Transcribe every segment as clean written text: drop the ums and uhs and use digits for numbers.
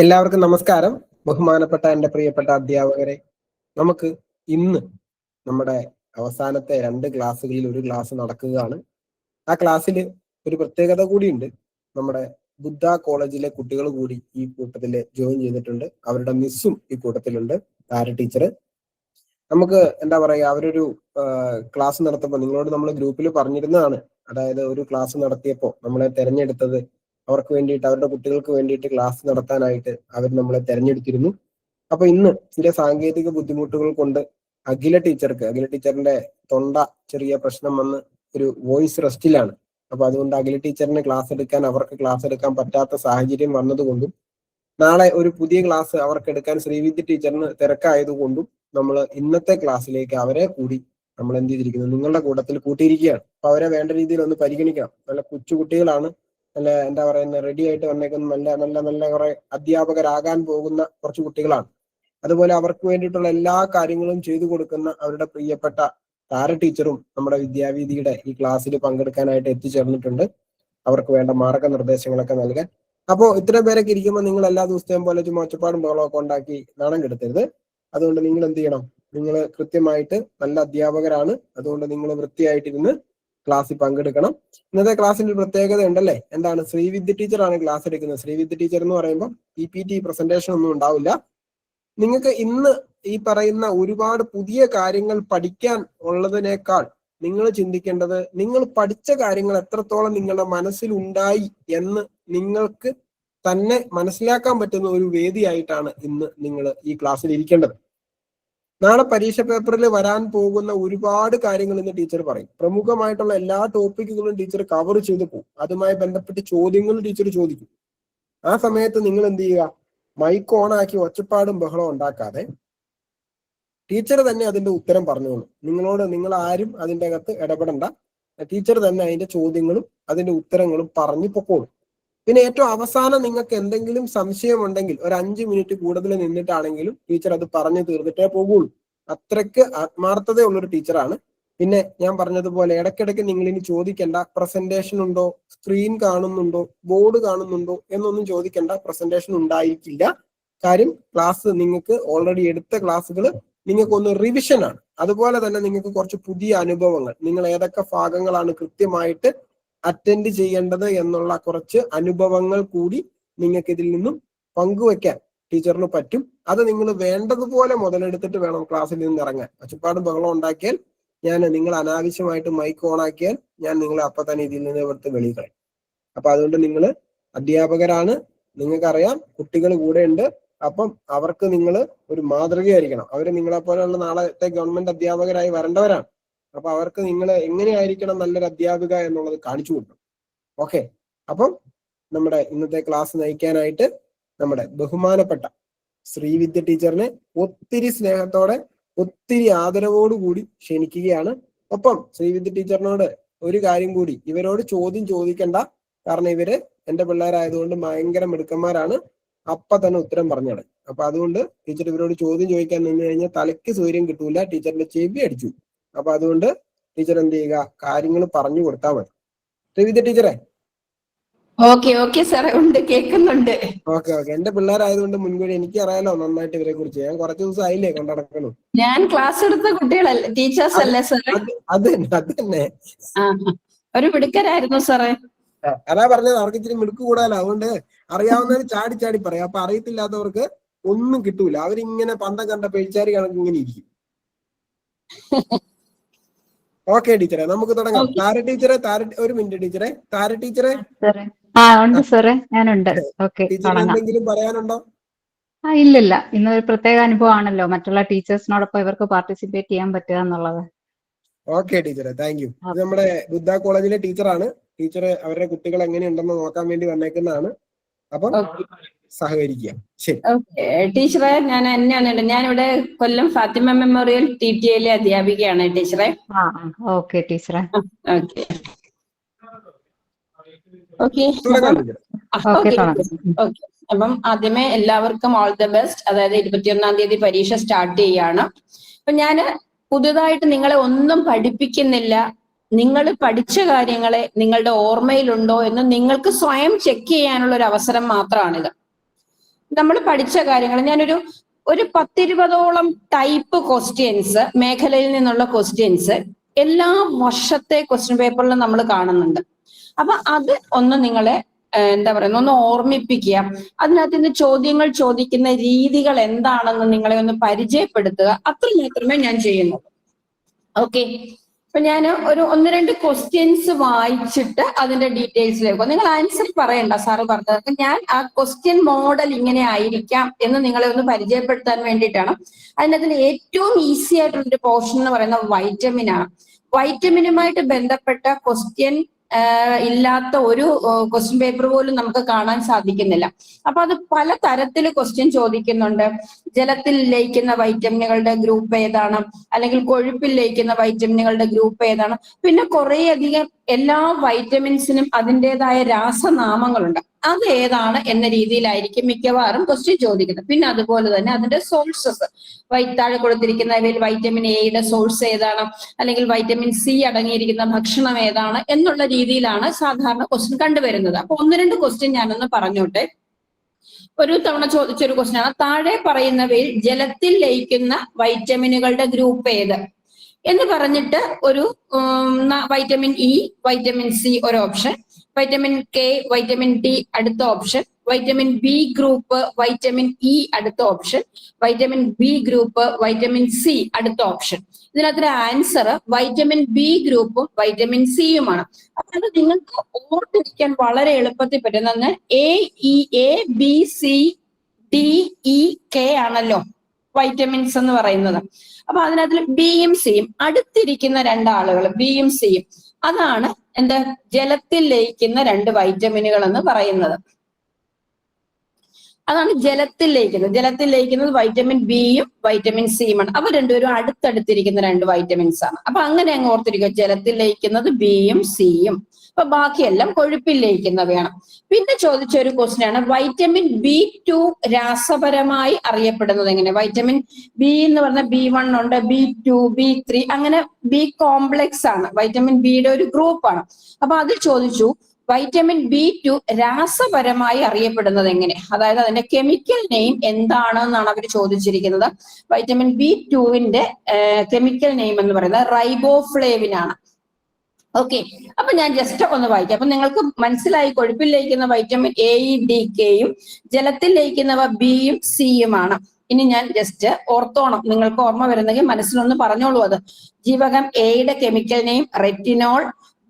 എല്ലാവർക്കും നമസ്കാരം. ബഹുമാനപ്പെട്ട എൻ്റെ പ്രിയപ്പെട്ട അധ്യാപകരെ, നമുക്ക് ഇന്ന് നമ്മുടെ അവസാനത്തെ 2 ക്ലാസ്സുകളിൽ ഒരു ക്ലാസ് നടക്കുകയാണ്. ആ ക്ലാസ്സിൽ ഒരു പ്രത്യേകത കൂടിയുണ്ട്. നമ്മുടെ ബുദ്ധ കോളേജിലെ കുട്ടികൾ കൂടി ഈ കൂട്ടത്തിൽ ജോയിൻ ചെയ്തിട്ടുണ്ട്. അവരുടെ മിസ്സും ഈ കൂട്ടത്തിലുണ്ട്, താര ടീച്ചർ. നമുക്ക് എന്താ പറയുക, അവരൊരു ക്ലാസ് നടത്തുമ്പോൾ നിങ്ങളോട് നമ്മൾ ഗ്രൂപ്പിൽ പറഞ്ഞിരുന്നതാണ്. അതായത് ഒരു ക്ലാസ് നടത്തിയപ്പോൾ നമ്മളെ തെരഞ്ഞെടുത്തത് അവർക്ക് വേണ്ടിയിട്ട്, അവരുടെ കുട്ടികൾക്ക് വേണ്ടിയിട്ട് ക്ലാസ് നടത്താനായിട്ട് അവർ നമ്മളെ തെരഞ്ഞെടുത്തിരുന്നു. അപ്പൊ ഇന്ന് ചില സാങ്കേതിക ബുദ്ധിമുട്ടുകൾ കൊണ്ട് അഖില ടീച്ചറിന്റെ തൊണ്ട ചെറിയ പ്രശ്നം വന്ന് ഒരു വോയിസ് റെസ്റ്റിലാണ്. അപ്പൊ അതുകൊണ്ട് അഖില ടീച്ചറിന് അവർക്ക് ക്ലാസ് എടുക്കാൻ പറ്റാത്ത സാഹചര്യം വന്നതുകൊണ്ടും നാളെ ഒരു പുതിയ ക്ലാസ് അവർക്ക് എടുക്കാൻ ശ്രീവിദ്യ ടീച്ചറിന് തിരക്കായതുകൊണ്ടും നമ്മൾ ഇന്നത്തെ ക്ലാസ്സിലേക്ക് അവരെ കൂടി നമ്മൾ എന്ത് ചെയ്തിരിക്കുന്നു, നിങ്ങളുടെ കൂട്ടത്തിൽ കൂട്ടിയിരിക്കുകയാണ്. അപ്പൊ അവരെ വേണ്ട രീതിയിൽ ഒന്ന് പരിഗണിക്കണം. നല്ല കൊച്ചുകുട്ടികളാണ്, നല്ല എന്താ പറയുന്ന റെഡി ആയിട്ട് വന്നേക്കുന്ന നല്ല നല്ല നല്ല കുറെ അധ്യാപകരാകാൻ പോകുന്ന കുറച്ച് കുട്ടികളാണ്. അതുപോലെ അവർക്ക് വേണ്ടിയിട്ടുള്ള എല്ലാ കാര്യങ്ങളും ചെയ്തു കൊടുക്കുന്ന അവരുടെ പ്രിയപ്പെട്ട താര ടീച്ചറും നമ്മുടെ വിദ്യാവീതിയുടെ ഈ ക്ലാസ്സിൽ പങ്കെടുക്കാനായിട്ട് എത്തിച്ചേർന്നിട്ടുണ്ട്. അവർക്ക് വേണ്ട മാർഗനിർദ്ദേശങ്ങളൊക്കെ നൽകാൻ. അപ്പോൾ ഇത്രയും പേരൊക്കെ ഇരിക്കുമ്പോൾ നിങ്ങൾ എല്ലാ ദിവസത്തെയും പോലെ ചുമ്മാ ഒച്ചപ്പാടും ബഹളമൊക്കെ ഉണ്ടാക്കി നാണം കെടുത്തരുത്. അതുകൊണ്ട് നിങ്ങൾ എന്ത് ചെയ്യണം, നിങ്ങൾ കൃത്യമായിട്ട് നല്ല അധ്യാപകരാണ്, അതുകൊണ്ട് നിങ്ങൾ വൃത്തിയായിട്ടിരുന്ന് ക്ലാസ്സിൽ പങ്കെടുക്കണം. ഇന്നത്തെ ക്ലാസ്സിന്റെ പ്രത്യേകത ഉണ്ടല്ലേ, എന്താണ്? ശ്രീവിദ്യ ടീച്ചറാണ് ക്ലാസ് എടുക്കുന്നത്. ശ്രീവിദ്യ ടീച്ചർ എന്ന് പറയുമ്പോൾ PPT പ്രസന്റേഷൻ ഒന്നും ഉണ്ടാവില്ല. നിങ്ങൾക്ക് ഇന്ന് ഈ പറയുന്ന ഒരുപാട് പുതിയ കാര്യങ്ങൾ പഠിക്കാൻ ഉള്ളതിനേക്കാൾ നിങ്ങൾ ചിന്തിക്കേണ്ടത് നിങ്ങൾ പഠിച്ച കാര്യങ്ങൾ എത്രത്തോളം നിങ്ങളുടെ മനസ്സിൽ ഉണ്ടായി എന്ന് നിങ്ങൾക്ക് തന്നെ മനസ്സിലാക്കാൻ പറ്റുന്ന ഒരു വേദിയായിട്ടാണ് ഇന്ന് നിങ്ങൾ ഈ ക്ലാസ്സിൽ ഇരിക്കേണ്ടത്. നാളെ പരീക്ഷ പേപ്പറിൽ വരാൻ പോകുന്ന ഒരുപാട് കാര്യങ്ങൾ ഇന്ന് ടീച്ചർ പറയും. പ്രമുഖമായിട്ടുള്ള എല്ലാ ടോപ്പിക്കുകളും ടീച്ചർ കവർ ചെയ്ത് പോകും. അതുമായി ബന്ധപ്പെട്ട് ചോദ്യങ്ങൾ ടീച്ചർ ചോദിക്കും. ആ സമയത്ത് നിങ്ങൾ എന്ത് ചെയ്യുക, മൈക്ക് ഓൺ ആക്കി ഒച്ചപ്പാടും ബഹളവും ഉണ്ടാക്കാതെ ടീച്ചർ തന്നെ അതിന്റെ ഉത്തരം പറഞ്ഞോളൂ. നിങ്ങൾ ആരും അതിൻ്റെ അകത്ത് ഇടപെടണ്ട. ടീച്ചർ തന്നെ അതിന്റെ ചോദ്യങ്ങളും അതിന്റെ ഉത്തരങ്ങളും പറഞ്ഞു പൊക്കോളൂ. പിന്നെ ഏറ്റവും അവസാനം നിങ്ങൾക്ക് എന്തെങ്കിലും സംശയമുണ്ടെങ്കിൽ ഒരു 5 മിനിറ്റ് കൂടുതൽ നിന്നിട്ടാണെങ്കിലും ടീച്ചർ അത് പറഞ്ഞു തീർന്നിട്ടേ പോകുള്ളൂ. അത്രയ്ക്ക് ആത്മാർത്ഥതയുള്ളൊരു ടീച്ചറാണ്. പിന്നെ ഞാൻ പറഞ്ഞതുപോലെ ഇടയ്ക്കിടയ്ക്ക് നിങ്ങൾ ഇനി ചോദിക്കേണ്ട പ്രസന്റേഷൻ ഉണ്ടോ, സ്ക്രീൻ കാണുന്നുണ്ടോ, ബോർഡ് കാണുന്നുണ്ടോ എന്നൊന്നും ചോദിക്കേണ്ട. പ്രസന്റേഷൻ ഉണ്ടായിരിക്കില്ല. കാര്യം ക്ലാസ് നിങ്ങൾക്ക് ഓൾറെഡി എടുത്ത ക്ലാസ്സുകൾ നിങ്ങൾക്കൊന്ന് റിവിഷനാണ്. അതുപോലെ തന്നെ നിങ്ങൾക്ക് കുറച്ച് പുതിയ അനുഭവങ്ങൾ, നിങ്ങൾ ഏതൊക്കെ ഭാഗങ്ങളാണ് കൃത്യമായിട്ട് അറ്റൻഡ് ചെയ്യേണ്ടത് എന്നുള്ള കുറച്ച് അനുഭവങ്ങൾ കൂടി നിങ്ങൾക്ക് ഇതിൽ നിന്നും പങ്കുവെക്കാൻ ടീച്ചറിന് പറ്റും. അത് നിങ്ങൾ വേണ്ടതുപോലെ മുതലെടുത്തിട്ട് വേണം ക്ലാസ്സിൽ നിന്ന് ഇറങ്ങാൻ. ഒച്ചപ്പാടും ബഹളം ഉണ്ടാക്കിയാൽ നിങ്ങൾ അനാവശ്യമായിട്ട് മൈക്ക് ഓൺ ആക്കിയാൽ ഞാൻ നിങ്ങളെ അപ്പൊ തന്നെ ഇതിൽ നിന്ന് ഇവിടുത്തെ വെളിയിൽ കളയും. അപ്പൊ അതുകൊണ്ട് നിങ്ങൾ അധ്യാപകരാണ്, നിങ്ങൾക്കറിയാം കുട്ടികൾ കൂടെ ഉണ്ട്. അപ്പം അവർക്ക് നിങ്ങൾ ഒരു മാതൃകയായിരിക്കണം. അവർ നിങ്ങളെ പോലെയുള്ള നാളത്തെ ഗവൺമെന്റ് അധ്യാപകരായി വരേണ്ടവരാണ്. അപ്പൊ അവർക്ക് നിങ്ങൾ എങ്ങനെയായിരിക്കണം നല്ലൊരു അധ്യാപിക എന്നുള്ളത് കാണിച്ചു കൊടുക്കും. ഓക്കെ, അപ്പം നമ്മുടെ ഇന്നത്തെ ക്ലാസ് നയിക്കാനായിട്ട് നമ്മുടെ ബഹുമാനപ്പെട്ട ശ്രീവിദ്യ ടീച്ചറിനെ ഒത്തിരി സ്നേഹത്തോടെ ഒത്തിരി ആദരവോടുകൂടി ക്ഷണിക്കുകയാണ്. ഒപ്പം ശ്രീവിദ്യ ടീച്ചറിനോട് ഒരു കാര്യം കൂടി, ഇവരോട് ചോദ്യം ചോദിക്കണ്ട. കാരണം ഇവര് എൻ്റെ പിള്ളേരായതുകൊണ്ട് ഭയങ്കര മിടുക്കന്മാരാണ്, അപ്പൊ തന്നെ ഉത്തരം പറഞ്ഞോളെ. അപ്പൊ അതുകൊണ്ട് ടീച്ചർ ഇവരോട് ചോദ്യം ചോദിക്കാൻ നിന്ന് കഴിഞ്ഞാൽ തലയ്ക്ക് സൗകര്യം കിട്ടൂല, ടീച്ചറിന്റെ ചെവി അടിച്ചു. അപ്പൊ അതുകൊണ്ട് ടീച്ചർ എന്ത് ചെയ്യുക, കാര്യങ്ങൾ പറഞ്ഞു കൊടുത്താൽ മതി. ശ്രീവിദ്യ ടീച്ചറെ. ഓക്കെ സാറേ, ഉണ്ട്, കേൾക്കുന്നുണ്ട്. ഓക്കെ. എന്റെ പിള്ളേരായതുകൊണ്ട് മുൻകൂടി എനിക്ക് അറിയാലോ നന്നായിട്ട് ഇവരെ കുറിച്ച്. ഞാൻ കുറച്ച് ദിവസം ആയില്ലേ കൊണ്ടടക്കണു. ഞാൻ ക്ലാസ് എടുത്ത കുട്ടികളല്ലേ, ടീച്ചേഴ്സ് അല്ലേ സാറേ? അത് തന്നെ ഒരു മിടുക്കരായിരുന്നു സാറേ. അതാ പറഞ്ഞത്, അവർക്ക് ഇച്ചിരി മിടുക്ക് കൂടാലോ. അതുകൊണ്ട് അറിയാവുന്നവര് ചാടി ചാടി പറയാം. അപ്പൊ അറിയത്തില്ലാത്തവർക്ക് ഒന്നും കിട്ടൂല. അവരിങ്ങനെ പണ്ടം കണ്ട പേഴ്ചാരി കണക്ക് ഇങ്ങനെ ഇരിക്കും. ഓക്കെ ടീച്ചറെ, നമുക്ക് തുടങ്ങാം. താര ടീച്ചറെ, ഒരു മിനിറ്റ് ടീച്ചറെ. താര ടീച്ചറെ. ഉണ്ട് സാറേ, ഞാനുണ്ട്. ടീച്ചറിന് എന്തെങ്കിലും പറയാനുണ്ടോ? ഇല്ലില്ല, ഇന്നൊരു പ്രത്യേക അനുഭവമാണല്ലോ മറ്റുള്ള ടീച്ചേഴ്സിനോടൊപ്പം ഇവർക്ക് പാർട്ടിസിപ്പേറ്റ് ചെയ്യാൻ പറ്റുക എന്നുള്ളത്. ഓക്കെ ടീച്ചറെ, താങ്ക് യു. ഇത് നമ്മുടെ ബുദ്ധ കോളേജിലെ ടീച്ചറാണ്. ടീച്ചർ അവരുടെ കുട്ടികൾ എങ്ങനെയുണ്ടെന്ന് നോക്കാൻ വേണ്ടി വന്നേക്കുന്നതാണ്. അപ്പം സഹകരിക്കുക. ശരി ടീച്ചറെ. ഞാനിവിടെ കൊല്ലം ഫാത്തിമ മെമ്മോറിയൽ TTIയിലെ അധ്യാപികയാണ് ടീച്ചറെ. ഓക്കെ ടീച്ചറെ. അപ്പം ആദ്യമേ എല്ലാവർക്കും ഓൾ ദ ബെസ്റ്റ്. അതായത് 21-ാം തീയതി പരീക്ഷ സ്റ്റാർട്ട് ചെയ്യാണ്. അപ്പൊ ഞാന് പുതുതായിട്ട് നിങ്ങളെ ഒന്നും പഠിപ്പിക്കുന്നില്ല. നിങ്ങൾ പഠിച്ച കാര്യങ്ങളെ നിങ്ങളുടെ ഓർമ്മയിലുണ്ടോ എന്ന് നിങ്ങൾക്ക് സ്വയം ചെക്ക് ചെയ്യാനുള്ള ഒരു അവസരം മാത്രമാണിത്. നമ്മൾ പഠിച്ച കാര്യങ്ങൾ ഞാനൊരു 10-20ഓളം ടൈപ്പ് ക്വസ്റ്റ്യൻസ് മേഖലയിൽ നിന്നുള്ള ക്വസ്റ്റ്യൻസ് എല്ലാ വർഷത്തെ ക്വസ്റ്റ്യൻ പേപ്പറിലും നമ്മൾ കാണുന്നുണ്ട്. അപ്പൊ അത് ഒന്ന് നിങ്ങളെ എന്താ പറയുക, ഒന്ന് ഓർമ്മിപ്പിക്കുക. അതിനകത്ത് നിന്ന് ചോദ്യങ്ങൾ ചോദിക്കുന്ന രീതികൾ എന്താണെന്ന് നിങ്ങളെ ഒന്ന് പരിചയപ്പെടുത്തുക. അത്ര മാത്രമേ ഞാൻ ചെയ്യുന്നുള്ളൂ. ഓക്കെ, അപ്പൊ ഞാൻ ഒരു 1-2 ക്വസ്റ്റ്യൻസ് വായിച്ചിട്ട് അതിന്റെ ഡീറ്റെയിൽസിലേക്ക് നിങ്ങൾ ആൻസർ പറയണ്ട, സാറ് പറഞ്ഞത്. ഞാൻ ആ ക്വസ്റ്റ്യൻ മോഡൽ ഇങ്ങനെ ആയിരിക്കാം എന്ന് നിങ്ങളെ ഒന്ന് പരിചയപ്പെടുത്താൻ വേണ്ടിയിട്ടാണ്. അതിനകത്ത് ഏറ്റവും ഈസി ആയിട്ടുള്ളൊരു പോർഷൻ എന്ന് പറയുന്നത് വൈറ്റമിൻ ആണ്. വൈറ്റമിനുമായിട്ട് ബന്ധപ്പെട്ട ക്വസ്റ്റ്യൻ ഇല്ലാത്ത ഒരു ക്വസ്റ്റ്യൻ പേപ്പർ പോലും നമുക്ക് കാണാൻ സാധിക്കുന്നില്ല. അപ്പൊ അത് പല തരത്തിൽ ക്വസ്റ്റ്യൻ ചോദിക്കുന്നുണ്ട്. ജലത്തിൽ ലയിക്കുന്ന വൈറ്റമിനുകളുടെ ഗ്രൂപ്പ് ഏതാണ്, അല്ലെങ്കിൽ കൊഴുപ്പിൽ ലയിക്കുന്ന വൈറ്റമിനുകളുടെ ഗ്രൂപ്പ് ഏതാണ്, പിന്നെ കുറേയധികം എല്ലാ വൈറ്റമിൻസിനും അതിൻ്റെതായ രാസനാമങ്ങളുണ്ട്. അത് ഏതാണ് എന്ന രീതിയിലായിരിക്കും മിക്കവാറും ക്വസ്റ്റ്യൻ ചോദിക്കുന്നത്. പിന്നെ അതുപോലെ തന്നെ അതിന്റെ സോഴ്സസ്, താഴെ കൊടുത്തിരിക്കുന്നവയിൽ വൈറ്റമിൻ എയുടെ സോഴ്സ് ഏതാണ്, അല്ലെങ്കിൽ വൈറ്റമിൻ സി അടങ്ങിയിരിക്കുന്ന ഭക്ഷണം ഏതാണ് എന്നുള്ള രീതിയിലാണ് സാധാരണ ക്വസ്റ്റ്യൻ കണ്ടുവരുന്നത്. അപ്പൊ 1-2 ക്വസ്റ്റ്യൻ ഞാനൊന്ന് പറഞ്ഞോട്ടെ. ഒരു തവണ ചോദിച്ചൊരു ക്വസ്റ്റ്യൻ ആണ്, താഴെ പറയുന്നവയിൽ ജലത്തിൽ ലയിക്കുന്ന വൈറ്റമിനുകളുടെ ഗ്രൂപ്പ് ഏത് എന്ന് പറഞ്ഞിട്ട് ഒരു വൈറ്റമിൻ ഇ, വൈറ്റമിൻ സി ഒരു option, vitamin K, vitamin D അടുത്ത option, vitamin B group, vitamin E അടുത്ത option, vitamin B group, vitamin C അടുത്ത ഓപ്ഷൻ. ഇതിനകത്ത് ആൻസർ വൈറ്റമിൻ ബി ഗ്രൂപ്പും വൈറ്റമിൻ സിയുമാണ്. അപ്പൊ അത് നിങ്ങൾക്ക് ഓർത്തിരിക്കാൻ വളരെ എളുപ്പത്തിൽ പറ്റുന്ന A B C D E K ആണല്ലോ വൈറ്റമിൻസ് എന്ന് പറയുന്നത്. അപ്പൊ അതിനകത്ത് ബിയും സിയും അടുത്തിരിക്കുന്ന 2 ആളുകൾ, ബിയും സിയും, അതാണ് എന്താ ജലത്തിൽ ലയിക്കുന്ന 2 വൈറ്റമിനുകൾ എന്ന് പറയുന്നത്. അതാണ് ജലത്തിൽ ലയിക്കുന്നത് വൈറ്റമിൻ ബിയും വൈറ്റമിൻ സിയുമാണ്. അവ രണ്ടുപേരും അടുത്തടുത്തിരിക്കുന്ന 2 വൈറ്റമിൻസ് ആണ്. അപ്പൊ അങ്ങനെ അങ്ങ് ഓർത്തിരിക്കുക, ജലത്തിൽ ലയിക്കുന്നത് ബിയും സിയും. അപ്പൊ ബാക്കിയെല്ലാം കൊഴുപ്പിൽ ലയിക്കുന്നവയാണ്. പിന്നെ ചോദിച്ച ഒരു ക്വസ്റ്റ്യൻ ആണ്, വൈറ്റമിൻ B2 രാസപരമായി അറിയപ്പെടുന്നത് എങ്ങനെ? വൈറ്റമിൻ ബി എന്ന് പറഞ്ഞാൽ B1 ഉണ്ട്, B2, B3, അങ്ങനെ ബി കോംപ്ലക്സ് ആണ്. വൈറ്റമിൻ ബിയുടെ ഒരു ഗ്രൂപ്പാണ്. അപ്പൊ അത് ചോദിച്ചു, വൈറ്റമിൻ B2 രാസപരമായി അറിയപ്പെടുന്നത് എങ്ങനെ? അതായത് അതിന്റെ കെമിക്കൽ നെയിം എന്താണെന്നാണ് അവർ ചോദിച്ചിരിക്കുന്നത്. വൈറ്റമിൻ B2വിന്റെ കെമിക്കൽ നെയിം എന്ന് പറയുന്നത് റൈബോഫ്ലേവിൻ ആണ്. ഓക്കെ, അപ്പൊ ഞാൻ ജസ്റ്റ് ഒന്ന് വായിക്കാം. അപ്പൊ നിങ്ങൾക്ക് മനസ്സിലായി, കൊഴുപ്പിൽ ലയിക്കുന്ന വൈറ്റമിൻ എ, ഡി, കെയും ജലത്തിൽ ലയിക്കുന്നവ ബിയും സിയുമാണ്. ഇനി ഞാൻ ജസ്റ്റ് ഓർത്തോണം, നിങ്ങൾക്ക് ഓർമ്മ വരുന്നെങ്കിൽ മനസ്സിലൊന്ന് പറഞ്ഞോളൂ. അത് ജീവകം എയുടെ chemical name retinol,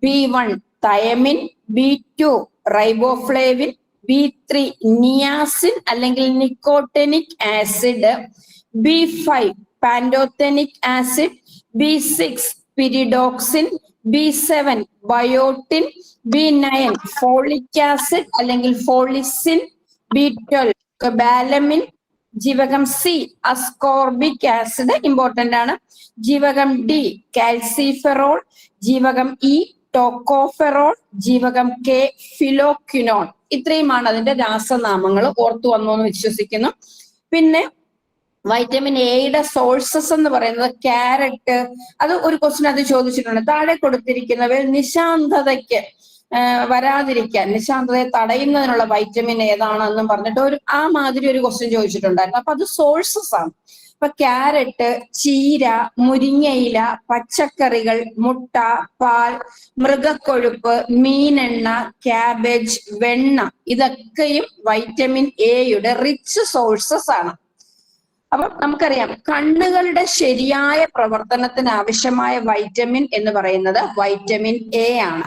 B1 thiamine, B2 riboflavin, B3 niacin അല്ലെങ്കിൽ nicotinic acid, B5 pantothenic acid, B6 pyridoxine, B7 biotin, B9 folic acid അല്ലെങ്കിൽ ഫോളിസിൻ, B12 കൊബാലമിൻ, ജീവകം സി അസ്കോർബിക് ആസിഡ് ഇമ്പോർട്ടന്റ് ആണ്, ജീവകം ഡി കാൽസിഫെറോൾ, ജീവകം ഇ ടോക്കോഫെറോൾ, ജീവകം K phylloquinone. ഇത്രയുമാണ് അതിന്റെ രാസനാമങ്ങൾ. ഓർത്തു വന്നു എന്ന് വിശ്വസിക്കുന്നു. പിന്നെ വൈറ്റമിൻ എയുടെ സോഴ്സസ് എന്ന് പറയുന്നത് ക്യാരറ്റ്, അത് ഒരു ക്വസ്റ്റ്യൻ അത് ചോദിച്ചിട്ടുണ്ട്. താഴെ കൊടുത്തിരിക്കുന്നവയിൽ നിശാന്തതയ്ക്ക് വരാതിരിക്കാൻ, നിശാന്തതയെ തടയുന്നതിനുള്ള വൈറ്റമിൻ ഏതാണെന്നും പറഞ്ഞിട്ട് ആ മാതിരി ഒരു ക്വസ്റ്റ്യൻ ചോദിച്ചിട്ടുണ്ടായിരുന്നു. അപ്പൊ അത് സോഴ്സസ് ആണ്. ഇപ്പൊ ക്യാരറ്റ്, ചീര, മുരിങ്ങയില, പച്ചക്കറികൾ, മുട്ട, പാൽ, മൃഗക്കൊഴുപ്പ്, മീനെണ്ണ, ക്യാബേജ്, വെണ്ണ, ഇതൊക്കെയും വൈറ്റമിൻ എയുടെ റിച്ച് സോഴ്സസ് ആണ്. അപ്പൊ നമുക്കറിയാം, കണ്ണുകളുടെ ശരിയായ പ്രവർത്തനത്തിന് ആവശ്യമായ വൈറ്റമിൻ എന്ന് പറയുന്നത് വൈറ്റമിൻ എ ആണ്.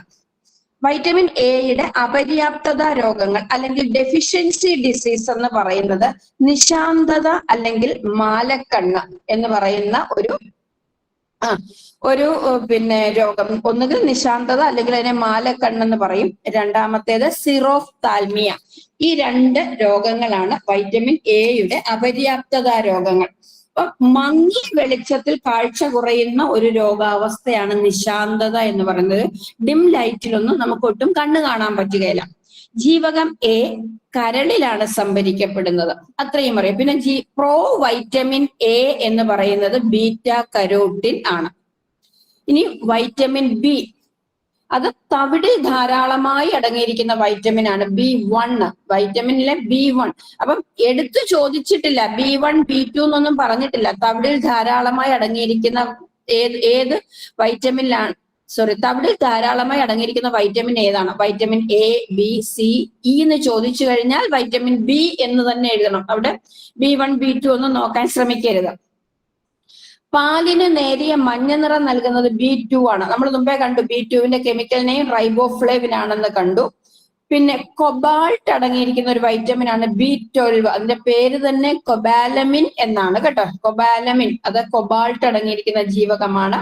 വൈറ്റമിൻ എയുടെ അപര്യാപ്തത രോഗങ്ങൾ അല്ലെങ്കിൽ ഡെഫിഷ്യൻസി ഡിസീസ് എന്ന് പറയുന്നത് നിശാന്തത അല്ലെങ്കിൽ മാലക്കണ്ണ് എന്ന് പറയുന്ന ഒരു പിന്നെ രോഗം. ഒന്നുകിൽ നിശാന്തത അല്ലെങ്കിൽ അതിനെ മാലക്കണ്ണെന്ന് പറയും. രണ്ടാമത്തേത് സിറോഫ്താൽമിയ. ഈ 2 രോഗങ്ങളാണ് വൈറ്റമിൻ എയുടെ അപര്യാപ്തത രോഗങ്ങൾ. അപ്പൊ മങ്ങിയ വെളിച്ചത്തിൽ കാഴ്ച കുറയുന്ന ഒരു രോഗാവസ്ഥയാണ് നിശാന്തത എന്ന് പറയുന്നത്. ഡിം ലൈറ്റിലൊന്നും നമുക്ക് ഒട്ടും കണ്ണ് കാണാൻ പറ്റുകയില്ല. ജീവകം എ കരളിലാണ് സംഭരിക്കപ്പെടുന്നത്, അത്രയും അറിയാം. പിന്നെ പ്രോ വൈറ്റമിൻ എ എന്ന് പറയുന്നത് ബീറ്റ കരോട്ടിൻ ആണ്. ഇനി വൈറ്റമിൻ ബി, അത് തവിടിൽ ധാരാളമായി അടങ്ങിയിരിക്കുന്ന വൈറ്റമിൻ ആണ് B1. വൈറ്റമിനിലെ B1. അപ്പം എടുത്തു ചോദിച്ചിട്ടില്ല, B1 B2 എന്നൊന്നും പറഞ്ഞിട്ടില്ല. തവിടിൽ ധാരാളമായി അടങ്ങിയിരിക്കുന്ന ഏത് വൈറ്റമിനിലാണ്, തവിടിൽ ധാരാളമായി അടങ്ങിയിരിക്കുന്ന വൈറ്റമിൻ ഏതാണ്? Vitamin A, B, C, E എന്ന് ചോദിച്ചു കഴിഞ്ഞാൽ വൈറ്റമിൻ B എന്ന് തന്നെ എഴുതണം. അവിടെ B1 B2 ഒന്നും നോക്കാൻ ശ്രമിക്കരുത്. പാലിന് നേരിയ മഞ്ഞ നിറം നൽകുന്നത് B2 ആണ്. നമ്മൾ മുമ്പേ കണ്ടു B2വിന്റെ കെമിക്കൽ നെയിം റൈബോഫ്ലേവിൻ ആണെന്ന് കണ്ടു. പിന്നെ കൊബാൾട്ട് അടങ്ങിയിരിക്കുന്ന ഒരു വൈറ്റമിൻ ആണ് B12. അതിന്റെ പേര് തന്നെ കൊബാലമിൻ എന്നാണ് കേട്ടോ. കൊബാലമിൻ, അത് കൊബാൾട്ട് അടങ്ങിയിരിക്കുന്ന ജീവകമാണ്.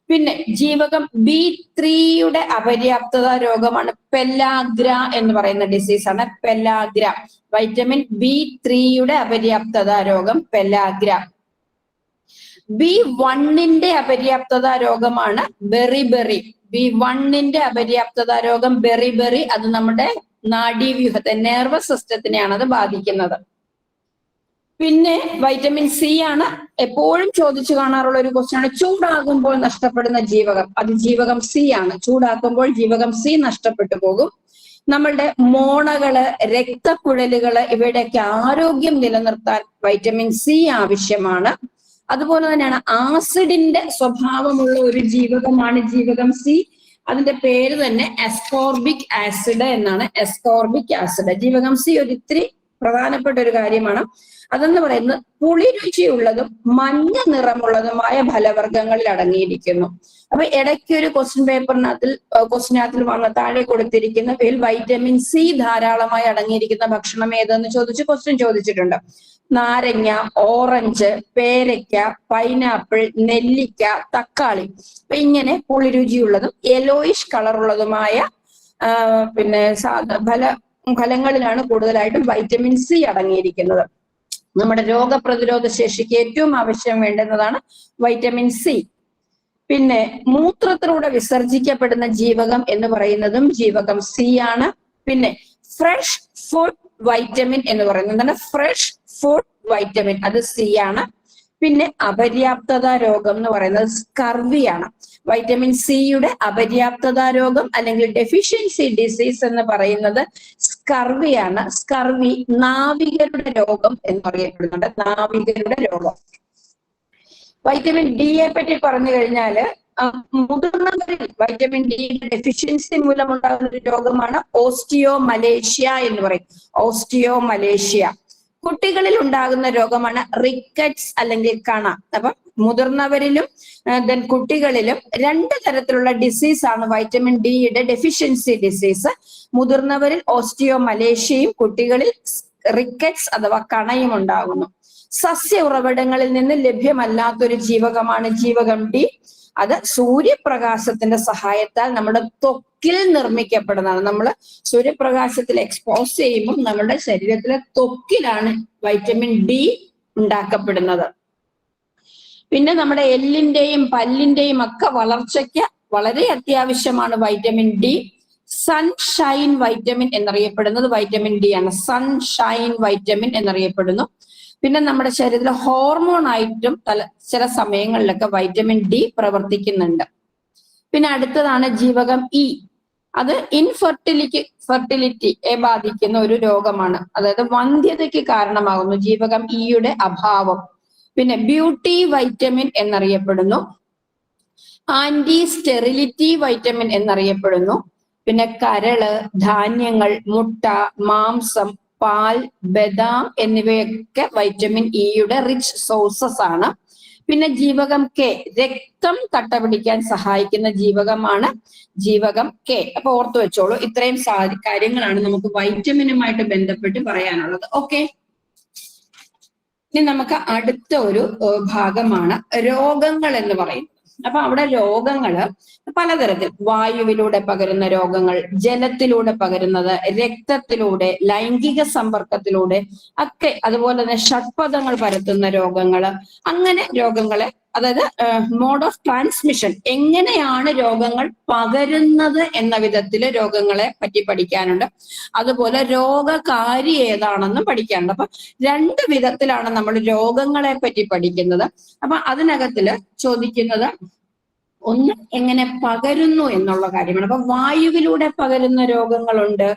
പിന്നെ ജീവകം B3യുടെ അപര്യാപ്തത രോഗമാണ് പെല്ലാഗ്ര എന്ന് പറയുന്ന ഡിസീസാണ് പെല്ലാഗ്ര. വൈറ്റമിൻ B3യുടെ അപര്യാപ്തത രോഗം പെല്ലാഗ്ര. B1ന്റെ അപര്യാപ്തത രോഗമാണ് ബെറിബെറി. B1ന്റെ അപര്യാപ്തത രോഗം ബെറിബെറി. അത് നമ്മുടെ നാഡീവ്യൂഹത്തെ, നെർവസ് സിസ്റ്റത്തിനെയാണ് അത് ബാധിക്കുന്നത്. പിന്നെ വൈറ്റമിൻ സി ആണ് എപ്പോഴും ചോദിച്ചു കാണാറുള്ള ഒരു ക്വസ്റ്റ്യൻ ആണ്. ചൂടാകുമ്പോൾ നഷ്ടപ്പെടുന്ന ജീവകം, അത് ജീവകം സി ആണ്. ചൂടാക്കുമ്പോൾ ജീവകം സി നഷ്ടപ്പെട്ടു പോകും. നമ്മളുടെ മോണകള്, രക്തക്കുഴലുകള്, ഇവയുടെയൊക്കെ ആരോഗ്യം നിലനിർത്താൻ വൈറ്റമിൻ സി ആവശ്യമാണ്. അതുപോലെ തന്നെയാണ് ആസിഡിന്റെ സ്വഭാവമുള്ള ഒരു ജീവകമാണ് ജീവകം സി. അതിന്റെ പേര് തന്നെ എസ്കോർബിക് ആസിഡ് എന്നാണ്. Ascorbic acid. ജീവകം സി ഒരു ഇത്തിരി പ്രധാനപ്പെട്ട ഒരു കാര്യമാണ്. അതെന്ന് പറയുന്നത് പുളിരുചിയുള്ളതും മഞ്ഞ നിറമുള്ളതുമായ ഫലവർഗ്ഗങ്ങളിൽ അടങ്ങിയിരിക്കുന്നു. അപ്പൊ ഇടയ്ക്ക് ഒരു ക്വസ്റ്റ്യനകത്തിൽ വന്ന താഴെ കൊടുത്തിരിക്കുന്നവയിൽ വൈറ്റമിൻ സി ധാരാളമായി അടങ്ങിയിരിക്കുന്ന ഭക്ഷണം ഏതെന്ന് ചോദിച്ച് ക്വസ്റ്റ്യൻ ചോദിച്ചിട്ടുണ്ട്. നാരങ്ങ, ഓറഞ്ച്, പേരയ്ക്ക, പൈനാപ്പിൾ, നെല്ലിക്ക, തക്കാളി. അപ്പൊ ഇങ്ങനെ പുളിരുചിയുള്ളതും യെലോയിഷ് കളറുള്ളതുമായ പിന്നെ ഫലങ്ങളിലാണ് കൂടുതലായിട്ടും വൈറ്റമിൻ സി അടങ്ങിയിരിക്കുന്നത്. നമ്മുടെ രോഗപ്രതിരോധ ശേഷിക്ക് ഏറ്റവും ആവശ്യം വേണ്ടുന്നതാണ് വൈറ്റമിൻ സി. പിന്നെ മൂത്രത്തിലൂടെ വിസർജിക്കപ്പെടുന്ന ജീവകം എന്ന് പറയുന്നതും ജീവകം സി ആണ്. പിന്നെ ഫ്രഷ് ഫുഡ് വൈറ്റമിൻ എന്ന് പറയുന്നത് എന്താണ്? ഫ്രഷ് ഫുഡ് വൈറ്റമിൻ, അത് സി ആണ്. പിന്നെ അപര്യാപ്തത രോഗം എന്ന് പറയുന്നത് സ്കർവിയാണ്. വൈറ്റമിൻ സിയുടെ അപര്യാപ്തത രോഗം അല്ലെങ്കിൽ ഡെഫിഷ്യൻസി ഡിസീസ് എന്ന് പറയുന്നത് സ്കർവിയാണ്. സ്കർവി നാവികരുടെ രോഗം എന്നറിയപ്പെടുന്നുണ്ട്. നാവികരുടെ രോഗം. വൈറ്റമിൻ ഡിയെ പറ്റി പറഞ്ഞു കഴിഞ്ഞാല് മുതിർന്നവരിൽ വൈറ്റമിൻ ഡിയുടെ ഡെഫിഷ്യൻസി മൂലമുണ്ടാകുന്ന ഒരു രോഗമാണ് ഓസ്റ്റിയോമലേഷ്യ എന്ന് പറയും. ഓസ്റ്റിയോമലേഷ്യ. കുട്ടികളിൽ ഉണ്ടാകുന്ന രോഗമാണ് റിക്കറ്റ്സ് അല്ലെങ്കിൽ കണ. അപ്പം മുതിർന്നവരിലും കുട്ടികളിലും രണ്ട് തരത്തിലുള്ള ഡിസീസ് ആണ് വൈറ്റമിൻ ഡിയുടെ ഡെഫിഷ്യൻസി ഡിസീസ്. മുതിർന്നവരിൽ ഓസ്റ്റിയോമലേഷ്യയും കുട്ടികളിൽ റിക്കറ്റ്സ് അഥവാ കണയും ഉണ്ടാകുന്നു. സസ്യ ഉറവിടങ്ങളിൽ നിന്ന് ലഭ്യമല്ലാത്തൊരു ജീവകമാണ് ജീവകം ഡി. അത് സൂര്യപ്രകാശത്തിന്റെ സഹായത്താൽ നമ്മുടെ ത്വക്കിൽ നിർമ്മിക്കപ്പെടുന്നതാണ്. നമ്മൾ സൂര്യപ്രകാശത്തിൽ എക്സ്പോസ് ചെയ്യുമ്പോൾ നമ്മുടെ ശരീരത്തിലെ ത്വക്കിലാണ് വൈറ്റമിൻ ഡി ഉണ്ടാക്കപ്പെടുന്നത്. പിന്നെ നമ്മുടെ എല്ലിന്റെയും പല്ലിന്റെയും ഒക്കെ വളർച്ചയ്ക്ക് വളരെ അത്യാവശ്യമാണ് വൈറ്റമിൻ ഡി. സൺഷൈൻ വൈറ്റമിൻ എന്നറിയപ്പെടുന്നത് വൈറ്റമിൻ ഡി ആണ്. സൺഷൈൻ വൈറ്റമിൻ എന്നറിയപ്പെടുന്നു. പിന്നെ നമ്മുടെ ശരീരത്തിലെ ഹോർമോൺ ആയിട്ടും ചില സമയങ്ങളിലൊക്കെ വൈറ്റമിൻ ഡി പ്രവർത്തിക്കുന്നുണ്ട്. പിന്നെ അടുത്തതാണ് ജീവകം ഇ. അത് ഫെർട്ടിലിറ്റിയെ ബാധിക്കുന്ന ഒരു രോഗമാണ്. അതായത് വന്ധ്യതയ്ക്ക് കാരണമാകുന്നു ജീവകം ഇയുടെ അഭാവം. പിന്നെ ബ്യൂട്ടി വൈറ്റമിൻ എന്നറിയപ്പെടുന്നു. ആന്റി സ്റ്റെറിലിറ്റി വൈറ്റമിൻ എന്നറിയപ്പെടുന്നു. പിന്നെ കരള്, ധാന്യങ്ങൾ, മുട്ട, മാംസം, പാൽ, ബദാം എന്നിവയൊക്കെ വൈറ്റമിൻ ഇയുടെ റിച്ച് സോഴ്സസ് ആണ്. പിന്നെ ജീവകം കെ, രക്തം കട്ടപിടിക്കാൻ സഹായിക്കുന്ന ജീവകമാണ് ജീവകം കെ. അപ്പൊ ഓർത്തു വെച്ചോളൂ, ഇത്രയും കാര്യങ്ങളാണ് നമുക്ക് വൈറ്റമിനുമായിട്ട് ബന്ധപ്പെട്ട് പറയാനുള്ളത്. ഓക്കെ, ഇനി നമുക്ക് അടുത്ത ഒരു ഭാഗമാണ് രോഗങ്ങൾ എന്ന് പറയുന്നത്. അപ്പൊ അവിടെ രോഗങ്ങള് പലതരത്തിൽ, വായുവിലൂടെ പകരുന്ന രോഗങ്ങൾ, ജലത്തിലൂടെ പകരുന്നത്, രക്തത്തിലൂടെ, ലൈംഗിക സമ്പർക്കത്തിലൂടെ ഒക്കെ, അതുപോലെ തന്നെ ഷഡ്പദങ്ങൾ പരത്തുന്ന രോഗങ്ങള്, അങ്ങനെ രോഗങ്ങളെ, അതായത് മോഡ് ഓഫ് ട്രാൻസ്മിഷൻ, എങ്ങനെയാണ് രോഗങ്ങൾ പകരുന്നത് എന്ന വിധത്തില് രോഗങ്ങളെ പറ്റി പഠിക്കാനുണ്ട്. അതുപോലെ രോഗകാരി ഏതാണെന്നും പഠിക്കാനുണ്ട്. അപ്പൊ രണ്ട് വിധത്തിലാണ് നമ്മൾ രോഗങ്ങളെ പറ്റി പഠിക്കുന്നത്. അപ്പൊ അതിനകത്തില് ചോദിക്കുന്നത് ഒന്ന് എങ്ങനെ പകരുന്നു എന്നുള്ള കാര്യമാണ്. അപ്പൊ വായുവിലൂടെ പകരുന്ന രോഗങ്ങളുണ്ട്,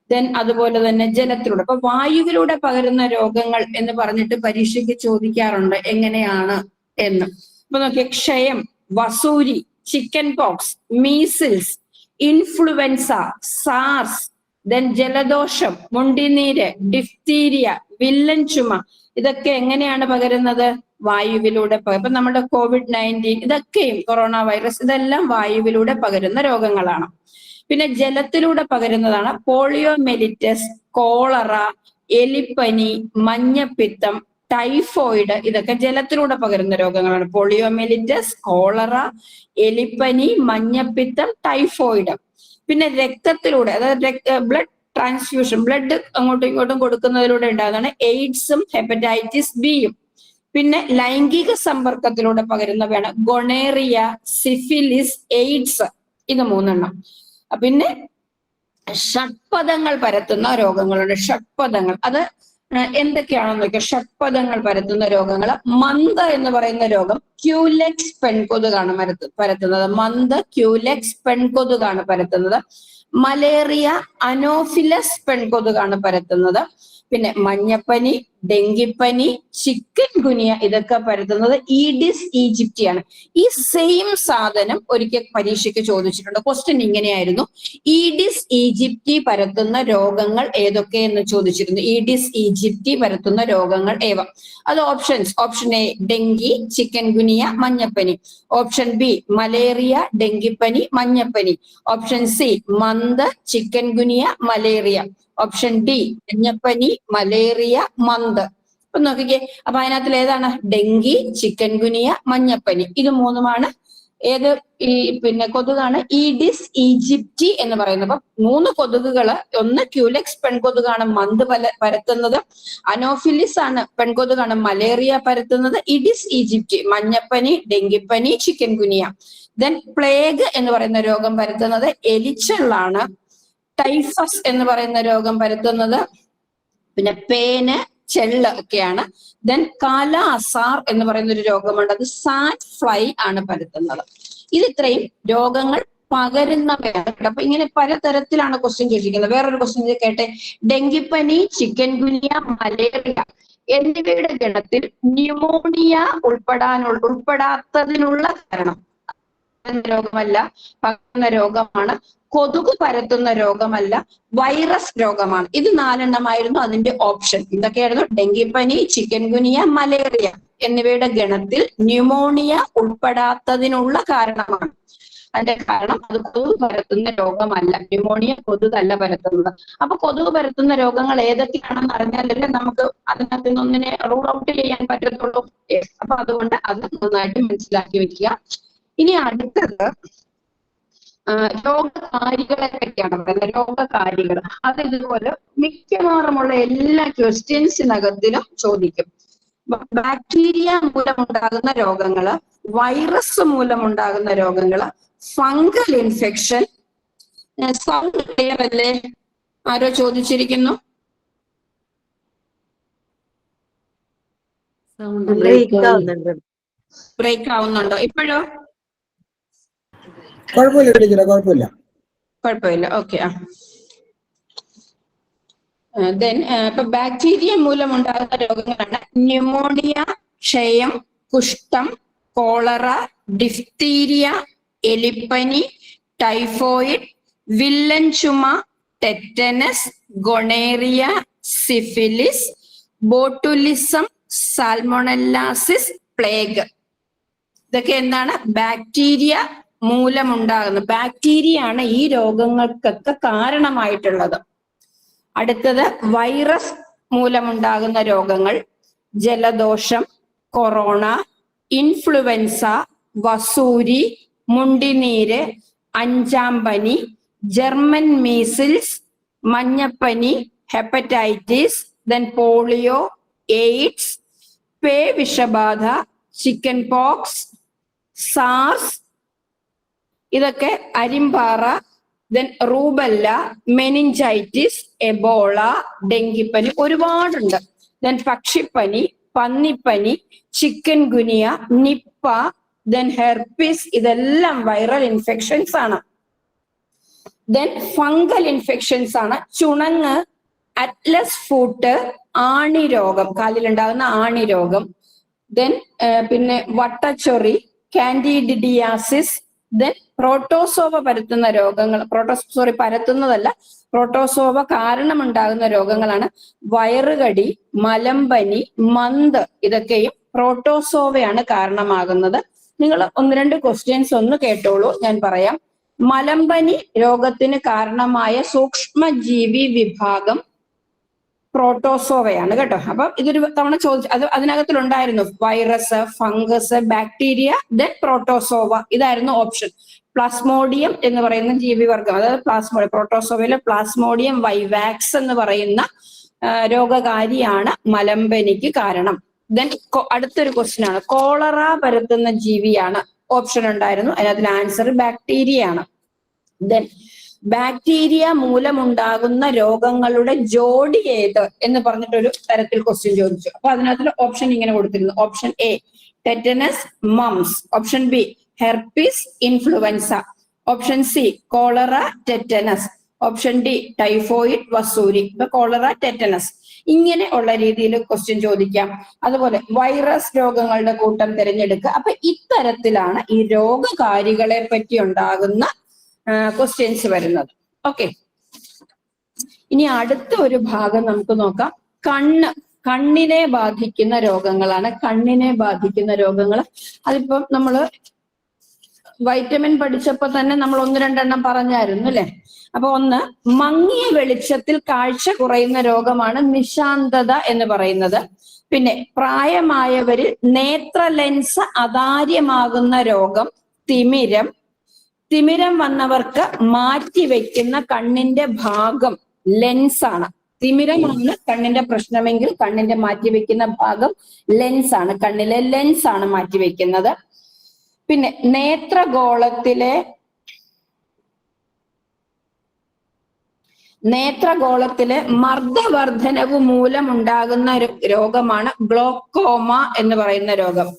ദെൻ അതുപോലെ തന്നെ ജലത്തിലൂടെ. അപ്പൊ വായുവിലൂടെ പകരുന്ന രോഗങ്ങൾ എന്ന് പറഞ്ഞിട്ട് പരീക്ഷയ്ക്ക് ചോദിക്കാറുണ്ട് എങ്ങനെയാണ് എന്ന്. അപ്പൊ നോക്കിയ ക്ഷയം, വസൂരി, chicken pox, measles, influenza, SARS, then ജലദോഷം, മുണ്ടിനീര്, ഡിഫ്തീരിയ, വില്ലൻ ചുമ, ഇതൊക്കെ എങ്ങനെയാണ് പകരുന്നത്? വായുവിലൂടെ. ഇപ്പൊ നമ്മുടെ COVID-19 ഇതൊക്കെയും കൊറോണ വൈറസ് ഇതെല്ലാം വായുവിലൂടെ പകരുന്ന രോഗങ്ങളാണ്. പിന്നെ ജലത്തിലൂടെ പകരുന്നതാണ് പോളിയോമെലിറ്റസ്, കോളറ, എലിപ്പനി, മഞ്ഞപ്പിത്തം, ടൈഫോയിഡ്, ഇതൊക്കെ ജലത്തിലൂടെ പകരുന്ന രോഗങ്ങളാണ്. പോളിയോമെലിറ്റസ്, കോളറ, എലിപ്പനി, മഞ്ഞപ്പിത്തം, ടൈഫോയിഡ്. പിന്നെ രക്തത്തിലൂടെ, അതായത് ബ്ലഡ് ട്രാൻസ്ഫ്യൂഷൻ, ബ്ലഡ് അങ്ങോട്ടും ഇങ്ങോട്ടും കൊടുക്കുന്നതിലൂടെ ഉണ്ടാകുന്നതാണ് എയ്ഡ്സും ഹെപ്പറ്റൈറ്റിസ് ബിയും. പിന്നെ ലൈംഗിക സമ്പർക്കത്തിലൂടെ പകരുന്നവയാണ് ഗൊണേറിയ, സിഫിലിസ്, എയ്ഡ്സ്, ഇത് 3 പിന്നെ ഷഡ്പദങ്ങൾ പരത്തുന്ന രോഗങ്ങളുണ്ട്. ഷഡ്പദങ്ങൾ അത് എന്തൊക്കെയാണെന്ന് നോക്കിയാൽ, ഷഡ്പദങ്ങൾ പരത്തുന്ന രോഗങ്ങൾ. മന്ത് എന്ന് പറയുന്ന രോഗം ക്യൂലെക്സ് പെൺകൊതുകാണ് പരത്തുന്നത്. മന്ത്, ക്യൂലെക്സ് പെൺകൊതുകാണ് പരത്തുന്നത്. മലേറിയ അനോഫിലസ് പെൺകൊതുകാണ് പരത്തുന്നത്. പിന്നെ മഞ്ഞപ്പനി, ഡെങ്കിപ്പനി, ചിക്കൻ ഗുനിയ, ഇതൊക്കെ പരത്തുന്നത് ഈഡിസ് ഈജിപ്റ്റിയാണ്. ഈ സെയിം സാധനം ഒരിക്കൽ പരീക്ഷയ്ക്ക് ചോദിച്ചിട്ടുണ്ട്. ക്വസ്റ്റ്യൻ ഇങ്ങനെയായിരുന്നു, ഈഡിസ് ഈജിപ്റ്റി പരത്തുന്ന രോഗങ്ങൾ ഏതൊക്കെയെന്ന് ചോദിച്ചിരുന്നു. ഈഡിസ് ഈജിപ്റ്റി പരത്തുന്ന രോഗങ്ങൾ ഏവ? അത് options: option A dengue, chikungunya, മഞ്ഞപ്പനി. ഓപ്ഷൻ ബി മലേറിയ, ഡെങ്കിപ്പനി, മഞ്ഞപ്പനി. ഓപ്ഷൻ സി മന്ത്, chikungunya, malaria. Option D മഞ്ഞപ്പനി, മലേറിയ, മന്ത്. അപ്പൊ നോക്കിക്കേ, അപ്പൊ അതിനകത്തിൽ ഏതാണ്? ഡെങ്കി, ചിക്കൻ ഗുനിയ, മഞ്ഞപ്പനി, ഇത് 3 ഏത് ഈ പിന്നെ കൊതുകാണ്? ഈഡിസ് ഈജിപ്റ്റി എന്ന് പറയുന്നത്. അപ്പൊ 3 കൊതുകുകള്. ഒന്ന് ക്യൂലെക്സ് പെൺകൊതുകാണ് മന്ത് പരത്തുന്നത്. അനോഫിലിസ് ആണ് പെൺകൊതുകാണ് മലേറിയ പരത്തുന്നത്. ഈഡിസ് ഈജിപ്റ്റി മഞ്ഞപ്പനി, ഡെങ്കിപ്പനി, ചിക്കൻ ഗുനിയ. ദെൻ പ്ലേഗ് എന്ന് പറയുന്ന രോഗം പരത്തുന്നത് എലിച്ചള്ളാണ്. ടൈഫസ് എന്ന് പറയുന്ന രോഗം പരത്തുന്നത് പിന്നെ പേന്, ചെള്ള് ഒക്കെയാണ്. ദെൻ കാല അസാർ എന്ന് പറയുന്ന ഒരു രോഗമുണ്ട്, അത് സാറ്റ് ഫ്ലൈ ആണ് പരത്തുന്നത്. ഇത് ഇത്രയും രോഗങ്ങൾ പകരുന്നവയാണ്. അപ്പൊ ഇങ്ങനെ പലതരത്തിലാണ് ക്വസ്റ്റ്യൻ ചോദിച്ചിരിക്കുന്നത്. വേറൊരു ക്വസ്റ്റ്യൻ കേട്ടെ, ഡെങ്കിപ്പനി, ചിക്കൻ ഗുനിയ, മലേറിയ എന്നിവയുടെ ഗണത്തിൽ ന്യൂമോണിയ ഉൾപ്പെടാത്തതിനുള്ള കാരണം രോഗമല്ല, പകരുന്ന രോഗമാണ്. കൊതുക് പരത്തുന്ന രോഗമല്ല, വൈറസ് രോഗമാണ്. ഇത് 4 അതിന്റെ ഓപ്ഷൻ. ഇതൊക്കെയായിരുന്നു ഡെങ്കിപ്പനി, ചിക്കൻ ഗുനിയ, മലേറിയ എന്നിവയുടെ ഗണത്തിൽ ന്യൂമോണിയ ഉൾപ്പെടാത്തതിനുള്ള കാരണമാണ്. അതിന്റെ കാരണം അത് കൊതുക് പരത്തുന്ന രോഗമല്ല. ന്യൂമോണിയ കൊതുകല്ല പരത്തുന്നത്. അപ്പൊ കൊതുക് പരത്തുന്ന രോഗങ്ങൾ ഏതൊക്കെയാണെന്ന് അറിഞ്ഞാലല്ലേ നമുക്ക് അതിനകത്ത് നിന്നൊന്നിനെ റൂൾ ഔട്ട് ചെയ്യാൻ പറ്റത്തുള്ളൂ. അപ്പൊ അതുകൊണ്ട് അത് നന്നായിട്ട് മനസ്സിലാക്കി വെക്കുക. ഇനി അടുത്തത് രോഗകാരികളെ പറ്റിയാണ് പറയുന്നത്. രോഗകാരികൾ അത് ഇതുപോലെ മിക്കവാറുമുള്ള എല്ലാ ക്വസ്റ്റ്യൻസിനകത്തിലും ചോദിക്കും. ബാക്ടീരിയ മൂലമുണ്ടാകുന്ന രോഗങ്ങള്, വൈറസ് മൂലമുണ്ടാകുന്ന രോഗങ്ങള്, ഫംഗൽ ഇൻഫെക്ഷൻ. സൗണ്ട് ക്ലിയർ അല്ലേ? ആരോ ചോദിച്ചിരിക്കുന്നു. ബ്രേക്ക് ആവുന്നുണ്ടോ? ഇപ്പോഴോ? കുഴപ്പമില്ല. ഓക്കെ. ദെൻ ഇപ്പൊ ബാക്ടീരിയ മൂലമുണ്ടാകുന്ന രോഗങ്ങളാണ് ന്യൂമോണിയ, ക്ഷയം, കുഷ്ഠം, കോളറ, ഡിഫ്തീരിയ, എലിപ്പനി, ടൈഫോയിഡ്, വില്ലൻ ചുമ, tetanus, gonorrhoea, syphilis, botulism, salmonellosis, plague. ഇതൊക്കെ എന്താണ്? ബാക്ടീരിയ മൂലമുണ്ടാകുന്ന, ബാക്ടീരിയ ആണ് ഈ രോഗങ്ങൾക്കൊക്കെ കാരണമായിട്ടുള്ളത്. അടുത്തത് വൈറസ് മൂലമുണ്ടാകുന്ന രോഗങ്ങൾ: ജലദോഷം, കൊറോണ, ഇൻഫ്ലുവൻസ, വസൂരി, മുണ്ടിനീര്, 5-ാം പനി, ജർമ്മൻ മീസിൽസ്, മഞ്ഞപ്പനി, ഹെപ്പറ്റൈറ്റിസ്, ദെൻ പോളിയോ, എയ്ഡ്സ്, പേ വിഷബാധ, ചിക്കൻ പോക്സ്, സാർസ്, ഇതൊക്കെ അരിമ്പാറ, ദെൻ റൂബല്ല, മെനിഞ്ചൈറ്റിസ്, എബോള, ഡെങ്കിപ്പനി, ഒരുപാടുണ്ട്. ദെൻ പക്ഷിപ്പനി, പന്നിപ്പനി, chikungunya, Nipah, then herpes, ഇതെല്ലാം വൈറൽ ഇൻഫെക്ഷൻസ് ആണ്. ദെൻ ഫംഗൽ ഇൻഫെക്ഷൻസ് ആണ്. ചുണങ്ങ്, അറ്റ്ലസ് ഫൂട്ട്, ആണിരോഗം, കാലിലുണ്ടാകുന്ന ആണിരോഗം. ദെൻ പിന്നെ വട്ടച്ചൊറി, കാൻഡിഡിയാസിസ്. ദെൻ പ്രോട്ടോസോവ പരത്തുന്ന രോഗങ്ങൾ, പരത്തുന്നതല്ല, പ്രോട്ടോസോവ കാരണമുണ്ടാകുന്ന രോഗങ്ങളാണ് വയറുകടി, മലമ്പനി, മന്ത്. ഇതൊക്കെയും പ്രോട്ടോസോവയാണ് കാരണമാകുന്നത്. നിങ്ങൾ 1-2 ക്വസ്റ്റ്യൻസ് ഒന്ന് കേട്ടോളൂ, ഞാൻ പറയാം. മലമ്പനി രോഗത്തിന് കാരണമായ സൂക്ഷ്മജീവി വിഭാഗം പ്രോട്ടോസോവയാണ് കേട്ടോ. അപ്പൊ ഇതൊരു തവണ ചോദിച്ചു, അതിനകത്തിലുണ്ടായിരുന്നു virus, fungus, bacteria, then protozoa. ഇതായിരുന്നു ഓപ്ഷൻ. പ്ലാസ്മോഡിയം എന്ന് പറയുന്ന ജീവിവർഗം, അതായത് പ്രോട്ടോസോവയിലെ പ്ലാസ്മോഡിയം വൈവാക്സ് എന്ന് പറയുന്ന രോഗകാരിയാണ് മലമ്പനിക്ക് കാരണം. ദെൻ അടുത്തൊരു ക്വസ്റ്റ്യൻ ആണ്, കോളറ പരത്തുന്ന ജീവിയാണ്. ഓപ്ഷൻ ഉണ്ടായിരുന്നു, അതിനകത്തിൽ ആൻസർ ബാക്ടീരിയ ആണ്. ദെൻ ബാക്ടീരിയ മൂലമുണ്ടാകുന്ന രോഗങ്ങളുടെ ജോഡി ഏത് എന്ന് പറഞ്ഞിട്ടൊരു തരത്തിൽ ക്വസ്റ്റ്യൻ ചോദിച്ചു. അപ്പൊ അതിനകത്തിൽ ഓപ്ഷൻ ഇങ്ങനെ കൊടുത്തിരുന്നു. Option A tetanus, mumps. Option B herpes, influenza. Option C cholera, tetanus. Option D typhoid, വസൂരി. ഇപ്പൊ കോളറ, ടെറ്റനസ്, ഇങ്ങനെ ഉള്ള രീതിയിൽ ക്വസ്റ്റ്യൻ ചോദിക്കാം. അതുപോലെ വൈറസ് രോഗങ്ങളുടെ കൂട്ടം തിരഞ്ഞെടുക്കുക. അപ്പൊ ഇത്തരത്തിലാണ് ഈ രോഗകാരികളെ പറ്റി ഉണ്ടാകുന്ന ക്വസ്റ്റ്യൻസ് വരുന്നത്. ഓക്കെ, ഇനി അടുത്ത ഒരു ഭാഗം നമുക്ക് നോക്കാം. കണ്ണിനെ ബാധിക്കുന്ന രോഗങ്ങളാണ്. കണ്ണിനെ ബാധിക്കുന്ന രോഗങ്ങൾ, അതിപ്പം നമ്മള് വൈറ്റമിൻ പഠിച്ചപ്പോ തന്നെ നമ്മൾ 1-2 എണ്ണം പറഞ്ഞായിരുന്നു അല്ലെ. അപ്പൊ ഒന്ന്, മങ്ങിയ വെളിച്ചത്തിൽ കാഴ്ച കുറയുന്ന രോഗമാണ് നിശാന്തത എന്ന് പറയുന്നത്. പിന്നെ പ്രായമായവരിൽ നേത്ര ലെൻസ് അതാര്യമാകുന്ന രോഗം തിമിരം. തിമിരം വന്നവർക്ക് മാറ്റിവെക്കുന്ന കണ്ണിന്റെ ഭാഗം ലെൻസ് ആണ്. തിമിരമാണ് കണ്ണിന്റെ പ്രശ്നമെങ്കിൽ കണ്ണിന്റെ മാറ്റിവെക്കുന്ന ഭാഗം ലെൻസ് ആണ്. കണ്ണിലെ ലെൻസ് ആണ് മാറ്റിവെക്കുന്നത്. പിന്നെ നേത്രഗോളത്തിലെ മർദ്ദവർദ്ധനവ് മൂലമുണ്ടാകുന്ന രോഗമാണ് ഗ്ലോക്കോമ എന്ന് പറയുന്ന രോഗം.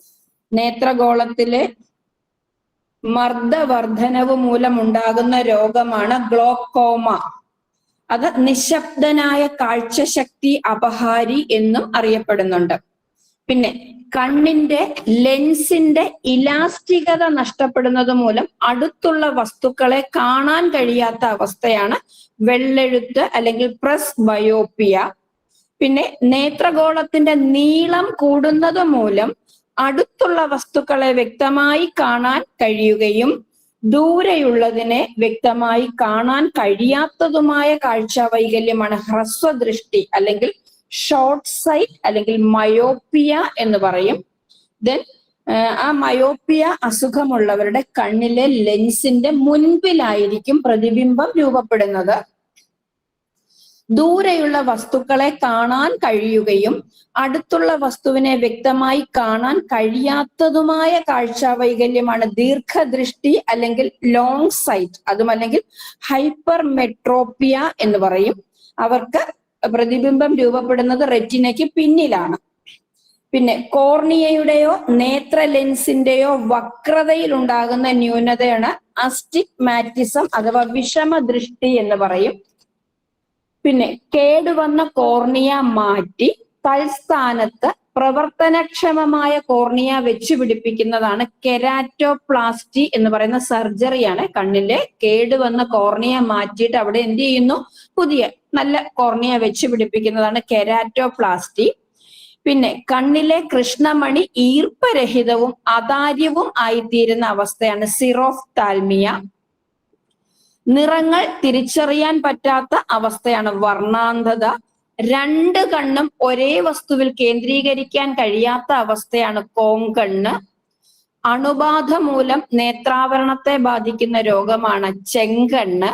നേത്രഗോളത്തിലെ മർദ്ദവർദ്ധനവ് മൂലമുണ്ടാകുന്ന രോഗമാണ് ഗ്ലോക്കോമ. അത് നിശബ്ദനായ കാഴ്ചശക്തി അപഹാരി എന്നും അറിയപ്പെടുന്നുണ്ട്. പിന്നെ കണ്ണിന്റെ ലെൻസിന്റെ ഇലാസ്റ്റികത നഷ്ടപ്പെടുന്നത് മൂലം അടുത്തുള്ള വസ്തുക്കളെ കാണാൻ കഴിയാത്ത അവസ്ഥയാണ് വെള്ളെഴുത്ത് അല്ലെങ്കിൽ പ്രസ് ബയോപ്പിയ. പിന്നെ നേത്രഗോളത്തിന്റെ നീളം കൂടുന്നത് മൂലം അടുത്തുള്ള വസ്തുക്കളെ വ്യക്തമായി കാണാൻ കഴിയുകയും ദൂരെയുള്ളതിനെ വ്യക്തമായി കാണാൻ കഴിയാത്തതുമായ കാഴ്ചാവൈകല്യമാണ് ഹ്രസ്വദൃഷ്ടി അല്ലെങ്കിൽ ഷോർട്ട് സൈറ്റ് അല്ലെങ്കിൽ മയോപ്പിയ എന്ന് പറയും. ദെൻ ആ മയോപ്പിയ അസുഖമുള്ളവരുടെ കണ്ണിലെ ലെൻസിന്റെ മുൻപിലായിരിക്കും പ്രതിബിംബം രൂപപ്പെടുന്നത്. ദൂരെയുള്ള വസ്തുക്കളെ കാണാൻ കഴിയുകയും അടുത്തുള്ള വസ്തുവിനെ വ്യക്തമായി കാണാൻ കഴിയാത്തതുമായ കാഴ്ചാവൈകല്യമാണ് ദീർഘദൃഷ്ടി അല്ലെങ്കിൽ ലോങ് സൈറ്റ്. അതും അല്ലെങ്കിൽ ഹൈപ്പർ മെട്രോപ്പിയ എന്ന് പറയും. അവർക്ക് പ്രതിബിംബം രൂപപ്പെടുന്നത് റെറ്റിനയ്ക്ക് പിന്നിലാണ്. പിന്നെ കോർണിയയുടെയോ നേത്ര ലെൻസിന്റെയോ വക്രതയിൽ ഉണ്ടാകുന്ന ന്യൂനതയാണ് അസ്റ്റിഗ്മാറ്റിസം അഥവാ വിഷമദൃഷ്ടി എന്ന് പറയും. പിന്നെ കേടുവന്ന കോർണിയ മാറ്റി തൽസ്ഥാനത്ത് പ്രവർത്തനക്ഷമമായ കോർണിയ വെച്ച് പിടിപ്പിക്കുന്നതാണ് കെരാറ്റോപ്ലാസ്റ്റി എന്ന് പറയുന്ന സർജറിയാണ്. കണ്ണിന്റെ കേടുവന്ന കോർണിയ മാറ്റിയിട്ട് അവിടെ എന്ത് ചെയ്യുന്നു, പുതിയ നല്ല കോർണിയ വെച്ച് പിടിപ്പിക്കുന്നതാണ് കെരാറ്റോപ്ലാസ്റ്റി. പിന്നെ കണ്ണിലെ കൃഷ്ണമണി ഈർപ്പരഹിതവും അതാര്യവും ആയിത്തീരുന്ന അവസ്ഥയാണ് സിറോഫ്താൽമിയ. നിറങ്ങൾ തിരിച്ചറിയാൻ പറ്റാത്ത അവസ്ഥയാണ് വർണ്ണാന്ധത. 2 കണ്ണും ഒരേ വസ്തുവിൽ കേന്ദ്രീകരിക്കാൻ കഴിയാത്ത അവസ്ഥയാണ് കോങ്കണ്ണ്. അണുബാധ മൂലം നേത്രാവരണത്തെ ബാധിക്കുന്ന രോഗമാണ് ചെങ്കണ്ണ്.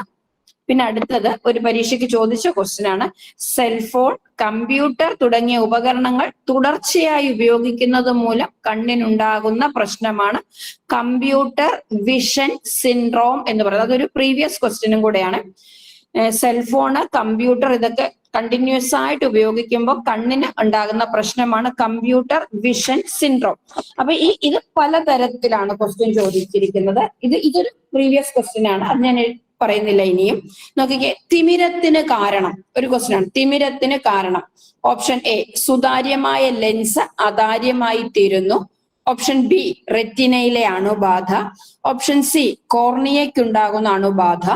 പിന്നെ അടുത്തത് ഒരു പരീക്ഷയ്ക്ക് ചോദിച്ച ക്വസ്റ്റ്യൻ ആണ്. സെൽഫോൺ, കമ്പ്യൂട്ടർ തുടങ്ങിയ ഉപകരണങ്ങൾ തുടർച്ചയായി ഉപയോഗിക്കുന്നത് മൂലം കണ്ണിനുണ്ടാകുന്ന പ്രശ്നമാണ് കമ്പ്യൂട്ടർ വിഷൻ സിൻഡ്രോം എന്ന് പറയുന്നത്. അതൊരു പ്രീവിയസ് ക്വസ്റ്റ്യനും കൂടെയാണ്. സെൽഫോണ്, കമ്പ്യൂട്ടർ ഇതൊക്കെ കണ്ടിന്യൂസ് ആയിട്ട് ഉപയോഗിക്കുമ്പോൾ കണ്ണിന് ഉണ്ടാകുന്ന പ്രശ്നമാണ് കമ്പ്യൂട്ടർ വിഷൻ സിൻഡ്രോം. അപ്പൊ ഇത് പലതരത്തിലാണ് ക്വസ്റ്റ്യൻ ചോദിച്ചിരിക്കുന്നത്. ഇതൊരു പ്രീവിയസ് ക്വസ്റ്റ്യൻ ആണ്, അത് ഞാൻ പറയുന്നില്ല. ഇനിയും നോക്കിക്കേ, തിമിരത്തിന് കാരണം ഒരു ക്വസ്റ്റ്യൻ ആണ്. തിമിരത്തിന് കാരണം ഓപ്ഷൻ എ സുതാര്യമായ ലെൻസ് അതാര്യമായി തീരുന്നു. ഓപ്ഷൻ ബി റെറ്റിനയിലെ അണുബാധ. ഓപ്ഷൻ സി കോർണിയയ്ക്കുണ്ടാകുന്ന അണുബാധ.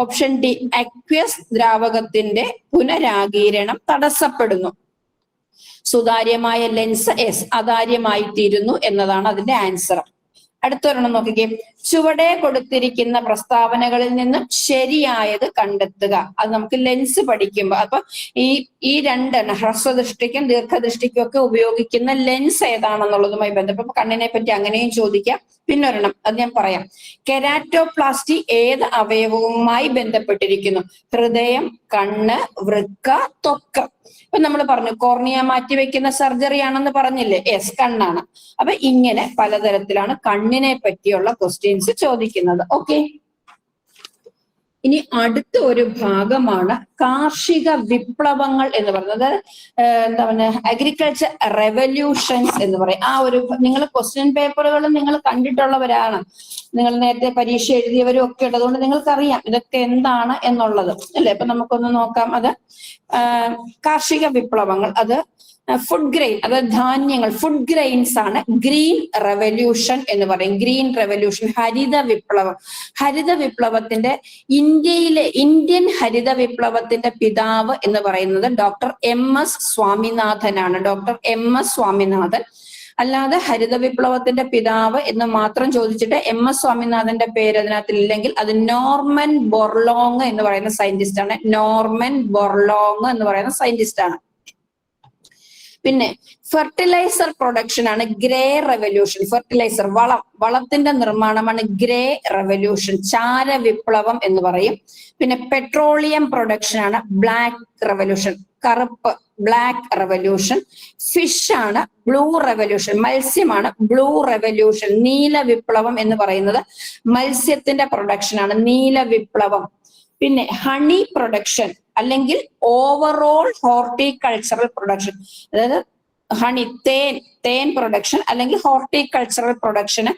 ഓപ്ഷൻ ഡി അക്വസ് ദ്രാവകത്തിന്റെ പുനരാഗീരണം തടസ്സപ്പെടുന്നു. സുതാര്യമായ ലെൻസ് എസ്, അതാര്യമായി തീരുന്നു എന്നതാണ് അതിന്റെ ആൻസർ. അടുത്തൊരെണ്ണം നോക്കിക്കേ, ചുവടെ കൊടുത്തിരിക്കുന്ന പ്രസ്താവനകളിൽ നിന്നും ശരിയായത് കണ്ടെത്തുക. അത് നമുക്ക് ലെൻസ് പഠിക്കുമ്പോൾ അപ്പൊ ഈ രണ്ടെണ്ണം ഹ്രസ്വദൃഷ്ടിക്കും ദീർഘദൃഷ്ടിക്കും ഒക്കെ ഉപയോഗിക്കുന്ന ലെൻസ് ഏതാണെന്നുള്ളതുമായി ബന്ധപ്പെട്ട് കണ്ണിനെ പറ്റി അങ്ങനെയും ചോദിക്കാം. പിന്നെ ഒരെണ്ണം അത് ഞാൻ പറയാം. കെരാറ്റോപ്ലാസ്റ്റി ഏത് അവയവവുമായി ബന്ധപ്പെട്ടിരിക്കുന്നു? ഹൃദയം, കണ്ണ്, വൃക്ക, ത്വക്ക്. ഇപ്പൊ നമ്മൾ പറഞ്ഞു കോർണിയ മാറ്റിവെക്കുന്ന സർജറി ആണെന്ന് പറഞ്ഞില്ലേ? യെസ്, കണ്ണാണ്. അപ്പൊ ഇങ്ങനെ പലതരത്തിലാണ് കണ്ണിനെ പറ്റിയുള്ള ക്വസ്റ്റ്യൻസ് ചോദിക്കുന്നത്. ഓക്കെ, ഇനി അടുത്ത ഒരു ഭാഗമാണ് കാർഷിക വിപ്ലവങ്ങൾ എന്ന് പറയുന്നത്. എന്താ പറയുക, അഗ്രികൾച്ചർ റെവല്യൂഷൻസ് എന്ന് പറയും. ആ ഒരു നിങ്ങൾ ക്വസ്റ്റ്യൻ പേപ്പറുകൾ നിങ്ങൾ കണ്ടിട്ടുള്ളവരാണ്, നിങ്ങൾ നേരത്തെ പരീക്ഷ എഴുതിയവരും ഒക്കെ ഉണ്ട്, അതുകൊണ്ട് നിങ്ങൾക്കറിയാം ഇതൊക്കെ എന്താണ് എന്നുള്ളത് അല്ലെ. അപ്പൊ നമുക്കൊന്ന് നോക്കാം. അത് കാർഷിക വിപ്ലവങ്ങൾ, അത് ഫുഡ് ഗ്രെയിൻ, അതായത് ധാന്യങ്ങൾ, ഫുഡ് ഗ്രെയിൻസ് ആണ് ഗ്രീൻ റെവല്യൂഷൻ എന്ന് പറയും. ഗ്രീൻ റെവല്യൂഷൻ, ഹരിത വിപ്ലവം. ഹരിത വിപ്ലവത്തിന്റെ ഇന്ത്യൻ ഹരിത വിപ്ലവത്തിന്റെ പിതാവ് എന്ന് പറയുന്നത് ഡോക്ടർ MS സ്വാമിനാഥനാണ്. Doctor MS Swaminathan. അല്ലാതെ ഹരിത വിപ്ലവത്തിന്റെ പിതാവ് എന്ന് മാത്രം ചോദിച്ചിട്ട് MS സ്വാമിനാഥന്റെ പേര് അതിനകത്ത് ഇല്ലെങ്കിൽ അത് നോർമൻ ബോർലോങ് എന്ന് പറയുന്ന സയന്റിസ്റ്റ് ആണ്. നോർമൻ ബോർലോങ് എന്ന് പറയുന്ന സയന്റിസ്റ്റ് ആണ്. പിന്നെ ഫെർട്ടിലൈസർ പ്രൊഡക്ഷൻ ആണ് ഗ്രേ റെവല്യൂഷൻ. ഫെർട്ടിലൈസർ, വളത്തിന്റെ നിർമ്മാണമാണ് ഗ്രേ റെവല്യൂഷൻ, ചാര വിപ്ലവം എന്ന് പറയും. പിന്നെ പെട്രോളിയം പ്രൊഡക്ഷൻ ആണ് ബ്ലാക്ക് റെവല്യൂഷൻ, കറുപ്പ്, ബ്ലാക്ക് റെവല്യൂഷൻ. ഫിഷ് ആണ് ബ്ലൂ റെവല്യൂഷൻ, മത്സ്യമാണ് ബ്ലൂ റെവല്യൂഷൻ. നീല വിപ്ലവം എന്ന് പറയുന്നത് മത്സ്യത്തിന്റെ പ്രൊഡക്ഷൻ ആണ്, നീല വിപ്ലവം. പിന്നെ ഹണി പ്രൊഡക്ഷൻ അല്ലെങ്കിൽ ഓവറോൾ ഹോർട്ടിക്കൾച്ചറൽ പ്രൊഡക്ഷൻ, അതായത് ഹണി, തേൻ പ്രൊഡക്ഷൻ അല്ലെങ്കിൽ ഹോർട്ടിക്കൾച്ചറൽ പ്രൊഡക്ഷന്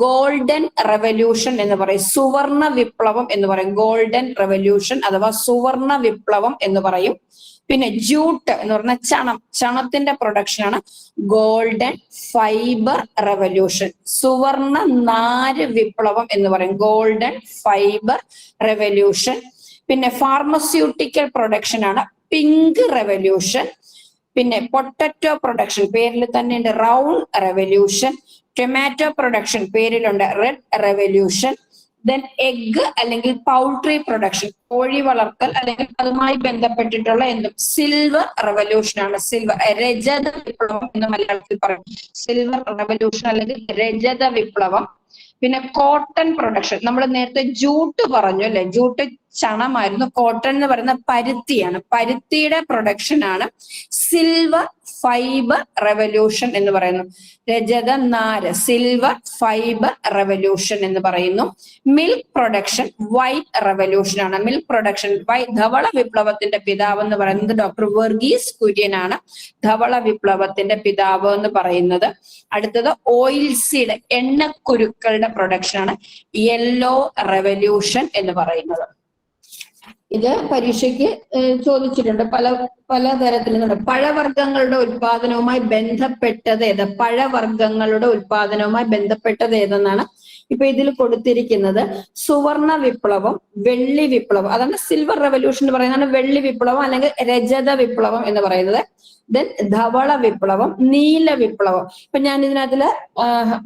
ഗോൾഡൻ റെവല്യൂഷൻ എന്ന് പറയും. സുവർണ വിപ്ലവം എന്ന് പറയും. ഗോൾഡൻ റെവല്യൂഷൻ അഥവാ സുവർണ വിപ്ലവം എന്ന് പറയും. പിന്നെ ജൂട്ട് എന്ന് പറഞ്ഞ ചണത്തിന്റെ പ്രൊഡക്ഷൻ ആണ് ഗോൾഡൻ ഫൈബർ റെവല്യൂഷൻ. സുവർണ നാര് വിപ്ലവം എന്ന് പറയും, ഗോൾഡൻ ഫൈബർ റെവല്യൂഷൻ. പിന്നെ ഫാർമസ്യൂട്ടിക്കൽ പ്രൊഡക്ഷൻ ആണ് പിങ്ക് റെവല്യൂഷൻ. പിന്നെ പൊട്ടറ്റോ പ്രൊഡക്ഷൻ, പേരിൽ തന്നെ ഉണ്ട് റൗണ്ട് റെവല്യൂഷൻ. ടൊമാറ്റോ പ്രൊഡക്ഷൻ പേരിലുണ്ട് റെഡ് റെവല്യൂഷൻ. ദെൻ എഗ് അല്ലെങ്കിൽ പൗൾട്രി പ്രൊഡക്ഷൻ, കോഴി വളർത്തൽ അല്ലെങ്കിൽ അതുമായി ബന്ധപ്പെട്ടിട്ടുള്ള എന്തും സിൽവർ റെവല്യൂഷൻ ആണ്. സിൽവർ, രജത വിപ്ലവം എന്ന് മലയാളത്തിൽ പറയും. സിൽവർ റെവല്യൂഷൻ അല്ലെങ്കിൽ രജത വിപ്ലവം. പിന്നെ കോട്ടൺ പ്രൊഡക്ഷൻ, നമ്മൾ നേരത്തെ ജൂട്ട് പറഞ്ഞു അല്ലെ, ജൂട്ട് ചണമായിരുന്നു. കോട്ടൺ എന്ന് പറയുന്ന പരുത്തിയാണ്. പരുത്തിയുടെ പ്രൊഡക്ഷൻ ആണ് സിൽവർ ഫൈബർ റെവല്യൂഷൻ എന്ന് പറയുന്നു. രജത നാര്, സിൽവർ ഫൈബർ റെവല്യൂഷൻ എന്ന് പറയുന്നു. മിൽക്ക് പ്രൊഡക്ഷൻ വൈറ്റ് റെവല്യൂഷൻ ആണ്. മിൽക്ക് പ്രൊഡക്ഷൻ ധവള വിപ്ലവത്തിന്റെ പിതാവ് എന്ന് പറയുന്നത് ഡോക്ടർ വർഗീസ് കുര്യൻ ആണ്. ധവള വിപ്ലവത്തിന്റെ പിതാവ് എന്ന് പറയുന്നത്. അടുത്തത് ഓയിൽ സീഡ്, എണ്ണക്കുരുക്കളുടെ പ്രൊഡക്ഷൻ ആണ് യെല്ലോ റെവല്യൂഷൻ എന്ന് പറയുന്നത്. ഇത് പരീക്ഷയ്ക്ക് ചോദിച്ചിട്ടുണ്ട്, പല തരത്തിലുണ്ട്. പഴവർഗ്ഗങ്ങളുടെ ഉൽപാദനവുമായി ബന്ധപ്പെട്ടത് ഏത്? പഴവർഗ്ഗങ്ങളുടെ ഉൽപാദനവുമായി ബന്ധപ്പെട്ടത് ഏതെന്നാണ് ഇപ്പൊ ഇതിൽ കൊടുത്തിരിക്കുന്നത്. സുവർണ വിപ്ലവം, വെള്ളി വിപ്ലവം, അതാണ് സിൽവർ റെവല്യൂഷൻ എന്ന് പറയുന്നതാണ് വെള്ളി വിപ്ലവം അല്ലെങ്കിൽ രജത വിപ്ലവം എന്ന് പറയുന്നത്. ദെൻ ധവള വിപ്ലവം, നീല വിപ്ലവം. ഇപ്പൊ ഞാൻ ഇതിനകത്തില്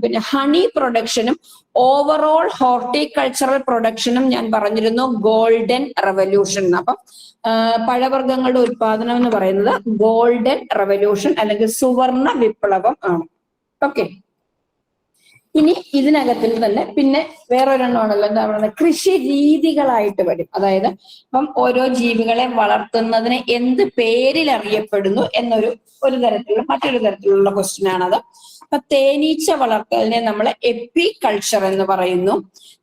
പിന്നെ ഹണി പ്രൊഡക്ഷനും ഓവറോൾ ഹോർട്ടിക്കൾച്ചറൽ പ്രൊഡക്ഷനും ഞാൻ പറഞ്ഞിരുന്നു ഗോൾഡൻ റെവല്യൂഷൻ. അപ്പം പഴവർഗ്ഗങ്ങളുടെ ഉൽപാദനം എന്ന് പറയുന്നത് ഗോൾഡൻ റെവല്യൂഷൻ അല്ലെങ്കിൽ സുവർണ വിപ്ലവം ആണ്. ഓക്കെ, ഇനി ഇതിനകത്തിൽ തന്നെ പിന്നെ വേറൊരെണ്ണമാണല്ലോ, എന്താ പറയുന്നത്, കൃഷി രീതികളായിട്ട് വരും. അതായത് ഇപ്പം ഓരോ ജീവികളെ വളർത്തുന്നതിന് എന്ത് പേരിൽ അറിയപ്പെടുന്നു എന്നൊരു തരത്തിലുള്ള മറ്റൊരു തരത്തിലുള്ള ക്വസ്റ്റ്യൻ ആണത്. അപ്പൊ തേനീച്ച വളർത്തലിനെ നമ്മൾ എപ്പി കൾച്ചർ എന്ന് പറയുന്നു.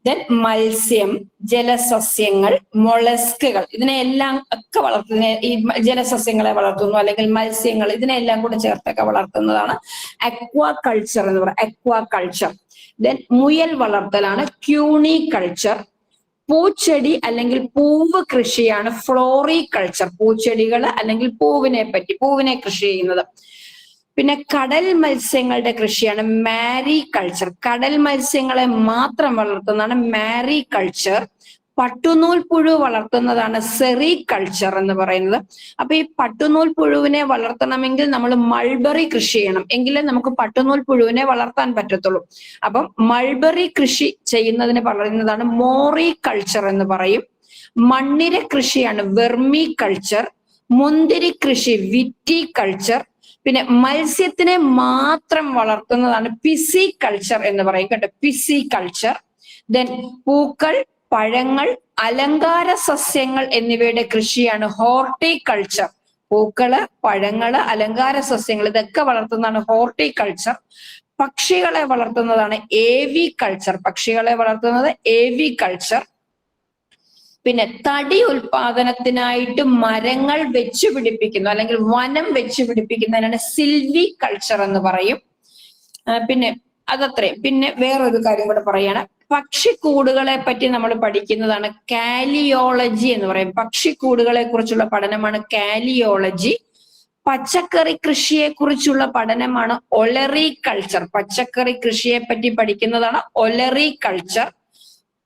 ദെൻ മത്സ്യം, ജലസസ്യങ്ങൾ, മൊളസ്കുകൾ, ഇതിനെല്ലാം ഒക്കെ വളർത്തുന്ന ഈ ജലസസ്യങ്ങളെ വളർത്തുന്നു, അല്ലെങ്കിൽ മത്സ്യങ്ങൾ, ഇതിനെല്ലാം കൂടെ ചേർത്തൊക്കെ വളർത്തുന്നതാണ് അക്വാ കൾച്ചർ എന്ന് പറയുന്നത്. അക്വാ കൾച്ചർ. ദെൻ മുയൽ വളർത്തലാണ് ക്യൂണി കൾച്ചർ. പൂച്ചെടി അല്ലെങ്കിൽ പൂവ് കൃഷിയാണ് ഫ്ലോറി കൾച്ചർ. പൂച്ചെടികൾ അല്ലെങ്കിൽ പൂവിനെ കൃഷി ചെയ്യുന്നത്. പിന്നെ കടൽ മത്സ്യങ്ങളുടെ കൃഷിയാണ് മാരി കൾച്ചർ. കടൽ മത്സ്യങ്ങളെ മാത്രം വളർത്തുന്നതാണ് മാരി കൾച്ചർ. പട്ടുനൂൽ പുഴു വളർത്തുന്നതാണ് സെറി കൾച്ചർ എന്ന് പറയുന്നത്. അപ്പൊ ഈ പട്ടുനൂൽ പുഴുവിനെ വളർത്തണമെങ്കിൽ നമ്മൾ മൾബറി കൃഷി ചെയ്യണം, എങ്കിലേ നമുക്ക് പട്ടുനൂൽ പുഴുവിനെ വളർത്താൻ പറ്റത്തുള്ളൂ. അപ്പം മൾബറി കൃഷി ചെയ്യുന്നതിന് പറയുന്നതാണ് മോറി കൾച്ചർ എന്ന് പറയും. മണ്ണിര കൃഷിയാണ് വെർമി കൾച്ചർ. മുന്തിരി കൃഷി വിറ്റി കൾച്ചർ. പിന്നെ മത്സ്യത്തിനെ മാത്രം വളർത്തുന്നതാണ് പിസി കൾച്ചർ എന്ന് പറയും കേട്ടോ, പിസി കൾച്ചർ. ദെൻ പൂക്കൾ, പഴങ്ങൾ, അലങ്കാര സസ്യങ്ങൾ എന്നിവയുടെ കൃഷിയാണ് ഹോർട്ടിക്കൾച്ചർ. പൂക്കള്, പഴങ്ങള്, അലങ്കാര സസ്യങ്ങൾ ഇതൊക്കെ വളർത്തുന്നതാണ് ഹോർട്ടിക്കൾച്ചർ. പക്ഷികളെ വളർത്തുന്നതാണ് ഏവി കൾച്ചർ. പക്ഷികളെ വളർത്തുന്നത് ഏവി കൾച്ചർ. പിന്നെ തടി ഉൽപാദനത്തിനായിട്ട് മരങ്ങൾ വെച്ചു പിടിപ്പിക്കുന്നു അല്ലെങ്കിൽ വനം വെച്ചു പിടിപ്പിക്കുന്നതിനാണ് സിൽവി കൾച്ചർ എന്ന് പറയും. പിന്നെ അതത്രയും. പിന്നെ വേറൊരു കാര്യം കൂടെ പറയാണ്, പക്ഷിക്കൂടുകളെ പറ്റി നമ്മൾ പഠിക്കുന്നതാണ് കാലിയോളജി എന്ന് പറയും. പക്ഷിക്കൂടുകളെ കുറിച്ചുള്ള പഠനമാണ് കാലിയോളജി. പച്ചക്കറി കൃഷിയെ കുറിച്ചുള്ള പഠനമാണ് ഒലറി കൾച്ചർ. പച്ചക്കറി കൃഷിയെ പറ്റി പഠിക്കുന്നതാണ് ഒലറി കൾച്ചർ.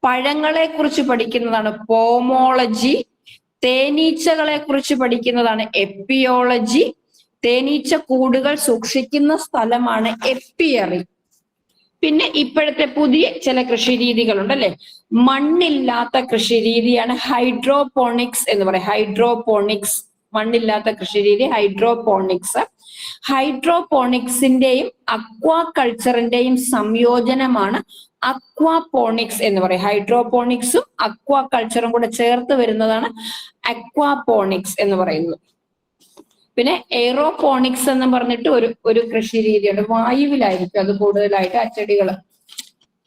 പഴങ്ങളെ കുറിച്ച് പഠിക്കുന്നതാണ് പോമോളജി. തേനീച്ചകളെ കുറിച്ച് പഠിക്കുന്നതാണ് എപ്പിയോളജി. തേനീച്ച കൂടുകൾ സൂക്ഷിക്കുന്ന സ്ഥലമാണ് എപ്പിയറി. പിന്നെ ഇപ്പോഴത്തെ പുതിയ ചില കൃഷി രീതികളുണ്ട് അല്ലെ. മണ്ണില്ലാത്ത കൃഷി രീതിയാണ് ഹൈഡ്രോപോണിക്സ് എന്ന് പറയും. ഹൈഡ്രോപോണിക്സ്, മണ്ണില്ലാത്ത കൃഷി രീതി ഹൈഡ്രോപോണിക്സ്. ഹൈഡ്രോപോണിക്സിന്റെയും അക്വാ കൾച്ചറിന്റെയും സംയോജനമാണ് അക്വാപോണിക്സ് എന്ന് പറയും. ഹൈഡ്രോപോണിക്സും അക്വാ കൾച്ചറും കൂടെ ചേർത്ത് വരുന്നതാണ് അക്വാപോണിക്സ് എന്ന് പറയുന്നത്. പിന്നെ എയ്റോപോണിക്സ് എന്ന് പറഞ്ഞിട്ട് ഒരു കൃഷി രീതിയുണ്ട്. വായുവിലായിരിക്കും അത് കൂടുതലായിട്ട്, അച്ചടികൾ.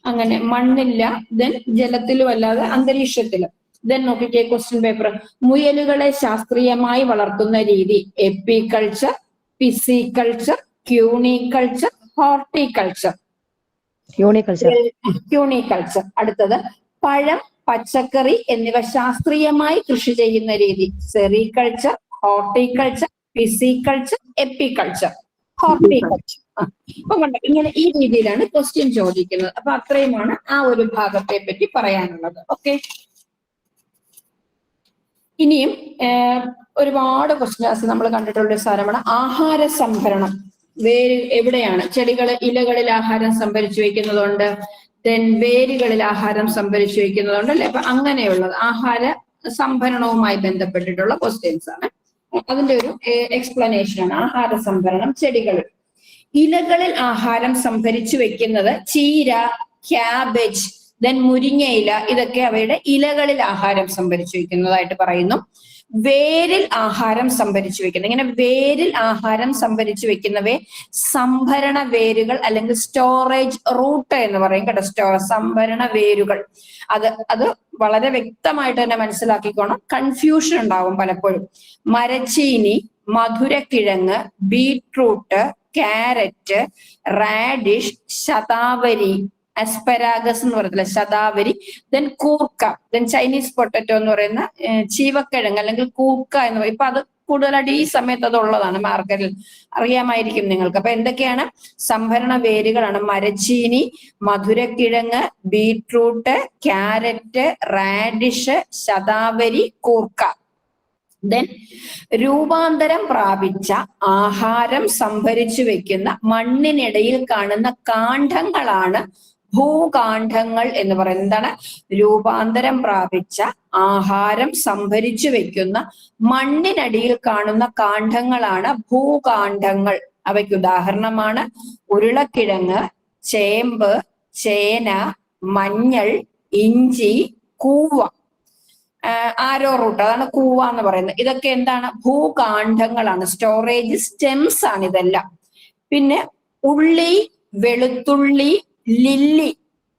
അങ്ങനെ മണ്ണില്ല, ദെൻ ജലത്തിലും അല്ലാതെ അന്തരീക്ഷത്തിലും. ദെൻ നോക്കിക്കേ ക്വസ്റ്റ്യൻ പേപ്പർ. മുയലുകളെ ശാസ്ത്രീയമായി വളർത്തുന്ന രീതി എപ്പികൾച്ചർ, പിസികൾച്ചർ, ക്യൂണിക്കൾച്ചർ, ഹോർട്ടിക്കൾച്ചർ. ക്യൂണിക്കൾച്ചർ. അടുത്തത് പഴം, പച്ചക്കറി എന്നിവ ശാസ്ത്രീയമായി കൃഷി ചെയ്യുന്ന രീതി സെറികൾച്ചർ, ഹോർട്ടിക്കൾച്ചർ, പിസികൾച്ചർ, എപ്പികൾച്ചർ, ഹോർട്ടിക്കൾച്ചർ. അപ്പൊ കണ്ടോ, ഇങ്ങനെ ഈ രീതിയിലാണ് ക്വസ്റ്റ്യൻ ചോദിക്കുന്നത്. അപ്പൊ അത്രയുമാണ് ആ ഒരു ഭാഗത്തെ പറ്റി പറയാനുള്ളത്. ഓക്കെ, ഇനിയും ഒരുപാട് ക്വസ്റ്റ്യൻസ് നമ്മൾ കണ്ടിട്ടുള്ള ഒരു സാധനമാണ് ആഹാര സംഭരണം. വേര് എവിടെയാണ്? ചെടികൾ, ഇലകളിൽ ആഹാരം സംഭരിച്ചു വെക്കുന്നതുകൊണ്ട്, ദെൻ വേരുകളിൽ ആഹാരം സംഭരിച്ചു വെക്കുന്നതുകൊണ്ട് അല്ലെ. അപ്പൊ അങ്ങനെയുള്ളത് ആഹാര സംഭരണവുമായി ബന്ധപ്പെട്ടിട്ടുള്ള ക്വസ്റ്റ്യൻസ് ആണ്. അതിന്റെ ഒരു എക്സ്പ്ലനേഷൻ ആണ് ആഹാര സംഭരണം ചെടികളിൽ. ഇലകളിൽ ആഹാരം സംഭരിച്ചു വെക്കുന്നത് ചീര, ക്യാബേജ്, ദെൻ മുരിങ്ങയില, ഇതൊക്കെ അവയുടെ ഇലകളിൽ ആഹാരം സംഭരിച്ചു വെക്കുന്നതായിട്ട് പറയുന്നു. വേരിൽ ആഹാരം സംഭരിച്ചു വെക്കുന്നത്, ഇങ്ങനെ വേരിൽ ആഹാരം സംഭരിച്ചു വെക്കുന്നവയെ സംഭരണ വേരുകൾ അല്ലെങ്കിൽ സ്റ്റോറേജ് റൂട്ട് എന്ന് പറയും കേട്ടോ. സംഭരണ വേരുകൾ. അത് വളരെ വ്യക്തമായിട്ട് തന്നെ മനസ്സിലാക്കിക്കോണം, കൺഫ്യൂഷൻ ഉണ്ടാവും പലപ്പോഴും. മരച്ചീനി, മധുരക്കിഴങ്ങ്, ബീട്രൂട്ട്, ക്യാരറ്റ്, റാഡിഷ്, ശതാവരി, അസ്പരാഗസ് എന്ന് പറയത്തില്ല, ശതാവരി, ദെൻ കൂർക്ക, ദെൻ ചൈനീസ് പൊട്ടറ്റോ എന്ന് പറയുന്ന ചീവക്കിഴങ്ങ് അല്ലെങ്കിൽ കൂർക്ക എന്ന് പറയും. ഇപ്പൊ അത് കൂടുതലായിട്ട് ഈ സമയത്ത് അത് ഉള്ളതാണ്, മാർക്കറ്റിൽ അറിയാമായിരിക്കും നിങ്ങൾക്ക്. അപ്പൊ എന്തൊക്കെയാണ് സംഭരണ വേരുകളാണ്? മരച്ചീനി, മധുരക്കിഴങ്ങ്, ബീട്രൂട്ട്, ക്യാരറ്റ്, റാഡിഷ്, ശതാവരി, കൂർക്ക. ദെൻ രൂപാന്തരം പ്രാപിച്ച ആഹാരം സംഭരിച്ചു വെക്കുന്ന മണ്ണിനിടയിൽ കാണുന്ന കാണ്ഡങ്ങളാണ് ഭൂകാണ്ഡങ്ങൾ എന്ന് പറയുന്നത്. എന്താണ്? രൂപാന്തരം പ്രാപിച്ച ആഹാരം സംഭരിച്ചു വെക്കുന്ന മണ്ണിനടിയിൽ കാണുന്ന കാണ്ഡങ്ങളാണ് ഭൂകാണ്ഡങ്ങൾ. അവയ്ക്ക് ഉദാഹരണമാണ് ഉരുളക്കിഴങ്ങ്, ചേമ്പ്, ചേന, മഞ്ഞൾ, ഇഞ്ചി, കൂവ. ആരോ റൂട്ട്, അതാണ് കൂവ എന്ന് പറയുന്നത്. ഇതൊക്കെ എന്താണ്? ഭൂകാണ്ഡങ്ങളാണ്, സ്റ്റോറേജ് സ്റ്റെംസ് ആണ് ഇതെല്ലാം. പിന്നെ ഉള്ളി, വെളുത്തുള്ളി, ലില്ലി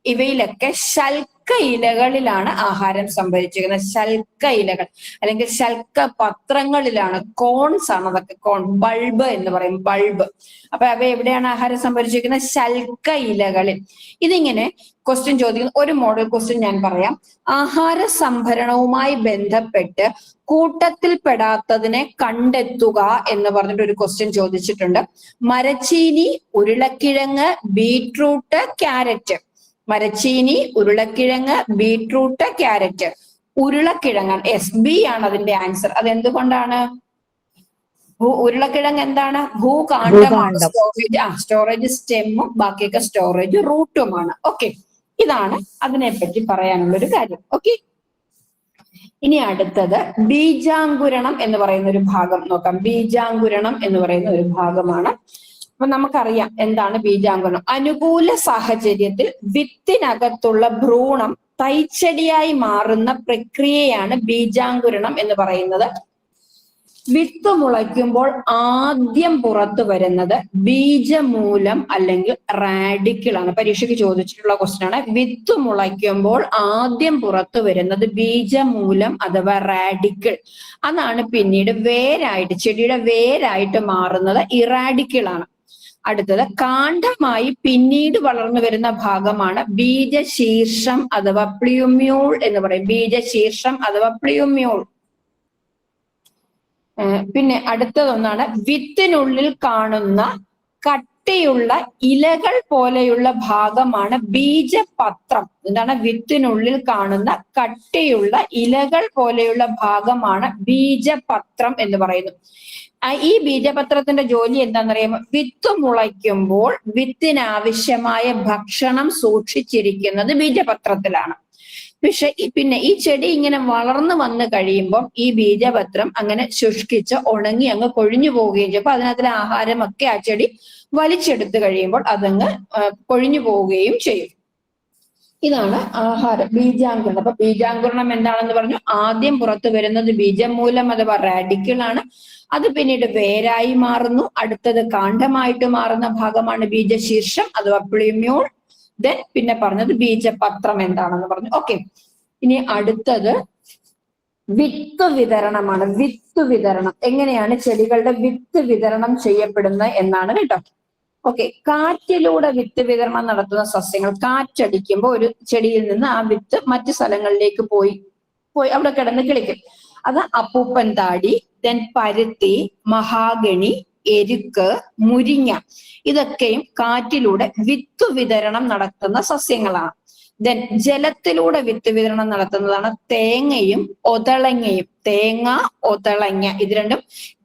ഇവയിലൊക്കെ ശൽക്ക ഇലകളിലാണ് ആഹാരം സംഭരിച്ചിരിക്കുന്നത്. ശൽക്ക ഇലകൾ അല്ലെങ്കിൽ ശൽക്ക പത്രങ്ങളിലാണ്. കോൺസ് ആണ് അതൊക്കെ. കോൺ, ബൾബ് എന്ന് പറയും, ബൾബ്. അപ്പൊ അവ എവിടെയാണ് ആഹാരം സംഭരിച്ചിരിക്കുന്നത്? ശൽക്ക ഇലകളിൽ. ഇതിങ്ങനെ ക്വസ്റ്റ്യൻ ചോദിക്കുന്ന ഒരു മോഡൽ ക്വസ്റ്റ്യൻ ഞാൻ പറയാം. ആഹാര സംഭരണവുമായി ബന്ധപ്പെട്ട് കൂട്ടത്തിൽ പെടാത്തതിനെ കണ്ടെത്തുക എന്ന് പറഞ്ഞിട്ട് ഒരു ക്വസ്റ്റ്യൻ ചോദിച്ചിട്ടുണ്ട്. മരച്ചീനി, ഉരുളക്കിഴങ്ങ്, ബീട്രൂട്ട്, ക്യാരറ്റ്. മരച്ചീനി, ഉരുളക്കിഴങ്ങ്, ബീട്രൂട്ട്, ക്യാരറ്റ്. ഉരുളക്കിഴങ്ങാണ്. എസ് ബി ആണ് അതിന്റെ ആൻസർ. അതെന്തുകൊണ്ടാണ്? ഉരുളക്കിഴങ്ങ് എന്താണ്? ഭൂകാണ്ഡമാണ്. സ്റ്റോറേജ് സ്റ്റെമ്മും ബാക്കിയൊക്കെ സ്റ്റോറേജ് റൂട്ടുമാണ്. ഓക്കെ, ഇതാണ് അതിനെപ്പറ്റി പറയാനുള്ള ഒരു കാര്യം. ഓക്കെ, ഇനി അടുത്തത് ബീജാങ്കുരണം എന്ന് പറയുന്ന ഒരു ഭാഗം നോക്കാം. ബീജാങ്കുരണം എന്ന് പറയുന്ന ഒരു ഭാഗമാണ്. അപ്പൊ നമുക്കറിയാം എന്താണ് ബീജാങ്കുരണം. അനുകൂല സാഹചര്യത്തിൽ വിത്തിനകത്തുള്ള ഭ്രൂണം തൈച്ചെടിയായി മാറുന്ന പ്രക്രിയയാണ് ബീജാങ്കുരണം എന്ന് പറയുന്നത്. വിത്ത് മുളയ്ക്കുമ്പോൾ ആദ്യം പുറത്തു വരുന്നത് ബീജമൂലം അല്ലെങ്കിൽ റാഡിക്കിൾ ആണ്. പരീക്ഷയ്ക്ക് ചോദിച്ചിട്ടുള്ള ക്വസ്റ്റ്യൻ ആണ്. വിത്ത് മുളയ്ക്കുമ്പോൾ ആദ്യം പുറത്തു വരുന്നത് ബീജമൂലം അഥവാ റാഡിക്കിൾ. അതാണ് പിന്നീട് വേരായിട്ട്, ചെടിയുടെ വേരായിട്ട് മാറുന്നത് ഇറാഡിക്കിൾ ആണ്. അടുത്തത് കാണ്ഡമായി പിന്നീട് വളർന്നു വരുന്ന ഭാഗമാണ് ബീജശീർഷം അഥവാ പ്ലിയുമ്യൂൾ എന്ന് പറയും. ബീജശീർഷം അഥവാ പ്ലിയുമ്യൂൾ. പിന്നെ അടുത്തതൊന്നാണ് വിത്തിനുള്ളിൽ കാണുന്ന കട്ടിയുള്ള ഇലകൾ പോലെയുള്ള ഭാഗമാണ് ബീജപത്രം. എന്താണ്? വിത്തിനുള്ളിൽ കാണുന്ന കട്ടിയുള്ള ഇലകൾ പോലെയുള്ള ഭാഗമാണ് ബീജപത്രം എന്ന് പറയുന്നു. ഈ ബീജപത്രത്തിന്റെ ജോലി എന്താണെന്നറിയാമോ? വിത്ത് മുളയ്ക്കുമ്പോൾ വിത്തിനാവശ്യമായ ഭക്ഷണം സൂക്ഷിച്ചിരിക്കുന്നത് ബീജപത്രത്തിലാണ്. പക്ഷെ പിന്നെ ഈ ചെടി ഇങ്ങനെ വളർന്നു വന്നു കഴിയുമ്പോൾ ഈ ബീജപത്രം അങ്ങനെ ശുഷ്കിച്ച് ഉണങ്ങി അങ്ങ് കൊഴിഞ്ഞു പോവുകയും ചെയ്യും. അപ്പൊ അതിനകത്തിലെ ആഹാരമൊക്കെ ആ ചെടി വലിച്ചെടുത്ത് കഴിയുമ്പോൾ അതങ്ങ് കൊഴിഞ്ഞു പോവുകയും ചെയ്യും. ഇതാണ് ആഹാരം, ബീജാങ്കുരണം. അപ്പൊ ബീജാങ്കുരണം എന്താണെന്ന് പറഞ്ഞു. ആദ്യം പുറത്തു വരുന്നത് ബീജമൂലം അഥവാ റാഡിക്കിൾ ആണ്. അത് പിന്നീട് വേരായി മാറുന്നു. അടുത്തത് കാണ്ഡമായിട്ട് മാറുന്ന ഭാഗമാണ് ബീജശീർഷം അഥവാ പ്ലിമ്യൂൾ. ദെൻ പിന്നെ പറഞ്ഞത് ബീജപത്രം എന്താണെന്ന് പറഞ്ഞു. ഓക്കെ, ഇനി അടുത്തത് വിത്ത് വിതരണമാണ്. വിത്ത് വിതരണം എങ്ങനെയാണ് ചെടികളുടെ വിത്ത് വിതരണം ചെയ്യപ്പെടുന്നത് എന്നാണ് കേട്ടോ. ഓക്കെ, കാറ്റിലൂടെ വിത്ത് വിതരണം നടത്തുന്ന സസ്യങ്ങൾ. കാറ്റടിക്കുമ്പോൾ ഒരു ചെടിയിൽ നിന്ന് ആ വിത്ത് മറ്റു സ്ഥലങ്ങളിലേക്ക് പോയി അവിടെ കിടന്ന് കിളിക്കും. അത് അപ്പൂപ്പൻ താടി, ദെൻ പരുത്തി, മഹാഗണി, എരുക്ക്, മുരിങ്ങ. ഇതൊക്കെയും കാറ്റിലൂടെ വിത്ത് വിതരണം നടത്തുന്ന സസ്യങ്ങളാണ്. ദെൻ ജലത്തിലൂടെ വിത്ത് വിതരണം നടത്തുന്നതാണ് തേങ്ങയും ഒതളങ്ങയും. തേങ്ങ, ഒതളങ്ങ ഇത് രണ്ടും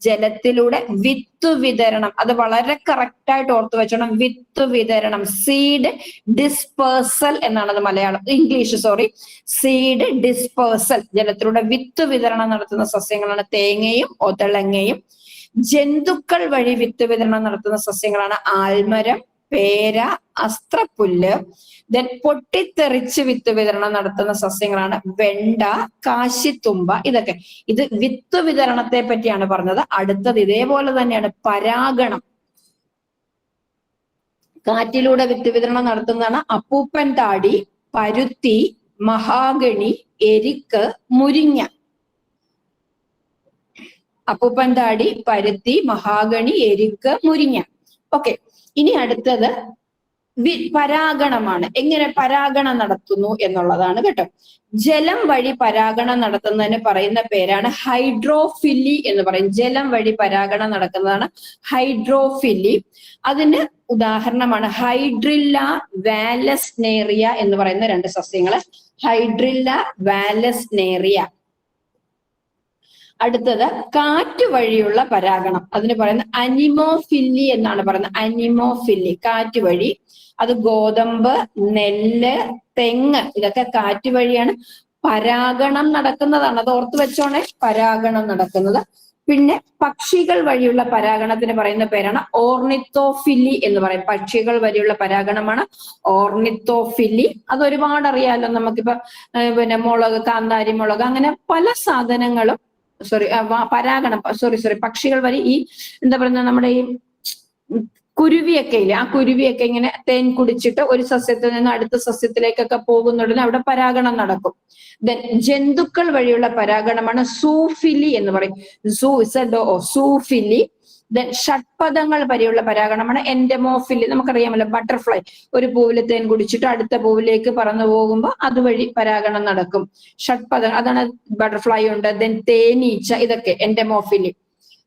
ജലത്തിലൂടെ വിത്ത് വിതരണം. അത് വളരെ കറക്റ്റായിട്ട് ഓർത്തു വെച്ചോണം. വിത്ത് വിതരണം, സീഡ് ഡിസ്പേഴ്സൽ എന്നാണ് അത് ഇംഗ്ലീഷ്. Seed dispersal. ജലത്തിലൂടെ വിത്ത് വിതരണം നടത്തുന്ന സസ്യങ്ങളാണ് തേങ്ങയും ഒതളങ്ങയും. ജന്തുക്കൾ വഴി വിത്ത് വിതരണം നടത്തുന്ന സസ്യങ്ങളാണ് ആൽമരം, പേര, അസ്ത്രപ്പുല്ല്. ദെൻ പൊട്ടിത്തെറിച്ച് വിത്ത് വിതരണം നടത്തുന്ന സസ്യങ്ങളാണ് വെണ്ട, കാശിത്തുമ്പ. ഇതൊക്കെ ഇത് വിത്ത് വിതരണത്തെ പറ്റിയാണ് പറഞ്ഞത്. അടുത്തത് ഇതേപോലെ തന്നെയാണ് പരാഗണം. കാറ്റിലൂടെ വിത്ത് വിതരണം നടത്തുന്നതാണ് അപ്പൂപ്പൻ താടി, പരുത്തി, മഹാഗണി, എരിക്ക്, മുരിങ്ങ. അപ്പൂപ്പൻ താടി, പരുത്തി, മഹാഗണി, എരിക്ക്, മുരിങ്ങ. ഓക്കെ, ഇനി അടുത്തത് പരാഗണമാണ്. എങ്ങനെ പരാഗണം നടത്തുന്നു എന്നുള്ളതാണ് കേട്ടോ. ജലം വഴി പരാഗണം നടത്തുന്നതിന് പറയുന്ന പേരാണ് ഹൈഡ്രോഫില്ലി എന്ന് പറയും. ജലം വഴി പരാഗണം നടക്കുന്നതാണ് ഹൈഡ്രോഫില്ലി. അതിന് ഉദാഹരണമാണ് ഹൈഡ്രില്ല വാലസ്നേറിയ എന്ന് പറയുന്ന രണ്ട് സസ്യങ്ങള്. ഹൈഡ്രില്ല വാലസ്നേറിയ. അടുത്തത് കാറ്റ് വഴിയുള്ള പരാഗണം. അതിന് പറയുന്നത് അനിമോഫില്ലി എന്നാണ് പറയുന്നത്. അനിമോഫില്ലി കാറ്റ് വഴി. അത് ഗോതമ്പ്, നെല്ല്, തെങ്ങ് ഇതൊക്കെ കാറ്റ് വഴിയാണ് പരാഗണം നടക്കുന്നതാണ്. അത് ഓർത്ത് വെച്ചോണേ, പരാഗണം നടക്കുന്നത്. പിന്നെ പക്ഷികൾ വഴിയുള്ള പരാഗണത്തിന് പറയുന്ന പേരാണ് ഓർണിത്തോഫില്ലി എന്ന് പറയും. പക്ഷികൾ വഴിയുള്ള പരാഗണമാണ് ഓർണിത്തോഫില്ലി. അത് ഒരുപാട് അറിയാലോ നമുക്കിപ്പോ. പിന്നെ മുളക്, കാന്താരി മുളക്, അങ്ങനെ പല സാധനങ്ങളും പക്ഷികൾ വഴി ഈ എന്താ പറയുക നമ്മുടെ ഈ കുരുവിയൊക്കെ ഇല്ലേ, ആ കുരുവിയൊക്കെ ഇങ്ങനെ തേൻ കുടിച്ചിട്ട് ഒരു സസ്യത്തിൽ നിന്ന് അടുത്ത സസ്യത്തിലേക്കൊക്കെ പോകുന്നുടനെ അവിടെ പരാഗണം നടക്കും. ദെൻ ജന്തുക്കൾ വഴിയുള്ള പരാഗണമാണ് സൂഫിലി എന്ന് പറയും. സൂഫിലി. ദെൻ ഷഡ്പദങ്ങൾ വരെയുള്ള പരാഗണമാണ് എൻഡമോഫിലി. നമുക്കറിയാമല്ലോ ബട്ടർഫ്ലൈ ഒരു പൂവിൽ തേൻ കുടിച്ചിട്ട് അടുത്ത പൂവിലേക്ക് പറന്നു പോകുമ്പോൾ അതുവഴി പരാഗണം നടക്കും. ഷഡ്പദം അതാണ് ബട്ടർഫ്ലൈ ഉണ്ട്. ദെൻ തേനീച്ച, ഇതൊക്കെ എൻഡമോഫിലി.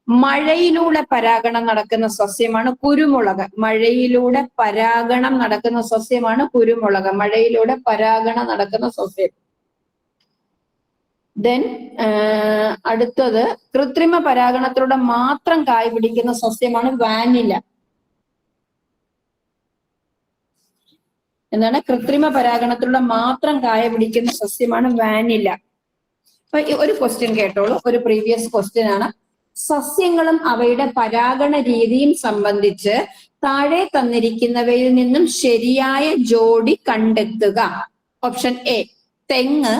മഴയിലൂടെ പരാഗണം നടക്കുന്ന സസ്യമാണ് കുരുമുളക്. മഴയിലൂടെ പരാഗണം നടക്കുന്ന സസ്യമാണ് കുരുമുളക്. മഴയിലൂടെ പരാഗണം നടക്കുന്ന സസ്യം. ദെൻ അടുത്തത് കൃത്രിമ പരാഗണത്തിലൂടെ മാത്രം കായ് പിടിക്കുന്ന സസ്യമാണ് വാനില. എന്താണ്? കൃത്രിമ പരാഗണത്തിലൂടെ മാത്രം കായ പിടിക്കുന്ന സസ്യമാണ് വാനില. അപ്പൊ ഒരു ക്വസ്റ്റ്യൻ കേട്ടോളൂ, ഒരു പ്രീവിയസ് ക്വസ്റ്റ്യൻ ആണ്. സസ്യങ്ങളും അവയുടെ പരാഗണ രീതിയും സംബന്ധിച്ച് താഴെ തന്നിരിക്കുന്നവയിൽ നിന്നും ശരിയായ ജോഡി കണ്ടെത്തുക. ഓപ്ഷൻ എ തെങ്ങ്,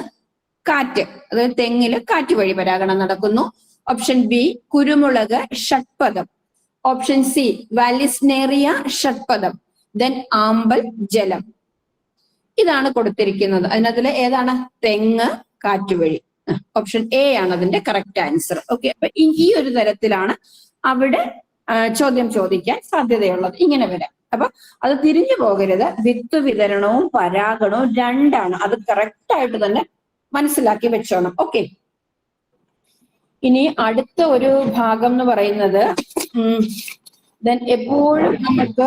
കാറ്റ്, അതായത് തെങ്ങില് കാറ്റ് വഴി പരാഗണം നടക്കുന്നു. ഓപ്ഷൻ ബി കുരുമുളക്, ഷഡ്പദം. ഓപ്ഷൻ സി വാലിസ്നേറിയ, ഷഡ്പദം. ദെൻ ആമ്പൽ, ജലം. ഇതാണ് കൊടുത്തിരിക്കുന്നത്. അതിനകത്തില് ഏതാണ്? തെങ്ങ്, കാറ്റ് വഴി. ഓപ്ഷൻ എ ആണ് അതിന്റെ കറക്റ്റ് ആൻസർ. ഓക്കെ, അപ്പൊ ഈ ഒരു തരത്തിലാണ് അവിടെ ചോദ്യം ചോദിക്കാൻ സാധ്യതയുള്ളത്. ഇങ്ങനെ വരാം. അപ്പൊ അത് തിരിഞ്ഞു പോകരുത്. വിത്ത് വിതരണവും പരാഗണവും രണ്ടാണ്. അത് കറക്റ്റ് ആയിട്ട് തന്നെ മനസ്സിലാക്കി വെച്ചോണം. ഓക്കെ, ഇനി അടുത്ത ഒരു ഭാഗം എന്ന് പറയുന്നത് ദെൻ എപ്പോഴും നമുക്ക്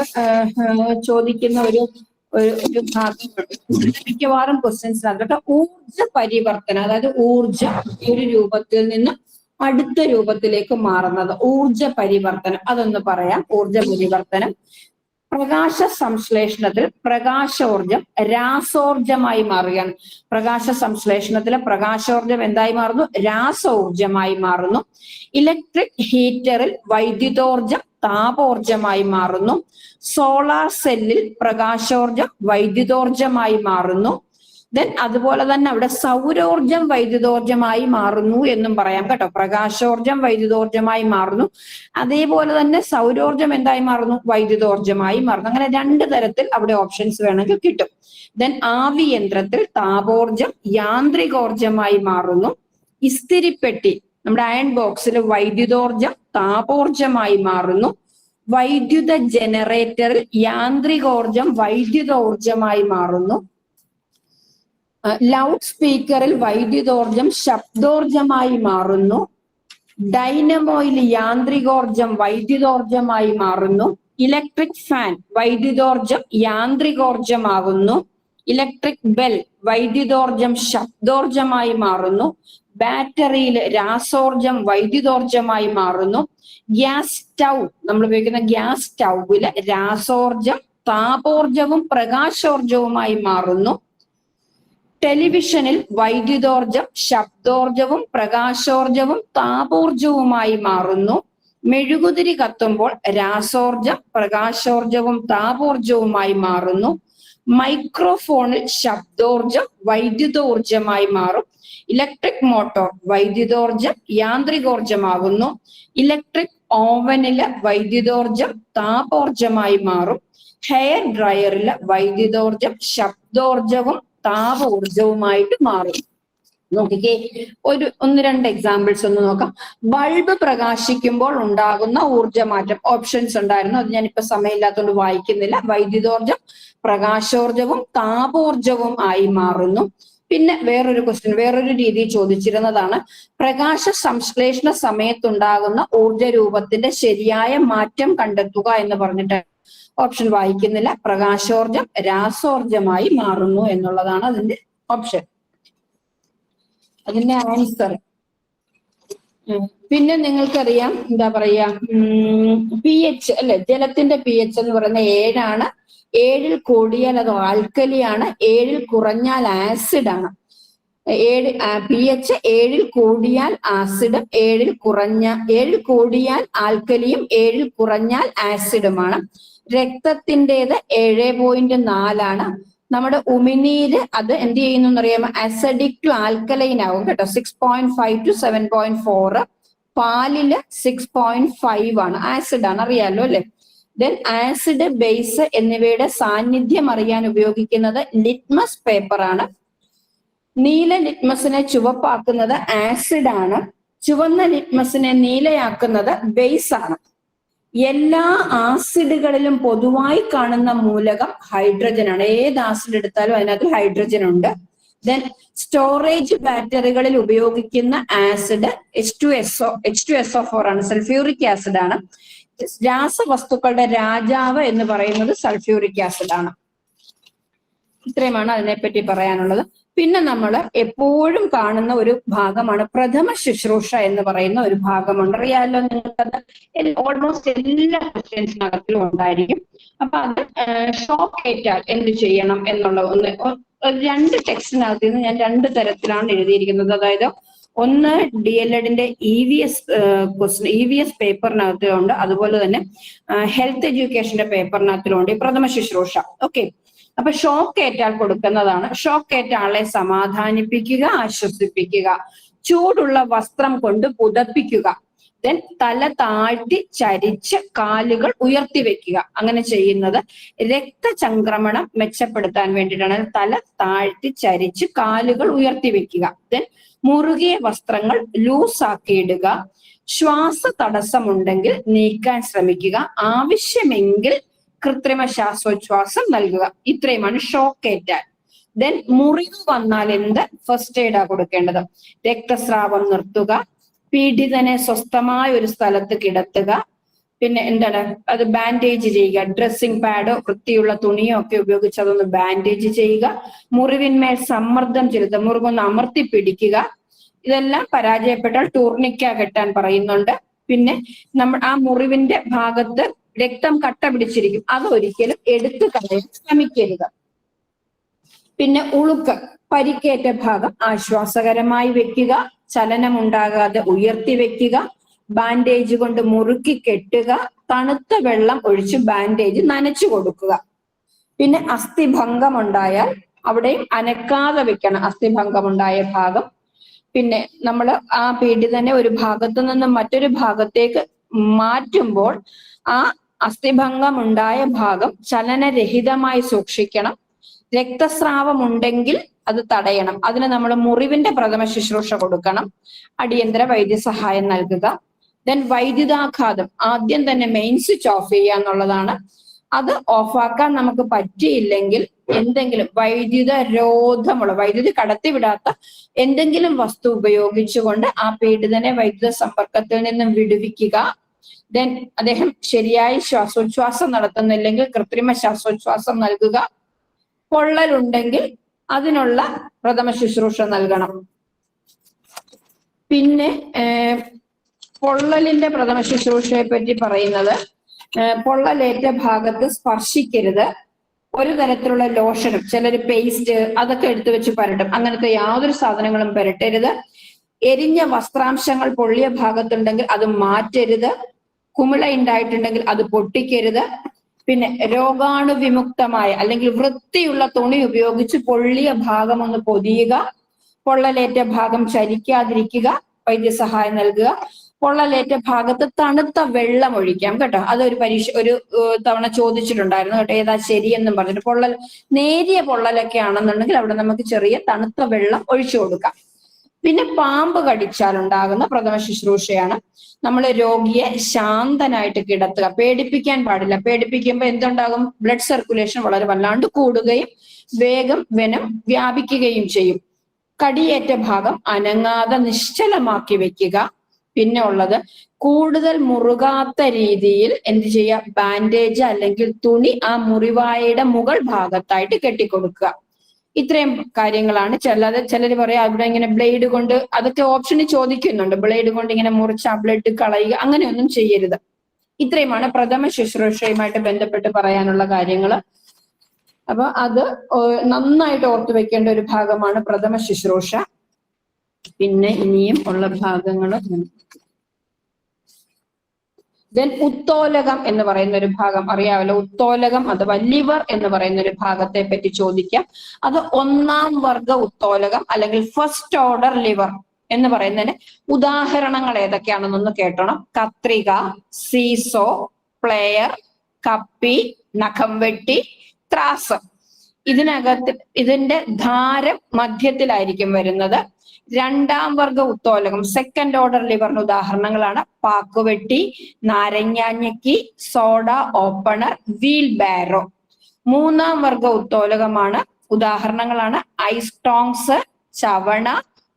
ചോദിക്കുന്ന ഒരു ഭാഗമുണ്ട് മിക്കവാറും ക്വസ്റ്റ്യൻസിനകത്ത്. ഊർജ പരിവർത്തനം, അതായത് ഊർജം ഒരു രൂപത്തിൽ നിന്ന് അടുത്ത രൂപത്തിലേക്ക് മാറുന്നത്, ഊർജ പരിവർത്തനം. അതൊന്ന് പറയാം. ഊർജ പരിവർത്തനം. പ്രകാശ സംശ്ലേഷണത്തിൽ പ്രകാശോർജം രാസോർജമായി മാറുകയാണ്. പ്രകാശ സംശ്ലേഷണത്തിലെ പ്രകാശോർജം എന്തായി മാറുന്നു? രാസോർജമായി മാറുന്നു. ഇലക്ട്രിക് ഹീറ്ററിൽ വൈദ്യുതോർജം താപോർജമായി മാറുന്നു. സോളാർ സെല്ലിൽ പ്രകാശോർജം വൈദ്യുതോർജമായി മാറുന്നു. ദെൻ അതുപോലെ തന്നെ അവിടെ സൗരോർജം വൈദ്യുതോർജമായി മാറുന്നു എന്നും പറയാം കേട്ടോ. പ്രകാശോർജം വൈദ്യുതോർജമായി മാറുന്നു. അതേപോലെ തന്നെ സൗരോർജം എന്തായി മാറുന്നു? വൈദ്യുതോർജമായി മാറുന്നു. അങ്ങനെ രണ്ട് തരത്തിൽ അവിടെ ഓപ്ഷൻസ് വേണമെങ്കിൽ കിട്ടും. ദെൻ ആവി യന്ത്രത്തിൽ താപോർജം യാന്ത്രികോർജമായി മാറുന്നു. ഇസ്തിരിപ്പെട്ടി, നമ്മുടെ അയൺ ബോക്സിൽ വൈദ്യുതോർജം താപോർജമായി മാറുന്നു. വൈദ്യുത ജനറേറ്ററിൽ യാന്ത്രികോർജം വൈദ്യുതോർജമായി മാറുന്നു. ലൗഡ് സ്പീക്കറിൽ വൈദ്യുതോർജം ശബ്ദോർജമായി മാറുന്നു. ഡൈനമോയിൽ യാന്ത്രികോർജം വൈദ്യുതോർജമായി മാറുന്നു. ഇലക്ട്രിക് ഫാൻ വൈദ്യുതോർജം യാന്ത്രികോർജമാകുന്നു. ഇലക്ട്രിക് ബെൽ വൈദ്യുതോർജം ശബ്ദോർജമായി മാറുന്നു. ബാറ്ററിയിൽ രാസോർജം വൈദ്യുതോർജമായി മാറുന്നു. ഗ്യാസ് സ്റ്റൗ, നമ്മൾ ഉപയോഗിക്കുന്ന ഗ്യാസ് സ്റ്റൗവില് രാസോർജം താപോർജവും പ്രകാശോർജവുമായി മാറുന്നു. ടെലിവിഷനിൽ വൈദ്യുതോർജം ശബ്ദോർജവും പ്രകാശോർജവും താപോർജവുമായി മാറുന്നു. മെഴുകുതിരി കത്തുമ്പോൾ രാസോർജം പ്രകാശോർജവും താപോർജവുമായി മാറുന്നു. മൈക്രോഫോണിൽ ശബ്ദോർജം വൈദ്യുതോർജമായി മാറും. ഇലക്ട്രിക് മോട്ടോർ വൈദ്യുതോർജം യാന്ത്രികോർജമാകുന്നു. ഇലക്ട്രിക് ഓവനില് വൈദ്യുതോർജം താപോർജമായി മാറും. ഹെയർ ഡ്രയറില് വൈദ്യുതോർജം ശബ്ദോർജവും താപോർജവുമായിട്ട് മാറും. നോക്കിക്കേ, ഒന്ന് രണ്ട് എക്സാമ്പിൾസ് ഒന്ന് നോക്കാം. ബൾബ് പ്രകാശിക്കുമ്പോൾ ഉണ്ടാകുന്ന ഊർജ്ജമാറ്റം. ഓപ്ഷൻസ് ഉണ്ടായിരുന്നു, അത് ഞാനിപ്പോ സമയമില്ലാത്തതുകൊണ്ട് വായിക്കുന്നില്ല. വൈദ്യുതോർജം പ്രകാശോർജവും താപോർജവും ആയി മാറുന്നു. പിന്നെ വേറൊരു ക്വസ്റ്റ്യൻ, വേറൊരു രീതി ചോദിച്ചിരുന്നതാണ്, പ്രകാശ സംശ്ലേഷണ സമയത്തുണ്ടാകുന്ന ഊർജ രൂപത്തിന്റെ ശരിയായ മാറ്റം കണ്ടെത്തുക എന്ന് പറഞ്ഞിട്ട് ഓപ്ഷൻ വായിക്കുന്നില്ല. പ്രകാശോർജം രാസോർജമായി മാറുന്നു എന്നുള്ളതാണ് അതിന്റെ ഓപ്ഷൻ, അതിന്റെ ആൻസർ. പിന്നെ നിങ്ങൾക്കറിയാം, എന്താ പറയാ, pH അല്ലെ, ജലത്തിന്റെ pH എന്ന് പറയുന്ന 7 7 കൂടിയാൽ അത് ആൽക്കലിയാണ്, 7 കുറഞ്ഞാൽ ആസിഡ് ആണ്. pH 7 കൂടിയാൽ ആസിഡും 7 കൂടിയാൽ ആൽക്കലിയും 7 കുറഞ്ഞാൽ ആസിഡുമാണ്. രക്തത്തിൻ്റെത് 7.4 നമ്മുടെ ഉമിനീര് അത് എന്ത് ചെയ്യുന്നു എന്നറിയാമോ? അസിഡിക് ടു ആൽക്കലൈൻ ആവും കേട്ടോ. 6.5 to 7.4. പാലില് 6.5 ആണ്, ആസിഡ് ആണ്, അറിയാലോ അല്ലെ. ദെൻ ആസിഡ്, ബേസ് എന്നിവയുടെ സാന്നിധ്യം അറിയാൻ ഉപയോഗിക്കുന്നത് ലിറ്റ്മസ് പേപ്പർ ആണ്. നീല ലിറ്റ്മസിനെ ചുവപ്പാക്കുന്നത് ആസിഡ് ആണ്. ചുവന്ന ലിറ്റ്മസിനെ നീലയാക്കുന്നത് ബേസ് ആണ്. എല്ലാ ആസിഡുകളിലും പൊതുവായി കാണുന്ന മൂലകം ഹൈഡ്രജൻ ആണ്. ഏത് ആസിഡ് എടുത്താലും അതിനകത്ത് ഹൈഡ്രജൻ ഉണ്ട്. ദെൻ സ്റ്റോറേജ് ബാറ്ററികളിൽ ഉപയോഗിക്കുന്ന ആസിഡ് H2SO4 ആണ്, സൾഫ്യൂറിക് ആസിഡ് ആണ്. രാസവസ്തുക്കളുടെ രാജാവ് എന്ന് പറയുന്നത് സൾഫ്യൂറിക് ആസിഡ് ആണ്. ഇത്രയുമാണ് അതിനെപ്പറ്റി പറയാനുള്ളത്. പിന്നെ നമ്മൾ എപ്പോഴും കാണുന്ന ഒരു ഭാഗമാണ് പ്രഥമ ശുശ്രൂഷ എന്ന് പറയുന്ന ഒരു ഭാഗമുണ്ട്. അറിയാമല്ലോ നിങ്ങൾക്കത് ഓൾമോസ്റ്റ് എല്ലാ ക്വസ്റ്റ്യൻസിനകത്തിലും ഉണ്ടായിരിക്കും. അപ്പൊ അത് ഷോക്ക് ഏറ്റാൽ എന്ത് ചെയ്യണം എന്നുള്ള രണ്ട് ടെക്സ്റ്റിനകത്ത് നിന്ന് ഞാൻ രണ്ട് തരത്തിലാണ് എഴുതിയിരിക്കുന്നത്. അതായത് ഒന്ന് DLEDന്റെ EVS പേപ്പറിനകത്തിലുണ്ട്, അതുപോലെ തന്നെ ഹെൽത്ത് എഡ്യൂക്കേഷന്റെ പേപ്പറിനകത്തിലുണ്ട് ഈ പ്രഥമ ശുശ്രൂഷ. ഓക്കെ, അപ്പൊ ഷോക്ക് ഏറ്റാൽ കൊടുക്കുന്നതാണ്. ഷോക്ക് ഏറ്റ ആളെ സമാധാനിപ്പിക്കുക, ആശ്വസിപ്പിക്കുക, ചൂടുള്ള വസ്ത്രം കൊണ്ട് പുതപ്പിക്കുക, ദെൻ തല താഴ്ത്തി ചരിച്ച് കാലുകൾ ഉയർത്തി വെക്കുക. അങ്ങനെ ചെയ്യുന്നത് രക്തചംക്രമണം മെച്ചപ്പെടുത്താൻ വേണ്ടിയിട്ടാണ്. തല താഴ്ത്തി ചരിച്ച് കാലുകൾ ഉയർത്തി വെക്കുക. ദെൻ മുറുകിയ വസ്ത്രങ്ങൾ ലൂസാക്കിയിടുക. ശ്വാസ തടസ്സമുണ്ടെങ്കിൽ നീക്കാൻ ശ്രമിക്കുക. ആവശ്യമെങ്കിൽ കൃത്രിമ ശ്വാസോച്ഛ്വാസം നൽകുക. ഇത്രയുമാണ് ഷോക്ക് ഏറ്റാൽ. ദെൻ മുറിവ് വന്നാൽ എന്ത് ഫസ്റ്റ് എയ്ഡാ കൊടുക്കേണ്ടത്? രക്തസ്രാവം നിർത്തുക, പീഡിതനെ സ്വസ്ഥമായ ഒരു സ്ഥലത്ത് കിടത്തുക, പിന്നെ എന്താണ് അത് ബാൻഡേജ് ചെയ്യുക. ഡ്രസ്സിംഗ് പാഡോ വൃത്തിയുള്ള തുണിയോ ഒക്കെ ഉപയോഗിച്ച് അതൊന്ന് ബാൻഡേജ് ചെയ്യുക. മുറിവിന്മേൽ സമ്മർദ്ദം ചെലുത്തുക, മുറിവൊന്ന് അമർത്തി പിടിക്കുക. ഇതെല്ലാം പരാജയപ്പെട്ടാൽ ടൂർണിക്ക കെട്ടാൻ പറയുന്നുണ്ട്. പിന്നെ ആ മുറിവിന്റെ ഭാഗത്ത് രക്തം കട്ട പിടിച്ചിരിക്കും, അത് ഒരിക്കലും എടുത്തു കളയാൻ ശ്രമിക്കരുത്. പിന്നെ ഉളുക്ക്, പരിക്കേറ്റ ഭാഗം ആശ്വാസകരമായി വെക്കുക, ചലനമുണ്ടാകാതെ ഉയർത്തി വെക്കുക, ബാൻഡേജ് കൊണ്ട് മുറുക്കി കെട്ടുക, തണുത്ത വെള്ളം ഒഴിച്ച് ബാൻഡേജ് നനച്ചു കൊടുക്കുക. പിന്നെ അസ്ഥിഭംഗം ഉണ്ടായാൽ അവിടെയും അനക്കാതെ വെക്കണം അസ്ഥിഭംഗമുണ്ടായ ഭാഗം. പിന്നെ നമ്മൾ ആ പീഡിതനെ ഒരു ഭാഗത്തു നിന്നും മറ്റൊരു ഭാഗത്തേക്ക് മാറ്റുമ്പോൾ ആ അസ്ഥിഭംഗം ഉണ്ടായ ഭാഗം ചലനരഹിതമായി സൂക്ഷിക്കണം. രക്തസ്രാവം ഉണ്ടെങ്കിൽ അത് തടയണം. അതിന് നമ്മൾ മുറിവിന്റെ പ്രഥമ ശുശ്രൂഷ കൊടുക്കണം. അടിയന്തര വൈദ്യസഹായം നൽകുക. ദെൻ വൈദ്യുതാഘാതം, ആദ്യം തന്നെ മെയിൻ സ്വിച്ച് ഓഫ് ചെയ്യുക എന്നുള്ളതാണ്. അത് ഓഫാക്കാൻ നമുക്ക് പറ്റിയില്ലെങ്കിൽ എന്തെങ്കിലും വൈദ്യുതി കടത്തിവിടാത്ത എന്തെങ്കിലും വസ്തു ഉപയോഗിച്ചുകൊണ്ട് ആ പീഡിതനെ വൈദ്യുത സമ്പർക്കത്തിൽ നിന്നും വിടുവിക്കുക. ദെൻ അദ്ദേഹം ശരിയായി ശ്വാസോച്ഛ്വാസം നടത്തുന്നില്ലെങ്കിൽ കൃത്രിമ ശ്വാസോച്ഛ്വാസം നൽകുക. പൊള്ളലുണ്ടെങ്കിൽ അതിനുള്ള പ്രഥമ ശുശ്രൂഷ നൽകണം. പിന്നെ പൊള്ളലിന്റെ പ്രഥമ ശുശ്രൂഷയെ പറ്റി പറയുന്നത്, പൊള്ളലേറ്റ ഭാഗത്ത് സ്പർശിക്കരുത്. ഒരു തരത്തിലുള്ള ലോഷനും ചിലര് പേസ്റ്റ് അതൊക്കെ എടുത്തു വെച്ച് പരട്ടും. അങ്ങനത്തെ യാതൊരു സാധനങ്ങളും പരട്ടരുത്. എരിഞ്ഞ വസ്ത്രാംശങ്ങൾ പൊള്ളിയ ഭാഗത്തുണ്ടെങ്കിൽ അത് മാറ്റരുത്. കുമിള ഉണ്ടായിട്ടുണ്ടെങ്കിൽ അത് പൊട്ടിക്കരുത്. പിന്നെ രോഗാണുവിമുക്തമായ അല്ലെങ്കിൽ വൃത്തിയുള്ള തുണി ഉപയോഗിച്ച് പൊള്ളിയ ഭാഗം ഒന്ന് പൊതിയുക. പൊള്ളലേറ്റ ഭാഗം ചലിക്കാതിരിക്കുക, വൈദ്യസഹായം നൽകുക. പൊള്ളലേറ്റ ഭാഗത്ത് തണുത്ത വെള്ളം ഒഴിക്കാം കേട്ടോ. അതൊരു ഒരു തവണ ചോദിച്ചിട്ടുണ്ടായിരുന്നു കേട്ടോ, ഏതാ ശരിയെന്നും പറഞ്ഞിട്ട്. നേരിയ പൊള്ളലൊക്കെ ആണെന്നുണ്ടെങ്കിൽ അവിടെ നമുക്ക് ചെറിയ തണുത്ത വെള്ളം ഒഴിച്ചു കൊടുക്കാം. പിന്നെ പാമ്പ് കടിച്ചാൽ ഉണ്ടാകുന്ന പ്രഥമ ശുശ്രൂഷയാണ് നമ്മൾ രോഗിയെ ശാന്തനായിട്ട് കിടത്തുക. പേടിപ്പിക്കാൻ പാടില്ല. പേടിപ്പിക്കുമ്പോൾ എന്തുണ്ടാകും? ബ്ലഡ് സർക്കുലേഷൻ വളരെ വല്ലാണ്ട് കൂടുകയും വേഗം വെനം വ്യാപിക്കുകയും ചെയ്യും. കടിയേറ്റ ഭാഗം അനങ്ങാതെ നിശ്ചലമാക്കി വെക്കുക. പിന്നെ ഉള്ളത് കൂടുതൽ മുറുകാത്ത രീതിയിൽ എന്ത് ചെയ്യുക? ബാൻഡേജ് അല്ലെങ്കിൽ തുണി ആ മുറിവായുടെ മുകൾ ഭാഗത്തായിട്ട് കെട്ടിക്കൊടുക്കുക. ഇത്രയും കാര്യങ്ങളാണ്. ചിലർ പറയാം അവിടെ ഇങ്ങനെ ബ്ലേഡ് കൊണ്ട്, അതൊക്കെ ഓപ്ഷന് ചോദിക്കുന്നുണ്ട്, ബ്ലേഡ് കൊണ്ട് ഇങ്ങനെ മുറിച്ച് ആ ബ്ലഡ് കളയുക, അങ്ങനെയൊന്നും ചെയ്യരുത്. ഇത്രയുമാണ് പ്രഥമ ശുശ്രൂഷയുമായിട്ട് ബന്ധപ്പെട്ട് പറയാനുള്ള കാര്യങ്ങൾ. അപ്പൊ അത് നന്നായിട്ട് ഓർത്തു വെക്കേണ്ട ഒരു ഭാഗമാണ് പ്രഥമ ശുശ്രൂഷ. പിന്നെ ഇനിയും ഉള്ള ഭാഗങ്ങൾ ദെൻ ഉത്തോലകം എന്ന് പറയുന്ന ഒരു ഭാഗം അറിയാമല്ലോ. ഉത്തോലകം അഥവാ ലിവർ എന്ന് പറയുന്ന ഒരു ഭാഗത്തെ പറ്റി ചോദിക്കാം. അത് 1ാം വർഗ ഉത്തോലകം അല്ലെങ്കിൽ ഫസ്റ്റ് ഓർഡർ ലിവർ എന്ന് പറയുന്നതിന് ഉദാഹരണങ്ങൾ ഏതൊക്കെയാണെന്നൊന്ന് കേട്ടോണം. കത്രിക, സീസോ, പ്ലെയർ, കപ്പി, നഖം വെട്ടി, ത്രാസ്. ഇതിന്റെ ധാരം മധ്യത്തിലായിരിക്കും വരുന്നത്. രണ്ടാം വർഗ ഉത്തോലകം, സെക്കൻഡ് ഓർഡർ ലിവറിന് ഉദാഹരണങ്ങളാണ് പാക്കുവെട്ടി, നാരങ്ങാഞ്ഞക്കി, സോഡ ഓപ്പണർ, വീൽ ബാരോ. മൂന്നാം വർഗ ഉത്തോലകമാണ് ഉദാഹരണങ്ങളാണ് ഐസ് ടോങ്സ്, ചവണ,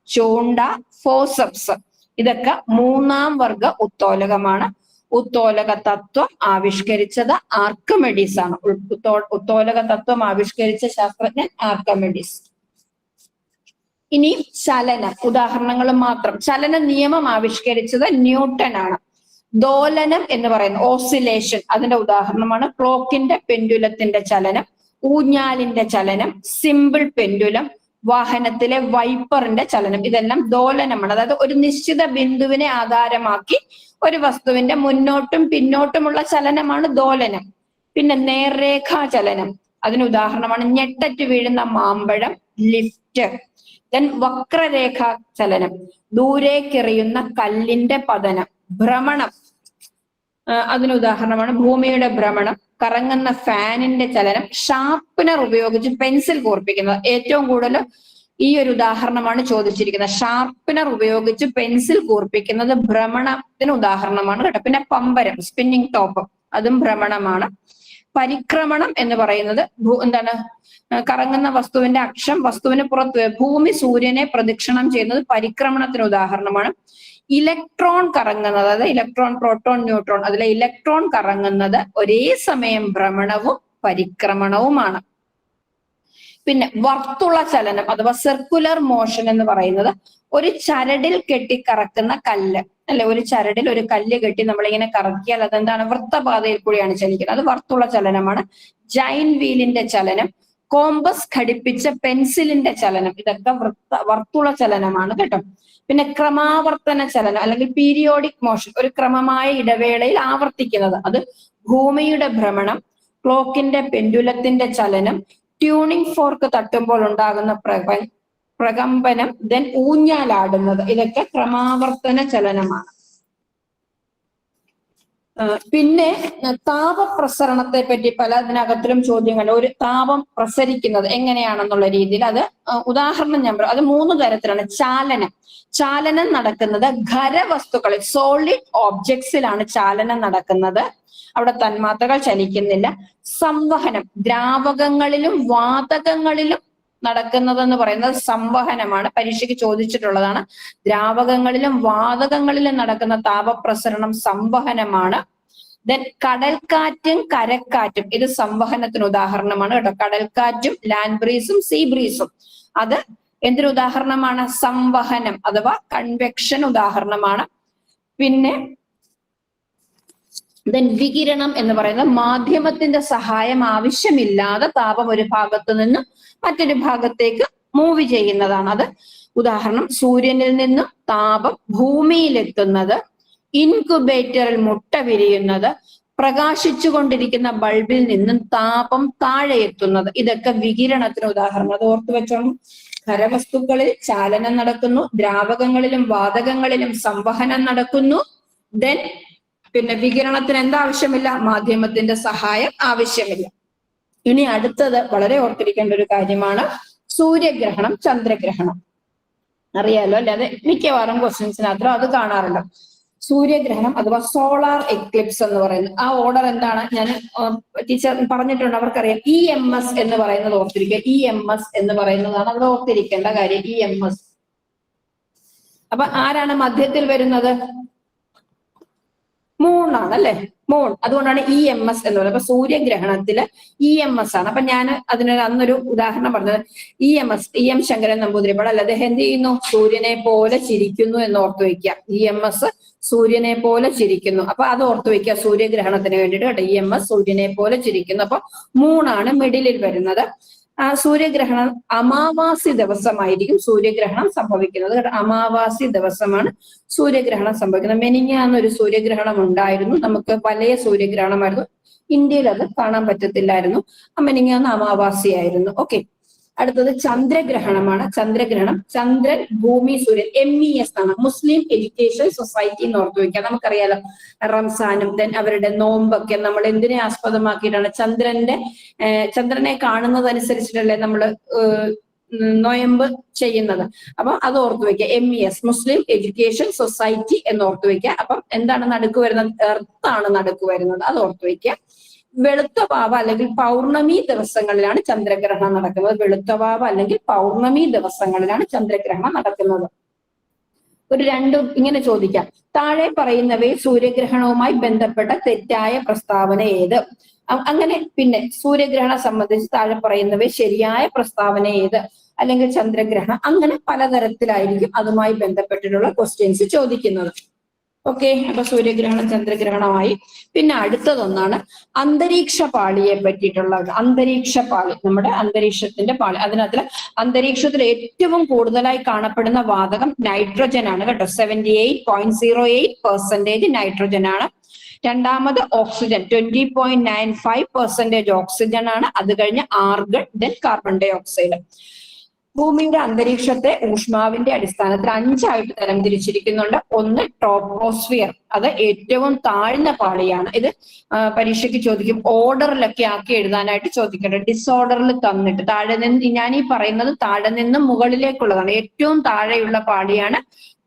ചൂണ്ട, ഫോസപ്സ്. ഇതൊക്കെ മൂന്നാം വർഗ ഉത്തോലകമാണ്. ഉത്തോലക തത്വം ആവിഷ്കരിച്ചത് ആർക്കിമിഡീസ് ആണ്. ഉത്തോലക തത്വം ആവിഷ്കരിച്ച ശാസ്ത്രജ്ഞൻ ആർക്കിമിഡീസ്. ഇനി ചലനം, ഉദാഹരണങ്ങൾ മാത്രം. ചലന നിയമം ആവിഷ്കരിച്ചത് ന്യൂട്ടൺ ആണ്. ദോലനം എന്ന് പറയുന്നത് ഓസിലേഷൻ, അതിന്റെ ഉദാഹരണമാണ് ക്ലോക്കിന്റെ പെൻഡുലത്തിന്റെ ചലനം, ഊഞ്ഞാലിന്റെ ചലനം, സിമ്പിൾ പെൻഡുലം, വാഹനത്തിലെ വൈപ്പറിന്റെ ചലനം. ഇതെല്ലാം ദോലനമാണ്. അതായത് ഒരു നിശ്ചിത ബിന്ദുവിനെ ആധാരമാക്കി ഒരു വസ്തുവിന്റെ മുന്നോട്ടും പിന്നോട്ടുമുള്ള ചലനമാണ് ദോലനം. പിന്നെ നേർരേഖാ ചലനം, അതിന് ഉദാഹരണമാണ് ഞെട്ടറ്റ് വീഴുന്ന മാമ്പഴം, ലിഫ്റ്റ്. ദെൻ വക്രരേഖാ ചലനം, ദൂരേക്കെറിയുന്ന കല്ലിന്റെ പതനം. ഭ്രമണം, അതിന് ഉദാഹരണമാണ് ഭൂമിയുടെ ഭ്രമണം, കറങ്ങുന്ന ഫാനിന്റെ ചലനം, ഷാർപ്പനർ ഉപയോഗിച്ച് പെൻസിൽ കൂർപ്പിക്കുന്നത്. ഏറ്റവും കൂടുതൽ ഈ ഒരു ഉദാഹരണമാണ് ചോദിച്ചിരിക്കുന്നത്. ഷാർപ്പനർ ഉപയോഗിച്ച് പെൻസിൽ കൂർപ്പിക്കുന്നത് ഭ്രമണത്തിന് ഉദാഹരണമാണ് കേട്ടോ. പിന്നെ പമ്പരം, സ്പിന്നിങ് ടോപ്പ്, അതും ഭ്രമണമാണ്. പരിക്രമണം എന്ന് പറയുന്നത് എന്താണ്, കറങ്ങുന്ന വസ്തുവിന്റെ അക്ഷം വസ്തുവിന് പുറത്ത്, ഭൂമി സൂര്യനെ പ്രദക്ഷിണം ചെയ്യുന്നത് പരിക്രമണത്തിന് ഉദാഹരണമാണ്. ഇലക്ട്രോൺ കറങ്ങുന്നത്, അതായത് ഇലക്ട്രോൺ, പ്രോട്ടോൺ, ന്യൂട്രോൺ, അതിലെ ഇലക്ട്രോൺ കറങ്ങുന്നത് ഒരേ സമയം ഭ്രമണവും പരിക്രമണവുമാണ്. പിന്നെ വർത്തുള ചലനം അഥവാ സർക്കുലർ മോഷൻ എന്ന് പറയുന്നത് ഒരു ചരടിൽ കെട്ടിക്കറക്കുന്ന കല്ല്, അല്ലെ, ഒരു ചരടിൽ ഒരു കല്ല് കെട്ടി നമ്മളിങ്ങനെ കറക്കിയാൽ അതെന്താണ്, വൃത്തപാതയിൽ കൂടിയാണ് ചലിക്കുന്നത്. അത് വർത്തുള ചലനമാണ്. ജൈൻ വീലിന്റെ ചലനം, കോമ്പസ് ഘടിപ്പിച്ച പെൻസിലിന്റെ ചലനം, ഇതൊക്കെ വർത്തുള ചലനമാണ് കേട്ടോ. പിന്നെ ക്രമാവർത്തന ചലനം അല്ലെങ്കിൽ പീരിയോഡിക് മോഷൻ, ഒരു ക്രമമായ ഇടവേളയിൽ ആവർത്തിക്കുന്നത്, അത് ഭൂമിയുടെ ഭ്രമണം, ക്ലോക്കിന്റെ പെൻഡുലത്തിന്റെ ചലനം, ട്യൂണിംഗ് ഫോർക്ക് തട്ടുമ്പോൾ ഉണ്ടാകുന്ന പ്രകമ്പനം, ദെൻ ഊഞ്ഞാലാടുന്നത്, ഇതൊക്കെ ക്രമാവർത്തന ചലനമാണ്. പിന്നെ താപപ്രസരണത്തെ പറ്റി പല ഇതിനകത്തിലും ചോദ്യങ്ങൾ. ഒരു താപം പ്രസരിക്കുന്നത് എങ്ങനെയാണെന്നുള്ള രീതിയിൽ അത് ഉദാഹരണം ഞാൻ പറയാം. അത് 3 തരത്തിലാണ്. ചാലനം നടക്കുന്നത് ഖരവസ്തുക്കളിൽ, സോളിഡ് ഓബ്ജക്ട്സിലാണ് ചാലനം നടക്കുന്നത്. അവിടെ തന്മാത്രകൾ ചലിക്കുന്നില്ല. സംവഹനം, ദ്രാവകങ്ങളിലും വാതകങ്ങളിലും നടക്കുന്നതെന്ന് പറയുന്നത് സംവഹനമാണ്. പരീക്ഷയ്ക്ക് ചോദിച്ചിട്ടുള്ളതാണ്. ദ്രാവകങ്ങളിലും വാതകങ്ങളിലും നടക്കുന്ന താപപ്രസരണം സംവഹനമാണ്. ദെൻ കടൽക്കാറ്റും കരക്കാറ്റും, ഇത് സംവഹനത്തിന് ഉദാഹരണമാണ് കേട്ടോ. കടൽക്കാറ്റും ലാൻഡ് ബ്രീസും സീ ബ്രീസും, അത് എന്തൊരു ഉദാഹരണമാണ്, സംവഹനം അഥവാ കൺവെക്ഷൻ ഉദാഹരണമാണ്. പിന്നെ ദെൻ വികിരണം എന്ന് പറയുന്നത് മാധ്യമത്തിന്റെ സഹായം ആവശ്യമില്ലാതെ താപം ഒരു ഭാഗത്ത് നിന്ന് മറ്റൊരു ഭാഗത്തേക്ക് മൂവ് ചെയ്യുന്നതാണ്. അത് ഉദാഹരണം സൂര്യനിൽ നിന്നും താപം ഭൂമിയിലെത്തുന്നത്, ഇൻക്യുബേറ്ററിൽ മുട്ട വിരിയുന്നത്, പ്രകാശിച്ചു കൊണ്ടിരിക്കുന്ന ബൾബിൽ നിന്നും താപം താഴെ എത്തുന്നത്, ഇതൊക്കെ വികിരണത്തിന് ഉദാഹരണം. അത് ഓർത്തു വെച്ചോളൂ. ഖരവസ്തുക്കളിൽ ചാലനം നടക്കുന്നു, ദ്രാവകങ്ങളിലും വാതകങ്ങളിലും സംവഹനം നടക്കുന്നു. ദെൻ പിന്നെ വികിരണത്തിന് എന്താവശ്യമില്ല, മാധ്യമത്തിന്റെ സഹായം ആവശ്യമില്ല. ഇനി അടുത്തത് വളരെ ഓർത്തിരിക്കേണ്ട ഒരു കാര്യമാണ് സൂര്യഗ്രഹണം, ചന്ദ്രഗ്രഹണം. അറിയാലോ അല്ലെ, അത് മിക്കവാറും ക്വസ്റ്റ്യൻസിനകത്ത് അത് കാണാറുണ്ട്. സൂര്യഗ്രഹണം അഥവാ സോളാർ എക്ലിപ്സ് എന്ന് പറയുന്നത്, ആ ഓർഡർ എന്താണ് ഞാൻ ടീച്ചർ പറഞ്ഞിട്ടുണ്ട്, അവർക്കറിയാം. EMS എന്ന് പറയുന്നത് ഓർത്തിരിക്കുക. EMS എന്ന് പറയുന്നതാണ് അവിടെ ഓർത്തിരിക്കേണ്ട കാര്യം. EMS. അപ്പൊ ആരാണ് മധ്യത്തിൽ വരുന്നത്? മൂണാണ് അല്ലെ, മൂൺ. അതുകൊണ്ടാണ് EMS എന്ന് പറയുന്നത്. അപ്പൊ സൂര്യഗ്രഹണത്തില് EMS ആണ്. അപ്പൊ ഞാൻ അന്നൊരു ഉദാഹരണം പറഞ്ഞത് EMS, EM ശങ്കരൻ നമ്പൂതിരിപ്പാട് അല്ല, അദ്ദേഹം എന്ത് ചെയ്യുന്നു, സൂര്യനെ പോലെ ചിരിക്കുന്നു എന്ന് ഓർത്തു വയ്ക്കുക. EMS സൂര്യനെ പോലെ ചിരിക്കുന്നു. അപ്പൊ അത് ഓർത്തു വയ്ക്കുക സൂര്യഗ്രഹണത്തിന് വേണ്ടിയിട്ട് കേട്ടോ. EMS സൂര്യനെ പോലെ ചിരിക്കുന്നു. അപ്പൊ മൂണാണ് മിഡിലിൽ വരുന്നത്. സൂര്യഗ്രഹണം അമാവാസി ദിവസമായിരിക്കും സൂര്യഗ്രഹണം സംഭവിക്കുന്നത് കേട്ടോ. അമാവാസി ദിവസമാണ് സൂര്യഗ്രഹണം സംഭവിക്കുന്നത്. മെനിഞ്ഞാന്നൊരു സൂര്യഗ്രഹണം ഉണ്ടായിരുന്നു, നമുക്ക് വലിയ സൂര്യഗ്രഹണമായിരുന്നു. ഇന്ത്യയിൽ അത് കാണാൻ പറ്റത്തില്ലായിരുന്നു. മെനിഞ്ഞാന്ന് അമാവാസിയായിരുന്നു. ഓക്കെ, അടുത്തത് ചന്ദ്രഗ്രഹണമാണ്. ചന്ദ്രഗ്രഹണം, ചന്ദ്രൻ, ഭൂമി, സൂര്യൻ, MES ആണ്, മുസ്ലിം എഡ്യൂക്കേഷൻ സൊസൈറ്റി എന്ന് ഓർത്തു വയ്ക്കുക. നമുക്കറിയാലോ റംസാനും അവരുടെ നോമ്പൊക്കെ നമ്മൾ എന്തിനെ ആസ്പദമാക്കിയിട്ടാണ് ചന്ദ്രനെ കാണുന്നതനുസരിച്ചിട്ടല്ലേ നമ്മൾ നൊയമ്പ് ചെയ്യുന്നത്. അപ്പൊ അത് ഓർത്തു വെക്കുക. MES മുസ്ലിം എഡ്യൂക്കേഷൻ സൊസൈറ്റി എന്ന് ഓർത്തു വെക്കുക. അപ്പം എന്താണ് നടുക്ക് വരുന്നത്? എർത്താണ് നടുക്ക് വരുന്നത്, അത് ഓർത്തു വെക്കുക. വെളുത്തവാവ് അല്ലെങ്കിൽ പൗർണമി ദിവസങ്ങളിലാണ് ചന്ദ്രഗ്രഹണം നടക്കുന്നത്. വെളുത്തവാവ് അല്ലെങ്കിൽ പൗർണമി ദിവസങ്ങളിലാണ് ചന്ദ്രഗ്രഹണം നടക്കുന്നത്. ഒരു രണ്ടും ഇങ്ങനെ ചോദിക്കാം. താഴെ പറയുന്നവയെ സൂര്യഗ്രഹണവുമായി ബന്ധപ്പെട്ട തെറ്റായ പ്രസ്താവന ഏത്? അങ്ങനെ പിന്നെ സൂര്യഗ്രഹണം സംബന്ധിച്ച് താഴെ പറയുന്നവയെ ശരിയായ പ്രസ്താവന ഏത്? അല്ലെങ്കിൽ ചന്ദ്രഗ്രഹണം, അങ്ങനെ പലതരത്തിലായിരിക്കും അതുമായി ബന്ധപ്പെട്ടിട്ടുള്ള ക്വസ്റ്റ്യൻസ് ചോദിക്കുന്നത്. ഓക്കെ, അപ്പൊ സൂര്യഗ്രഹണം ചന്ദ്രഗ്രഹണമായി. പിന്നെ അടുത്തതൊന്നാണ് അന്തരീക്ഷ പാളിയെ പറ്റിയിട്ടുള്ളത്. അന്തരീക്ഷ പാളി, നമ്മുടെ അന്തരീക്ഷത്തിന്റെ പാളി. അതിനകത്ത് അന്തരീക്ഷത്തിൽ ഏറ്റവും കൂടുതലായി കാണപ്പെടുന്ന വാതകം നൈട്രജൻ ആണ് കേട്ടോ. 78.08% നൈട്രജൻ ആണ്. രണ്ടാമത് ഓക്സിജൻ 20.95% ഓക്സിജൻ ആണ്. അത് കഴിഞ്ഞ് argon, then carbon dioxide. ഭൂമിയുടെ അന്തരീക്ഷത്തെ ഊഷ്മാവിന്റെ അടിസ്ഥാനത്തിൽ 5 ആയിട്ട് തരംതിരിച്ചിരിക്കുന്നുണ്ട്. ഒന്ന് ട്രോപ്പോസ്ഫിയർ, അത് ഏറ്റവും താഴ്ന്ന പാളിയാണ്. ഇത് പരീക്ഷയ്ക്ക് ചോദിക്കും, ഓർഡറിലൊക്കെ ആക്കി എഴുതാനായിട്ട് ചോദിക്കേണ്ടത്. ഡിസോർഡറിൽ തന്നിട്ട് താഴെ നിന്ന്, ഞാൻ ഈ പറയുന്നത് താഴെ നിന്ന് മുകളിലേക്കുള്ളതാണ്. ഏറ്റവും താഴെയുള്ള പാളിയാണ്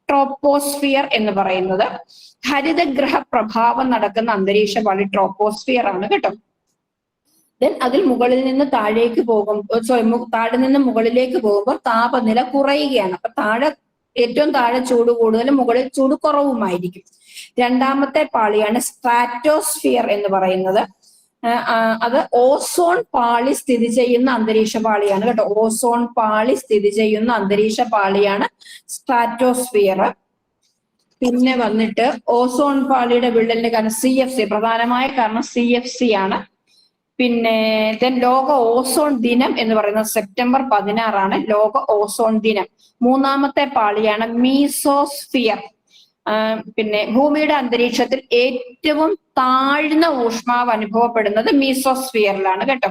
ട്രോപ്പോസ്ഫിയർ എന്ന് പറയുന്നത്. ഹരിതഗ്രഹ പ്രഭാവം നടക്കുന്ന അന്തരീക്ഷ പാളി ട്രോപ്പോസ്ഫിയർ ആണ് കേട്ടോ. ദെൻ അതിൽ മുകളിൽ നിന്ന് താഴേക്ക് താഴെ നിന്ന് മുകളിലേക്ക് പോകുമ്പോൾ താപനില കുറയുകയാണ്. അപ്പൊ ഏറ്റവും താഴെ ചൂട് കൂടുതലും, മുകളിൽ ചൂട് കുറവുമായിരിക്കും. രണ്ടാമത്തെ പാളിയാണ് സ്ട്രാറ്റോസ്ഫിയർ എന്ന് പറയുന്നത്. അത് ഓസോൺ പാളി സ്ഥിതി ചെയ്യുന്ന അന്തരീക്ഷ പാളിയാണ് കേട്ടോ. ഓസോൺ പാളി സ്ഥിതി ചെയ്യുന്ന അന്തരീക്ഷ പാളിയാണ് സ്ട്രാറ്റോസ്ഫിയർ. പിന്നെ വന്നിട്ട് ഓസോൺ പാളിയുടെ വിള്ളലിന്റെ കാരണം CFC, പ്രധാനമായ കാരണം CFC ആണ്. പിന്നെ ലോക ഓസോൺ ദിനം എന്ന് പറയുന്നത് സെപ്റ്റംബർ 16 ലോക ഓസോൺ ദിനം. മൂന്നാമത്തെ പാളിയാണ് മീസോസ്ഫിയർ. പിന്നെ ഭൂമിയുടെ അന്തരീക്ഷത്തിൽ ഏറ്റവും താഴ്ന്ന ഊഷ്മാവ് അനുഭവപ്പെടുന്നത് മീസോസ്ഫിയറിലാണ് കേട്ടോ.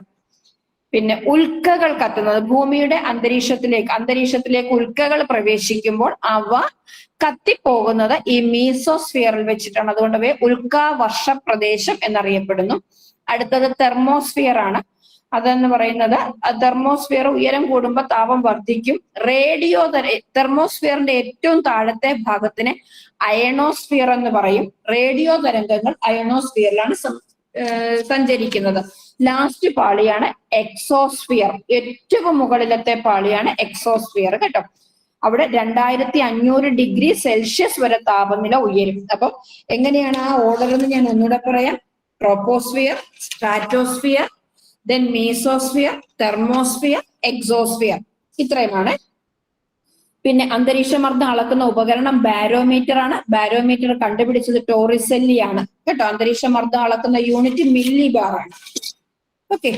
പിന്നെ ഉൽക്കകൾ കത്തുന്നത്, ഭൂമിയുടെ അന്തരീക്ഷത്തിലേക്ക് ഉൽക്കകൾ പ്രവേശിക്കുമ്പോൾ അവ കത്തിപ്പോകുന്നത് ഈ മീസോസ്ഫിയറിൽ വെച്ചിട്ടാണ്. അതുകൊണ്ട് അവയെ ഉൽക്കാവർഷ പ്രദേശം എന്നറിയപ്പെടുന്നു. അടുത്തത് തെർമോസ്ഫിയർ ആണ്. അതെന്ന് പറയുന്നത്, തെർമോസ്ഫിയർ ഉയരം കൂടുമ്പോൾ താപം വർദ്ധിക്കും. തെർമോസ്ഫിയറിന്റെ ഏറ്റവും താഴത്തെ ഭാഗത്തിന് അയണോസ്ഫിയർ എന്ന് പറയും. റേഡിയോ തരംഗങ്ങൾ അയണോസ്ഫിയറിലാണ് സഞ്ചരിക്കുന്നത്. ലാസ്റ്റ് പാളിയാണ് എക്സോസ്ഫിയർ. ഏറ്റവും മുകളിലത്തെ പാളിയാണ് എക്സോസ്ഫിയർ കേട്ടോ. അവിടെ 2500 ഡിഗ്രി സെൽഷ്യസ് വരെ താപനില ഉയരും. അപ്പൊ എങ്ങനെയാണ് ആ ഓർഡർ എന്ന് ഞാൻ ഒന്നുകൂടെ പറയാം. Troposphere, stratosphere, then mesosphere, thermosphere, exosphere, ഇത്രയുമാണ്. പിന്നെ അന്തരീക്ഷമർദ്ദം അളക്കുന്ന ഉപകരണം ബാരോമീറ്റർ ആണ്. ബാരോമീറ്റർ കണ്ടുപിടിച്ചത് ടോറിസെല്ലി ആണ് കേട്ടോ. അന്തരീക്ഷമർദ്ദം അളക്കുന്ന യൂണിറ്റ് മില്ലി ബാർ ആണ്. ഓക്കെ,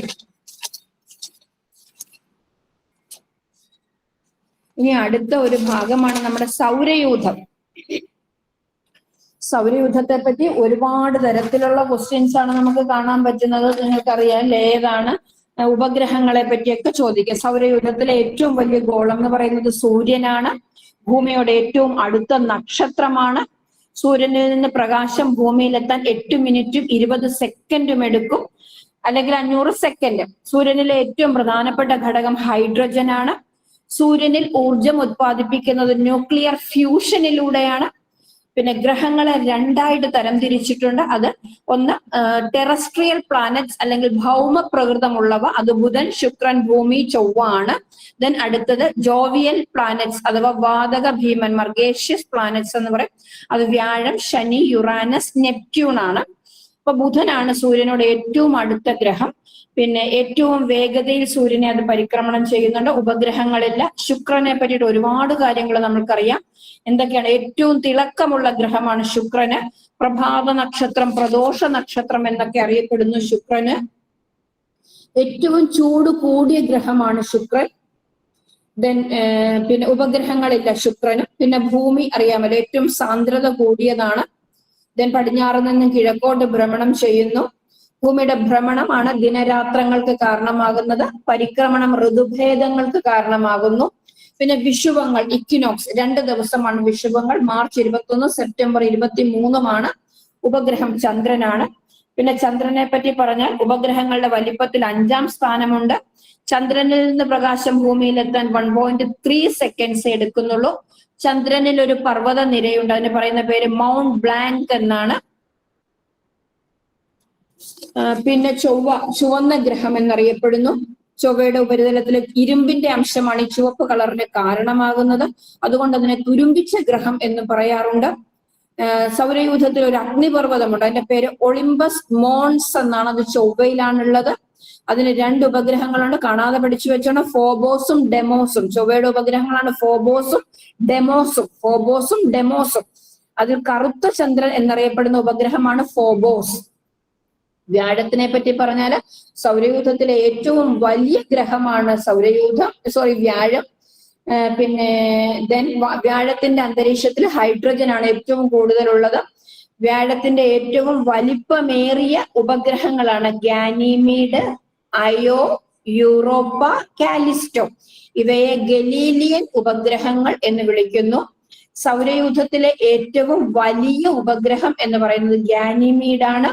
ഇനി അടുത്ത ഒരു ഭാഗമാണ് നമ്മുടെ സൗരയൂഥം. സൗരയൂഥത്തെ പറ്റി ഒരുപാട് തരത്തിലുള്ള ക്വസ്റ്റ്യൻസ് ആണ് നമുക്ക് കാണാൻ പറ്റുന്നത്. നിങ്ങൾക്കറിയാം ഏതാണ് ഉപഗ്രഹങ്ങളെ പറ്റിയൊക്കെ ചോദിക്കുക. സൗരയൂഥത്തിലെ ഏറ്റവും വലിയ ഗോളം എന്ന് പറയുന്നത് സൂര്യനാണ്. ഭൂമിയോട് ഏറ്റവും അടുത്ത നക്ഷത്രമാണ്. സൂര്യനിൽ നിന്ന് പ്രകാശം ഭൂമിയിലെത്താൻ 8 മിനിറ്റും 20 സെക്കൻഡും എടുക്കും, അല്ലെങ്കിൽ 500 സെക്കൻഡ്. സൂര്യനിലെ ഏറ്റവും പ്രധാനപ്പെട്ട ഘടകം ഹൈഡ്രജൻ ആണ്. സൂര്യനിൽ ഊർജം ഉത്പാദിപ്പിക്കുന്നത് ന്യൂക്ലിയർ ഫ്യൂഷനിലൂടെയാണ്. പിന്നെ ഗ്രഹങ്ങളെ 2ആയിട്ട് തരംതിരിച്ചിട്ടുണ്ട്. അത് ഒന്ന് ടെറസ്ട്രിയൽ പ്ലാനറ്റ്സ് അല്ലെങ്കിൽ ഭൗമ പ്രകൃതമുള്ളവ, അത് ബുധൻ, ശുക്രൻ, ഭൂമി, ചൊവ്വ ആണ്. ദെൻ അടുത്തത് ജോവിയൽ പ്ലാനറ്റ്സ് അഥവാ വാതക ഭീമന്മാർ, ഗേഷ്യസ് പ്ലാനറ്റ്സ് എന്ന് പറയും. അത് വ്യാഴം, ശനി, യുറാനസ്, നെപ്റ്റ്യൂൺ ആണ്. അപ്പൊ ബുധനാണ് സൂര്യനോട് ഏറ്റവും അടുത്ത ഗ്രഹം. പിന്നെ ഏറ്റവും വേഗതയിൽ സൂര്യനെ അത് പരിക്രമണം ചെയ്യുന്നുണ്ട്. ഉപഗ്രഹങ്ങളില്ല. ശുക്രനെ പറ്റിയിട്ട് ഒരുപാട് കാര്യങ്ങൾ നമ്മൾക്കറിയാം. എന്തൊക്കെയാണ്? ഏറ്റവും തിളക്കമുള്ള ഗ്രഹമാണ് ശുക്രന്. പ്രഭാത നക്ഷത്രം, പ്രദോഷ നക്ഷത്രം എന്നൊക്കെ അറിയപ്പെടുന്നു ശുക്രന്. ഏറ്റവും ചൂട് കൂടിയ ഗ്രഹമാണ് ശുക്രൻ. ദെൻ പിന്നെ ഉപഗ്രഹങ്ങളില്ല ശുക്രന്. പിന്നെ ഭൂമി അറിയാമല്ലോ, ഏറ്റവും സാന്ദ്രത കൂടിയതാണ്. ദെൻ പടിഞ്ഞാറ് നിന്നും കിഴക്കോട്ട് ഭ്രമണം ചെയ്യുന്നു. ഭൂമിയുടെ ഭ്രമണമാണ് ദിനരാത്രങ്ങൾക്ക് കാരണമാകുന്നത്. പരിക്രമണം ഋതുഭേദങ്ങൾക്ക് കാരണമാകുന്നു. പിന്നെ വിഷുവങ്ങൾ, ഇക്വിനോക്സ്, 2 ദിവസമാണ് വിഷുവങ്ങൾ. മാർച്ച് 21, സെപ്റ്റംബർ 23 ഉപഗ്രഹം ചന്ദ്രനാണ്. പിന്നെ ചന്ദ്രനെ പറ്റി പറഞ്ഞാൽ ഉപഗ്രഹങ്ങളുടെ വലിപ്പത്തിൽ 5ാം സ്ഥാനമുണ്ട്. ചന്ദ്രനിൽ നിന്ന് പ്രകാശം ഭൂമിയിലെത്താൻ 1.3 സെക്കൻഡ്സ് എടുക്കുന്നുള്ളൂ. ചന്ദ്രനിൽ ഒരു പർവ്വത നിരയുണ്ട്, അതിന് പറയുന്ന പേര് മൗണ്ട് ബ്ലാങ്ക് എന്നാണ്. പിന്നെ ചൊവ്വ ചുവന്ന ഗ്രഹം എന്നറിയപ്പെടുന്നു. ചൊവ്വയുടെ ഉപരിതലത്തിൽ ഇരുമ്പിന്റെ അംശമാണ് ഈ ചുവപ്പ് കളറിന് കാരണമാകുന്നത്. അതുകൊണ്ട് അതിനെ തുരുമ്പിച്ച ഗ്രഹം എന്ന് പറയാറുണ്ട്. സൗരയൂഥത്തിൽ ഒരു അഗ്നിപർവ്വതമുണ്ട്, അതിന്റെ പേര് ഒളിമ്പസ് മോൺസ് എന്നാണ്. അത് ചൊവ്വയിലാണുള്ളത്. അതിന് 2 ഉപഗ്രഹങ്ങളുണ്ട്, കാണാതെ പഠിച്ചു വെച്ചോണം. ഫോബോസും ഡെമോസും. ചൊവ്വയുടെ ഉപഗ്രഹങ്ങളാണ് ഫോബോസും ഡെമോസും. അതിൽ കറുത്ത ചന്ദ്രൻ എന്നറിയപ്പെടുന്ന ഉപഗ്രഹമാണ് ഫോബോസ്. വ്യാഴത്തിനെ പറ്റി പറഞ്ഞാല് സൗരയൂഥത്തിലെ ഏറ്റവും വലിയ ഗ്രഹമാണ് വ്യാഴം. പിന്നെ വ്യാഴത്തിന്റെ അന്തരീക്ഷത്തിൽ ഹൈഡ്രജൻ ആണ് ഏറ്റവും കൂടുതലുള്ളത്. വ്യാഴത്തിന്റെ ഏറ്റവും വലിപ്പമേറിയ ഉപഗ്രഹങ്ങളാണ് ഗാനിമീഡ്, അയോ, യൂറോപ്പ, കാലിസ്റ്റോ. ഇവയെ ഗലീലിയൻ ഉപഗ്രഹങ്ങൾ എന്ന് വിളിക്കുന്നു. സൗരയൂഥത്തിലെ ഏറ്റവും വലിയ ഉപഗ്രഹം എന്ന് പറയുന്നത് ഗാനിമീഡാണ്.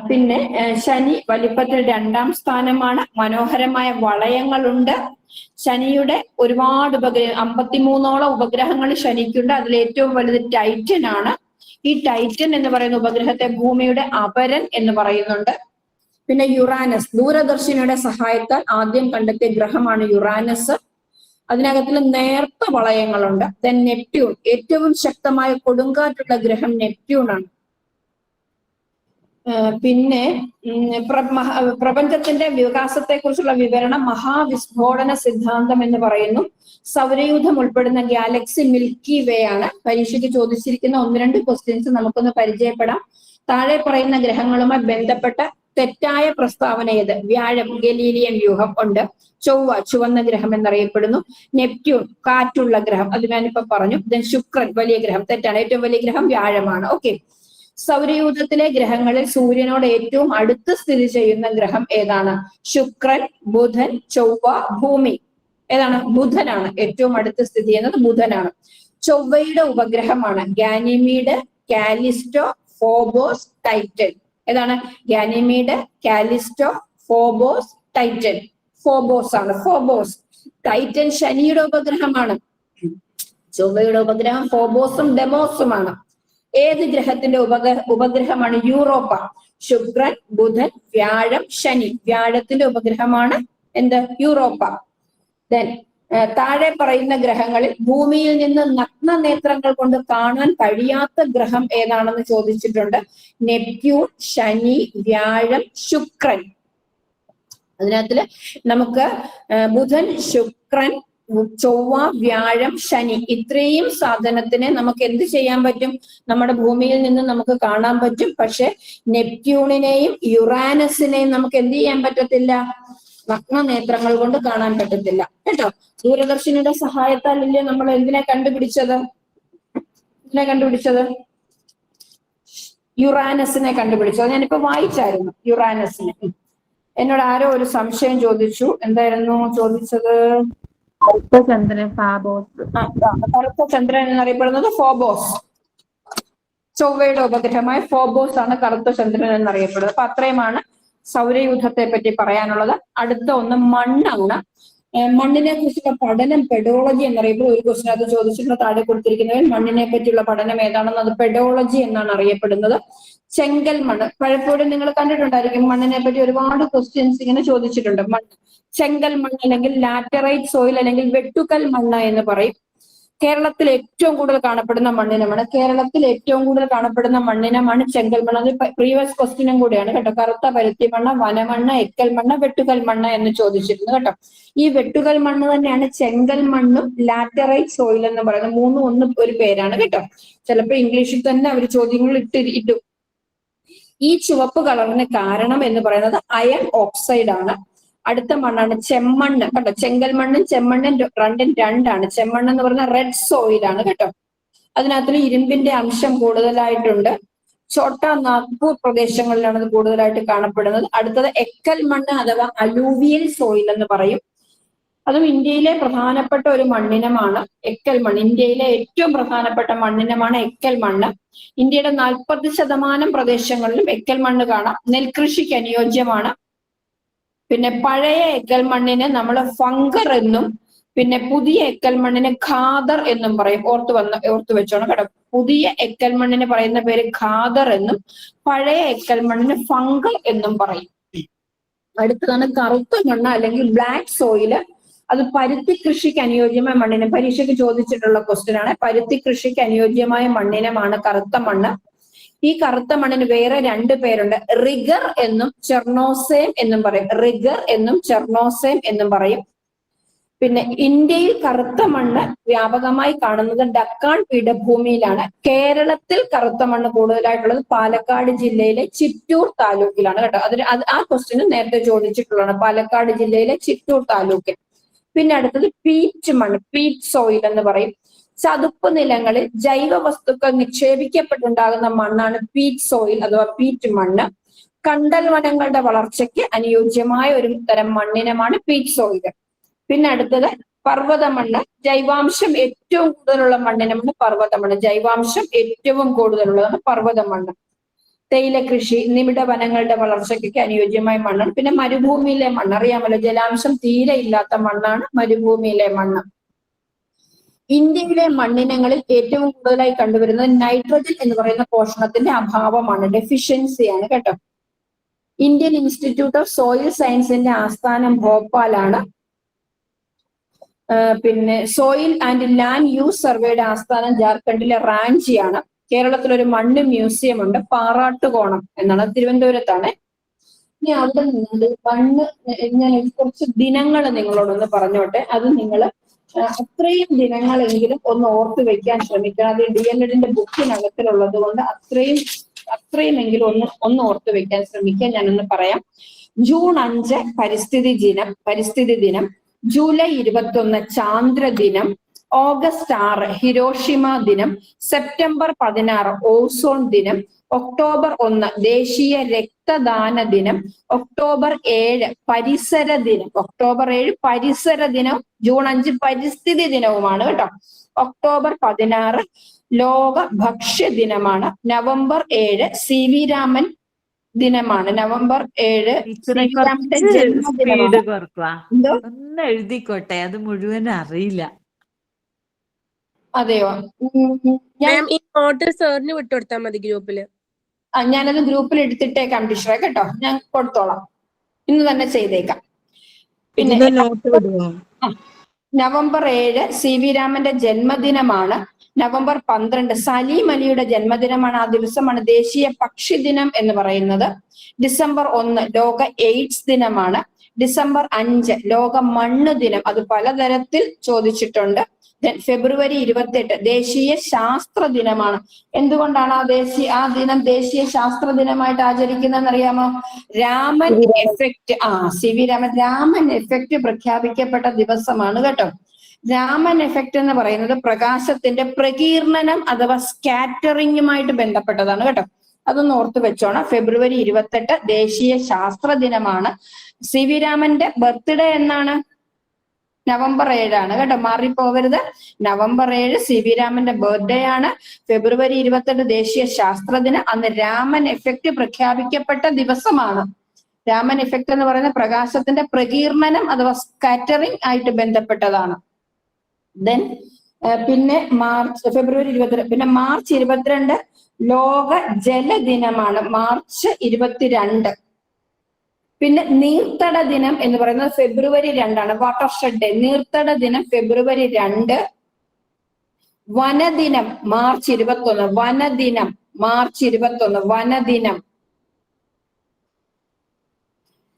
പിന്നെ ശനി വലിപ്പത്തിൽ 2ാം സ്ഥാനമാണ്. മനോഹരമായ വളയങ്ങളുണ്ട്. ശനിയുടെ ഒരുപാട് 53ഓളം ഉപഗ്രഹങ്ങൾ ശനിക്കുണ്ട്. അതിൽ ഏറ്റവും വലുത് ടൈറ്റൻ ആണ്. ഈ ടൈറ്റൻ എന്ന് പറയുന്ന ഉപഗ്രഹത്തെ ഭൂമിയുടെ അപരൻ എന്ന് പറയുന്നുണ്ട്. പിന്നെ യുറാനസ്, ദൂരദർശിനിയുടെ സഹായത്താൽ ആദ്യം കണ്ടെത്തിയ ഗ്രഹമാണ് യുറാനസ്. അതിനകത്തിൽ നേർത്ത വളയങ്ങളുണ്ട്. നെപ്റ്റ്യൂൺ, ഏറ്റവും ശക്തമായ കൊടുങ്കാറ്റുള്ള ഗ്രഹം നെപ്റ്റ്യൂൺ ആണ്. പിന്നെ പ്രപഞ്ചത്തിന്റെ വികാസത്തെ കുറിച്ചുള്ള വിവരണം മഹാവിസ്ഫോടന സിദ്ധാന്തം എന്ന് പറയുന്നു. സൗരയൂഥം ഉൾപ്പെടുന്ന ഗാലക്സി മിൽക്കി വേ ആണ്. പരീക്ഷയ്ക്ക് ചോദിച്ചിരിക്കുന്ന 1-2 ക്വസ്റ്റ്യൻസ് നമുക്കൊന്ന് പരിചയപ്പെടാം. താഴെ പറയുന്ന ഗ്രഹങ്ങളുമായി ബന്ധപ്പെട്ട തെറ്റായ പ്രസ്താവന ഏത്? വ്യാഴം ഗലീലിയൻ വ്യൂഹം ഉണ്ട്. ചൊവ്വ ചുവന്ന ഗ്രഹം എന്നറിയപ്പെടുന്നു. നെപ്റ്റ്യൂൺ കാറ്റുള്ള ഗ്രഹം, അത് ഞാനിപ്പോ പറഞ്ഞു. ശുക്രൻ വലിയ ഗ്രഹം, തെറ്റാണ്. ഏറ്റവും വലിയ ഗ്രഹം വ്യാഴമാണ്. ഓക്കെ. സൗരയൂഥത്തിലെ ഗ്രഹങ്ങളിൽ സൂര്യനോട് ഏറ്റവും അടുത്ത് സ്ഥിതി ചെയ്യുന്ന ഗ്രഹം ഏതാണ്? ശുക്രൻ, ബുധൻ, ചൊവ്വ, ഭൂമി. ഏതാണ്? ബുധനാണ്. ഏറ്റവും അടുത്ത് സ്ഥിതി ചെയ്യുന്നത് ബുധനാണ്. ചൊവ്വയുടെ ഉപഗ്രഹമാണ് ഗാനിമീഡ്, കാലിസ്റ്റോ, ഫോബോസ്, ടൈറ്റൻ. ഏതാണ്? Ganymede, Callisto, Phobos, Titan. Phobos ആണ്. ഫോബോസ്. ടൈറ്റൻ ശനിയുടെ ഉപഗ്രഹമാണ്. ചൊവ്വയുടെ ഉപഗ്രഹം ഫോബോസും ഡെമോസുമാണ്. ഏത് ഗ്രഹത്തിന്റെ ഉപഗ്രഹമാണ്? യൂറോപ്പ. ശുക്രൻ, ബുധൻ, വ്യാഴം, ശനി. വ്യാഴത്തിന്റെ ഉപഗ്രഹമാണ് എന്ത്? യൂറോപ്പ. താഴെ പറയുന്ന ഗ്രഹങ്ങളിൽ ഭൂമിയിൽ നിന്ന് നഗ്ന നേത്രങ്ങൾ കൊണ്ട് കാണാൻ കഴിയാത്ത ഗ്രഹം ഏതാണെന്ന് ചോദിച്ചിട്ടുണ്ട്. നെപ്റ്റ്യൂൺ, ശനി, വ്യാഴം, ശുക്രൻ. അതിനകത്തില് നമുക്ക് ബുധൻ, ശുക്രൻ, ചൊവ്വ, വ്യാഴം, ശനി ഇത്രയും സാധനത്തിനെ നമുക്ക് എന്ത് ചെയ്യാൻ പറ്റും? നമ്മുടെ ഭൂമിയിൽ നിന്ന് നമുക്ക് കാണാൻ പറ്റും. പക്ഷെ നെപ്റ്റ്യൂണിനെയും യുറാനസിനെയും നമുക്ക് എന്ത് ചെയ്യാൻ പറ്റത്തില്ല? നഗ്ന നേത്രങ്ങൾ കൊണ്ട് കാണാൻ പറ്റത്തില്ല കേട്ടോ. ദൂരദർശിനിയുടെ സഹായത്താലല്ലേ നമ്മൾ എന്തിനെ കണ്ടുപിടിച്ചത്? യുറാനസിനെ കണ്ടുപിടിച്ചത്. ഞാനിപ്പോ വായിച്ചായിരുന്നു യുറാനസിനെ. എന്നോട് ആരോ ഒരു സംശയം ചോദിച്ചു. എന്തായിരുന്നു ചോദിച്ചത്? കറുത്ത ചന്ദ്രൻ ഫാബോസ്. കറുത്ത ചന്ദ്രൻ എന്നറിയപ്പെടുന്നത് ഫോബോസ്. ചൊവ്വയുടെ ഉപഗ്രഹമായ ഫോബോസ് ആണ് കറുത്ത ചന്ദ്രൻ എന്നറിയപ്പെടുന്നത്. അപ്പൊ അത്രയുമാണ് സൗരയൂഥത്തെ പറ്റി പറയാനുള്ളത്. അടുത്ത ഒന്ന് മണ്ണാണ്. മണ്ണിനെ കുറിച്ചുള്ള പഠനം പെഡോളജി എന്നറിയപ്പെടുന്ന ഒരു ക്വസ്റ്റ്യൻ അത് ചോദിച്ചിട്ടുള്ള താഴെ കൊടുത്തിരിക്കുന്നതിൽ മണ്ണിനെ പറ്റിയുള്ള പഠനം ഏതാണെന്ന് അത് പെഡോളജി എന്നാണ് അറിയപ്പെടുന്നത്. ചെങ്കൽ മണ്ണ് പലപ്പോഴും നിങ്ങൾ കണ്ടിട്ടുണ്ടായിരിക്കും. മണ്ണിനെ പറ്റി ഒരുപാട് ക്വസ്റ്റ്യൻസ് ഇങ്ങനെ ചോദിച്ചിട്ടുണ്ട്. ചെങ്കൽ മണ്ണ് അല്ലെങ്കിൽ ലാറ്ററൈറ്റ് സോയിൽ അല്ലെങ്കിൽ വെട്ടുകൽ മണ്ണ് എന്ന് പറയും. കേരളത്തിൽ ഏറ്റവും കൂടുതൽ കാണപ്പെടുന്ന മണ്ണിനമാണ്. കേരളത്തിൽ ഏറ്റവും കൂടുതൽ കാണപ്പെടുന്ന മണ്ണിനമാണ് ചെങ്കൽ മണ്ണ്. അത് പ്രീവിയസ് ക്വസ്റ്റ്യനും കൂടിയാണ് കേട്ടോ. കറുത്ത പരുത്തി മണ്ണ്, വനമണ്ണ്, എക്കൽ മണ്ണ്, വെട്ടുകൽ മണ്ണ് എന്ന് ചോദിച്ചിരുന്നു കേട്ടോ. ഈ വെട്ടുകൽ മണ്ണ് തന്നെയാണ് ചെങ്കൽ മണ്ണും ലാറ്ററൈറ്റ് സോയിൽ എന്ന് പറയുന്നത്. മൂന്നും ഒന്ന് ഒരു പേരാണ് കേട്ടോ. ചിലപ്പോൾ ഇംഗ്ലീഷിൽ തന്നെ അവർ ചോദ്യങ്ങൾ ഇട്ടു. ഈ ചുവപ്പ് കളറിന് കാരണം എന്ന് പറയുന്നത് അയൺ ഓക്സൈഡ് ആണ്. അടുത്ത മണ്ണാണ് ചെമ്മണ്ണ് കേട്ടോ. ചെങ്കൽ മണ്ണും ചെമ്മണ്ണും രണ്ടും രണ്ടാണ്. ചെമ്മണ്ണ് എന്ന് പറഞ്ഞാൽ റെഡ് സോയിൽ ആണ് കേട്ടോ. അതിനകത്ത് ഇരുമ്പിന്റെ അംശം കൂടുതലായിട്ടുണ്ട്. ഛോട്ടാ നാഗ്പൂർ പ്രദേശങ്ങളിലാണ് ഇത് കൂടുതലായിട്ട് കാണപ്പെടുന്നത്. അടുത്തത് എക്കൽ മണ്ണ് അഥവാ അലൂവിയൽ സോയിൽ എന്ന് പറയും. അതും ഇന്ത്യയിലെ പ്രധാനപ്പെട്ട ഒരു മണ്ണിനമാണ് എക്കൽ മണ്ണ്. ഇന്ത്യയിലെ ഏറ്റവും പ്രധാനപ്പെട്ട മണ്ണിനമാണ് എക്കൽ മണ്ണ്. ഇന്ത്യയുടെ 40% പ്രദേശങ്ങളിലും എക്കൽ മണ്ണ് കാണാം. നെൽകൃഷിക്ക് അനുയോജ്യമാണ്. പിന്നെ പഴയ എക്കൽ മണ്ണിന് നമ്മൾ ഫംഗർ എന്നും പിന്നെ പുതിയ എക്കൽ മണ്ണിന് ഖാദർ എന്നും പറയും. ഓർത്തു വെച്ചോണം കേട്ടോ. പുതിയ എക്കൽ മണ്ണിന് പറയുന്ന പേര് ഖാദർ എന്നും പഴയ എക്കൽ മണ്ണിന് ഫംഗർ എന്നും പറയും. അടുത്തതാണ് കറുത്ത മണ്ണ് അല്ലെങ്കിൽ ബ്ലാക്ക് സോയില്. അത് പരുത്തി കൃഷിക്ക് അനുയോജ്യമായ മണ്ണിന്, പരീക്ഷയ്ക്ക് ചോദിച്ചിട്ടുള്ള ക്വസ്റ്റ്യൻ ആണ്. പരുത്തി കൃഷിക്ക് അനുയോജ്യമായ മണ്ണിനമാണ് കറുത്ത മണ്ണ്. ഈ കറുത്ത മണ്ണിന് വേറെ 2 പേരുണ്ട്. റിഗർ എന്നും ചെർണോസേം എന്നും പറയും. റിഗർ എന്നും ചെർണോസേം എന്നും പറയും. പിന്നെ ഇന്ത്യയിൽ കറുത്ത മണ്ണ് വ്യാപകമായി കാണുന്നത് ഡക്കാൻ പീഠഭൂമിയിലാണ്. കേരളത്തിൽ കറുത്ത മണ്ണ് കൂടുതലായിട്ടുള്ളത് പാലക്കാട് ജില്ലയിലെ ചിറ്റൂർ താലൂക്കിലാണ് കേട്ടോ. ആ ക്വസ്റ്റ്യന് നേരത്തെ ചോദിച്ചിട്ടുള്ളതാണ്. പാലക്കാട് ജില്ലയിലെ ചിറ്റൂർ താലൂക്കിൽ. പിന്നെ അടുത്തത് പീറ്റ് മണ്ണ്, പീറ്റ് സോയിൽ എന്ന് പറയും. ചതുപ്പ് നിലങ്ങളിൽ ജൈവ വസ്തുക്കൾ നിക്ഷേപിക്കപ്പെട്ടുണ്ടാകുന്ന മണ്ണാണ് പീറ്റ് സോയിൽ അഥവാ പീറ്റ് മണ്ണ്. കണ്ടൽ വനങ്ങളുടെ വളർച്ചയ്ക്ക് അനുയോജ്യമായ ഒരു തരം മണ്ണിനമാണ് പീറ്റ് സോയിൽ. പിന്നെ അടുത്തത് പർവ്വത മണ്ണ്. ജൈവാംശം ഏറ്റവും കൂടുതലുള്ള മണ്ണിനമാണ് പർവ്വത മണ്ണ്. ജൈവാംശം ഏറ്റവും കൂടുതലുള്ളതാണ് പർവ്വത മണ്ണ്. തേയില കൃഷി, നിമിഡ വനങ്ങളുടെ വളർച്ചയ്ക്ക് അനുയോജ്യമായ മണ്ണാണ്. പിന്നെ മരുഭൂമിയിലെ മണ്ണ് അറിയാമല്ലോ, ജലാംശം തീരെ ഇല്ലാത്ത മണ്ണാണ് മരുഭൂമിയിലെ മണ്ണ്. ഇന്ത്യയിലെ മണ്ണിനങ്ങളിൽ ഏറ്റവും കൂടുതലായി കണ്ടുവരുന്നത് നൈട്രജൻ എന്ന് പറയുന്ന പോഷണത്തിന്റെ അഭാവമാണ്, ഡെഫിഷ്യൻസിയാണ് കേട്ടോ. ഇന്ത്യൻ ഇൻസ്റ്റിറ്റ്യൂട്ട് ഓഫ് സോയിൽ സയൻസിന്റെ ആസ്ഥാനം ഭോപ്പാലാണ്. പിന്നെ സോയിൽ ആൻഡ് ലാൻഡ് യൂസ് സർവേയുടെ ആസ്ഥാനം ജാർഖണ്ഡിലെ റാഞ്ചിയാണ്. കേരളത്തിലൊരു മണ്ണ് മ്യൂസിയം ഉണ്ട്, പാറാട്ടുകോണം എന്നാണ്, തിരുവനന്തപുരത്താണ്. ഇനി അവിടെ നിന്ന് മണ്ണ് ഞാൻ കുറച്ച് ദിനങ്ങൾ നിങ്ങളോടൊന്ന് പറഞ്ഞോട്ടെ. അത് നിങ്ങൾ അത്രയും ദിനങ്ങളെങ്കിലും ഒന്ന് ഓർത്ത് വെക്കാൻ ശ്രമിക്കണം. അത് DLEDന്റെ ബുക്കിനകത്തിലുള്ളത് കൊണ്ട് അത്രയുമെങ്കിലും ഒന്ന് ഓർത്ത് വെക്കാൻ ശ്രമിക്കാൻ ഞാനൊന്ന് പറയാം. ജൂൺ 5 പരിസ്ഥിതി ദിനം. ജൂലൈ 21 ചാന്ദ്രദിനം. ഓഗസ്റ്റ് 6 ഹിരോഷിമ ദിനം. സെപ്റ്റംബർ 16 ഓസോൺ ദിനം. ഒക്ടോബർ 1 ദേശീയ രക്തദാന ദിനം. ഒക്ടോബർ 7 പരിസര ദിനം. ഒക്ടോബർ 7 പരിസര ദിനം. ജൂൺ 5 പരിസ്ഥിതി ദിനവുമാണ് കേട്ടോ. ഒക്ടോബർ 16 ലോക ഭക്ഷ്യ ദിനമാണ്. നവംബർ 7 CV രാമൻ ദിനമാണ്. നവംബർ 7 ശ്രീരാമന്റെ ജന്മദിനമാണ്. ഒന്ന് എഴുതിക്കോട്ടെ, അത് മുഴുവൻ അറിയില്ല. അതെയോ? ഈ നോട്ട് സാറിന് വിട്ടുകൊടുത്താൽ മതി ഗ്രൂപ്പില്. ഞാനത് ഗ്രൂപ്പിൽ എടുത്തിട്ടേക്കാം ടീച്ചറെ കേട്ടോ. ഞാൻ കൊടുത്തോളാം, ഇന്ന് തന്നെ ചെയ്തേക്കാം. പിന്നെ നവംബർ 7 CV രാമന്റെ ജന്മദിനമാണ്. നവംബർ 12 സലീം അലിയുടെ ജന്മദിനമാണ്. ആ ദിവസമാണ് ദേശീയ പക്ഷി ദിനം എന്ന് പറയുന്നത്. ഡിസംബർ 1 ലോക എയ്ഡ്സ് ദിനമാണ്. ഡിസംബർ 5 ലോക മണ്ണ് ദിനം, അത് പലതരത്തിൽ ചോദിച്ചിട്ടുണ്ട്. ഫെബ്രുവരി 28 ദേശീയ ശാസ്ത്ര ദിനമാണ്. എന്തുകൊണ്ടാണ് ആ ദിനം ദേശീയ ശാസ്ത്ര ദിനമായിട്ട് ആചരിക്കുന്നതെന്ന് അറിയാമോ? Raman effect, CV Raman effect പ്രഖ്യാപിക്കപ്പെട്ട ദിവസമാണ് കേട്ടോ. രാമൻ എഫക്റ്റ് എന്ന് പറയുന്നത് പ്രകാശത്തിന്റെ പ്രകീർണനം അഥവാ സ്കാറ്ററിങ്ങുമായിട്ട് ബന്ധപ്പെട്ടതാണ് കേട്ടോ. അതൊന്ന് ഓർത്ത് വെച്ചോണം. ഫെബ്രുവരി 28 ദേശീയ ശാസ്ത്ര ദിനമാണ്. CV രാമന്റെ ബർത്ത്ഡേ എന്നാണ്? നവംബർ 7 കേട്ടോ, മാറിപ്പോകരുത്. നവംബർ 7 CV രാമന്റെ ബർത്ത്ഡേ ആണ്. ഫെബ്രുവരി 28 ദേശീയ ശാസ്ത്ര ദിനം. അന്ന് രാമൻ എഫക്റ്റ് പ്രഖ്യാപിക്കപ്പെട്ട ദിവസമാണ്. രാമൻ എഫക്റ്റ് എന്ന് പറയുന്ന പ്രകാശത്തിന്റെ പ്രകീർണനം അഥവാ സ്കാറ്ററിംഗ് ആയിട്ട് ബന്ധപ്പെട്ടതാണ്. ദെൻ പിന്നെ ഫെബ്രുവരി 22. പിന്നെ മാർച്ച് 22 ലോക ജലദിനമാണ്. മാർച്ച് 22. പിന്നെ നീർത്തട ദിനം എന്ന് പറയുന്നത് ഫെബ്രുവരി 2 വാട്ടർ ഷെഡ് ഡേ. നീർത്തട ദിനം ഫെബ്രുവരി 2. വനദിനം മാർച്ച് 21. വനദിനം മാർച്ച് 21 വനദിനം.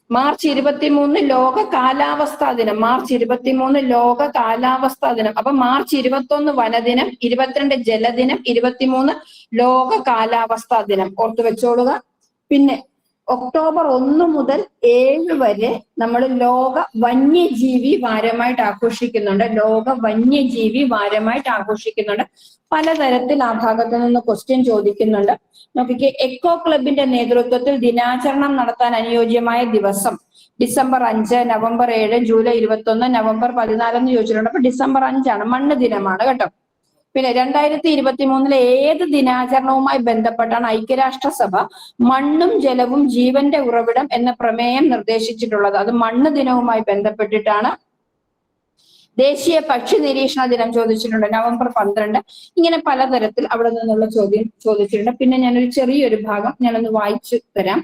മാർച്ച് 23 ലോക കാലാവസ്ഥാ ദിനം. മാർച്ച് 23 ലോക കാലാവസ്ഥാ ദിനം. അപ്പൊ മാർച്ച് 21 വനദിനം, 22 ജലദിനം, 23 ലോക കാലാവസ്ഥാ ദിനം. ഓർത്തു വെച്ചോളുക. പിന്നെ ഒക്ടോബർ 1 മുതൽ 7 വരെ നമ്മൾ ലോക വന്യജീവി വാരമായിട്ട് ആഘോഷിക്കുന്നുണ്ട്. ലോക വന്യജീവി വാരമായിട്ട് ആഘോഷിക്കുന്നുണ്ട്. പലതരത്തിൽ ആ ഭാഗത്തു നിന്ന് ക്വസ്റ്റ്യൻ ചോദിക്കുന്നുണ്ട്. നോക്കിക്കേ, എക്കോ ക്ലബിന്റെ നേതൃത്വത്തിൽ ദിനാചരണം നടത്താൻ അനുയോജ്യമായ ദിവസം ഡിസംബർ 5, നവംബർ 7, ജൂലൈ 21, നവംബർ 14 എന്ന് ചോദിച്ചിട്ടുണ്ട്. അപ്പൊ ഡിസംബർ 5 മണ്ണ് ദിനമാണ് കേട്ടോ. പിന്നെ 2023 ഏത് ദിനാചരണവുമായി ബന്ധപ്പെട്ടാണ് ഐക്യരാഷ്ട്രസഭ മണ്ണും ജലവും ജീവന്റെ ഉറവിടം എന്ന പ്രമേയം നിർദ്ദേശിച്ചിട്ടുള്ളത്? അത് മണ്ണ് ദിനവുമായി ബന്ധപ്പെട്ടിട്ടാണ്. ദേശീയ പക്ഷി നിരീക്ഷണ ദിനം ചോദിച്ചിട്ടുണ്ട്, നവംബർ 12. ഇങ്ങനെ പലതരത്തിൽ അവിടെ നിന്നുള്ള ചോദ്യം ചോദിച്ചിട്ടുണ്ട്. പിന്നെ ഞാനൊരു ചെറിയൊരു ഭാഗം ഞാനൊന്ന് വായിച്ചു തരാം,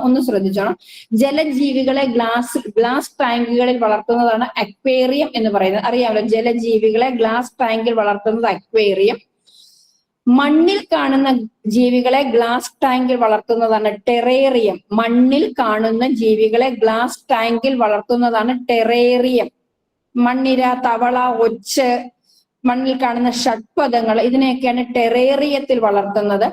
ഒന്ന് ശ്രദ്ധിച്ചോണം. ജലജീവികളെ ഗ്ലാസ് ടാങ്കുകളിൽ വളർത്തുന്നതാണ് അക്വേറിയം എന്ന് പറയുന്നത്. അറിയാമല്ലോ, ജലജീവികളെ ഗ്ലാസ് ടാങ്കിൽ വളർത്തുന്നത് അക്വേറിയം. മണ്ണിൽ കാണുന്ന ജീവികളെ ഗ്ലാസ് ടാങ്കിൽ വളർത്തുന്നതാണ് ടെറേറിയം. മണ്ണിൽ കാണുന്ന ജീവികളെ ഗ്ലാസ് ടാങ്കിൽ വളർത്തുന്നതാണ് ടെറേറിയം. മണ്ണിര, തവള, ഒച്ച്, മണ്ണിൽ കാണുന്ന ഷഡ്പദങ്ങൾ, ഇതിനെയൊക്കെയാണ് ടെറേറിയത്തിൽ വളർത്തുന്നത്.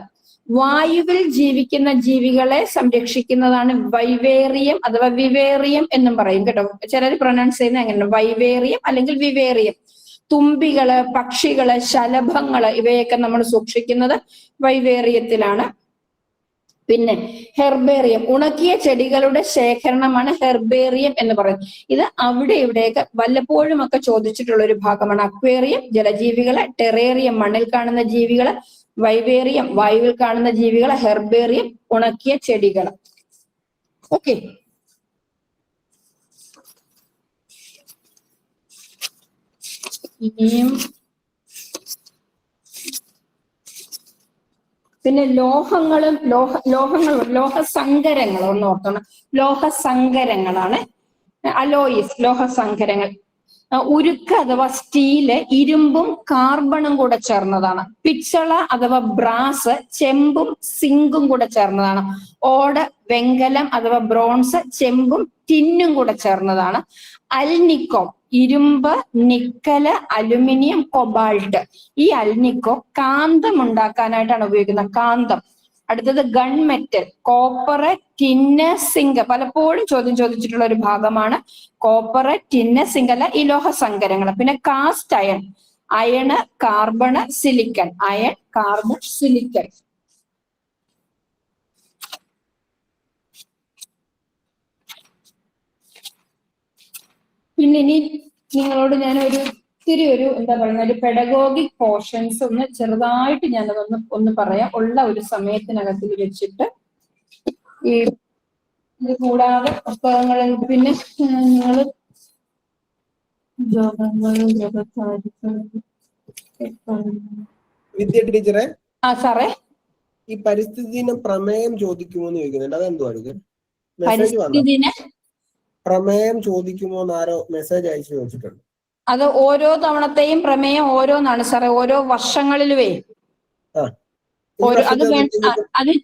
വായുവിൽ ജീവിക്കുന്ന ജീവികളെ സംരക്ഷിക്കുന്നതാണ് വൈവേറിയം അഥവാ വിവേറിയം എന്നും പറയും കേട്ടോ. ചിലർ പ്രൊനൗൺസ് ചെയ്യുന്നത് എങ്ങനെയാണ്, വൈവേറിയം അല്ലെങ്കിൽ വിവേറിയം. തുമ്പികള്, പക്ഷികള്, ശലഭങ്ങള് ഇവയൊക്കെ നമ്മൾ സൂക്ഷിക്കുന്നത് വൈവേറിയത്തിലാണ്. പിന്നെ ഹെർബേറിയം, ഉണക്കിയ ചെടികളുടെ ശേഖരണമാണ് ഹെർബേറിയം എന്ന് പറയുന്നത്. ഇത് അവിടെ ഇവിടെയൊക്കെ വല്ലപ്പോഴും ഒക്കെ ചോദിച്ചിട്ടുള്ള ഒരു ഭാഗമാണ്. അക്വേറിയം ജലജീവികളെ, ടെറേറിയം മണ്ണിൽ കാണുന്ന ജീവികള്, വൈവേറിയം വായുവിൽ കാണുന്ന ജീവികള്, ഹെർബേറിയം ഉണക്കിയ ചെടികൾ. ഓക്കെ, ഇനിയും പിന്നെ ലോഹസങ്കരങ്ങൾ ഒന്ന് ഓർത്തോണം. ലോഹസങ്കരങ്ങളാണ് അലോയിസ്, ലോഹസങ്കരങ്ങൾ. ഉരുക്ക് അഥവാ സ്റ്റീല് ഇരുമ്പും കാർബണും കൂടെ ചേർന്നതാണ്. പിച്ചള അഥവാ ബ്രാസ് ചെമ്പും സിങ്കും കൂടെ ചേർന്നതാണ്. ഓട് വെങ്കലം അഥവാ ബ്രോൺസ് ചെമ്പും ടിന്നും കൂടെ ചേർന്നതാണ്. അൽനിക്കോ ഇരുമ്പ്, നിക്കല്, അലുമിനിയം, കൊബാൾട്ട്. ഈ അൽനിക്കോ കാന്തം ഉണ്ടാക്കാനായിട്ടാണ് ഉപയോഗിക്കുന്നത്, കാന്തം. അടുത്തത് ഗൺമെറ്റൽ, കോപ്പറ്, ടിന്ന്, സിങ്ക്. പലപ്പോഴും ചോദിച്ചിട്ടുള്ള ഒരു ഭാഗമാണ് കോപ്പറ്, ടിന്ന്, സിങ്ക് അല്ല ഈ ലോഹസങ്കരങ്ങൾ. പിന്നെ cast iron, iron, carbon, silicon. Iron, carbon, silicon. പിന്നെ ഇനി നിങ്ങളോട് ഞാനൊരു എന്താ പറയുന്ന ഒരു പെഡഗോഗിക് പോർഷൻസ് ഒന്ന് ചെറുതായിട്ട് ഞാനതൊന്ന് പറയാം, ഉള്ള ഒരു സമയത്തിനകത്തിൽ വെച്ചിട്ട്. ഈ ഇത് കൂടാതെ പുസ്തകങ്ങളിൽ പിന്നെ നിങ്ങൾ വിദ്യ ടീച്ചറെ, സാറേ ഈ പരിസ്ഥിതി ദിനം പ്രമേയം ചോദിക്കുമോ എന്ന് ചോദിക്കുന്നുണ്ട്, അതെന്തുവാണ് ഇത്? പരിസ്ഥിതിനെ പ്രമേയം ചോദിക്കുമോ എന്ന് ആരോ മെസ്സേജ് അയച്ചു ചോദിച്ചിട്ടുണ്ട്. അത് ഓരോ തവണത്തെയും പ്രമേയം ഓരോന്നാണ് സാറേ, ഓരോ വർഷങ്ങളിലുവേ.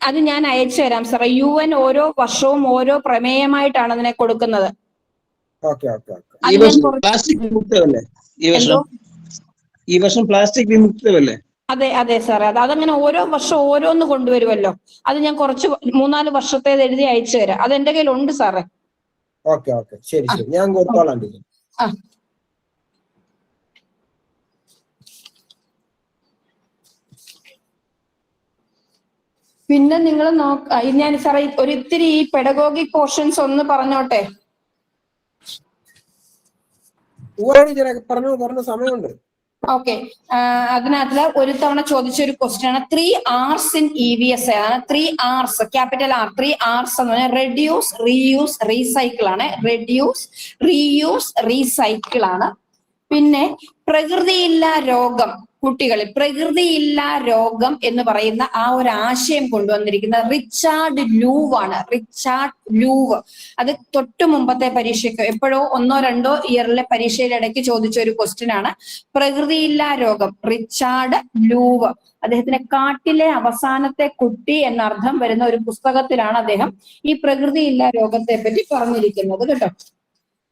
അത് ഞാൻ അയച്ചു തരാം സാറേ. UN ഓരോ വർഷവും ഓരോ പ്രമേയമായിട്ടാണ് അതിനെ കൊടുക്കുന്നത്. ഈ വർഷം പ്ലാസ്റ്റിക് വിമുക്തമല്ലേ? അതെ അതെ സാറേ, അതങ്ങനെ ഓരോ വർഷം ഓരോന്ന് കൊണ്ടുവരുമല്ലോ. അത് ഞാൻ കുറച്ച് 3-4 വർഷത്തേത് എഴുതി അയച്ചു തരാം. അത് എന്റെ കയ്യിലുണ്ട് സാറേ. ശരി, ഞാൻ കൊടുത്തോളാം. പിന്നെ നിങ്ങൾ ഞാൻ സാറേ ഒരിത്തിരി ഈ പെഡഗോഗിക് പോർഷൻസ് ഒന്ന് പറഞ്ഞോട്ടെ. പറഞ്ഞ സമയമുണ്ട്. ഓക്കെ, അതിനകത്ത് ഒരു തവണ ചോദിച്ചൊരു ക്വസ്റ്റ്യൻ ആണ് 3 R's ഇൻ EVS ആണ്. 3 R's, ക്യാപിറ്റൽ R. 3 R's എന്ന് പറഞ്ഞാൽ റെഡ്യൂസ്, റീയൂസ്, റീസൈക്കിൾ ആണ്. റെഡ്യൂസ്, റീയൂസ്, റീസൈക്കിൾ ആണ്. പിന്നെ പ്രകൃതിയില്ലാ രോഗം, കുട്ടികളിൽ പ്രകൃതിയില്ലാ രോഗം എന്ന് പറയുന്ന ആ ഒരു ആശയം കൊണ്ടുവന്നിരിക്കുന്നത് റിച്ചാർഡ് ലൂവ് ആണ്. റിച്ചാർഡ് ലൂവ്, അത് തൊട്ടു മുമ്പത്തെ പരീക്ഷയ്ക്ക് എപ്പോഴോ 1-2 ഇയറിലെ പരീക്ഷയുടെ ഇടയ്ക്ക് ചോദിച്ച ഒരു ക്വസ്റ്റ്യൻ ആണ്. പ്രകൃതിയില്ലാ രോഗം, റിച്ചാർഡ് ലൂവ്. അദ്ദേഹത്തിന്റെ കാട്ടിലെ അവസാനത്തെ കുട്ടി എന്നർത്ഥം വരുന്ന ഒരു പുസ്തകത്തിലാണ് അദ്ദേഹം ഈ പ്രകൃതിയില്ലാ രോഗത്തെ പറ്റി പറഞ്ഞിരിക്കുന്നത് കേട്ടോ.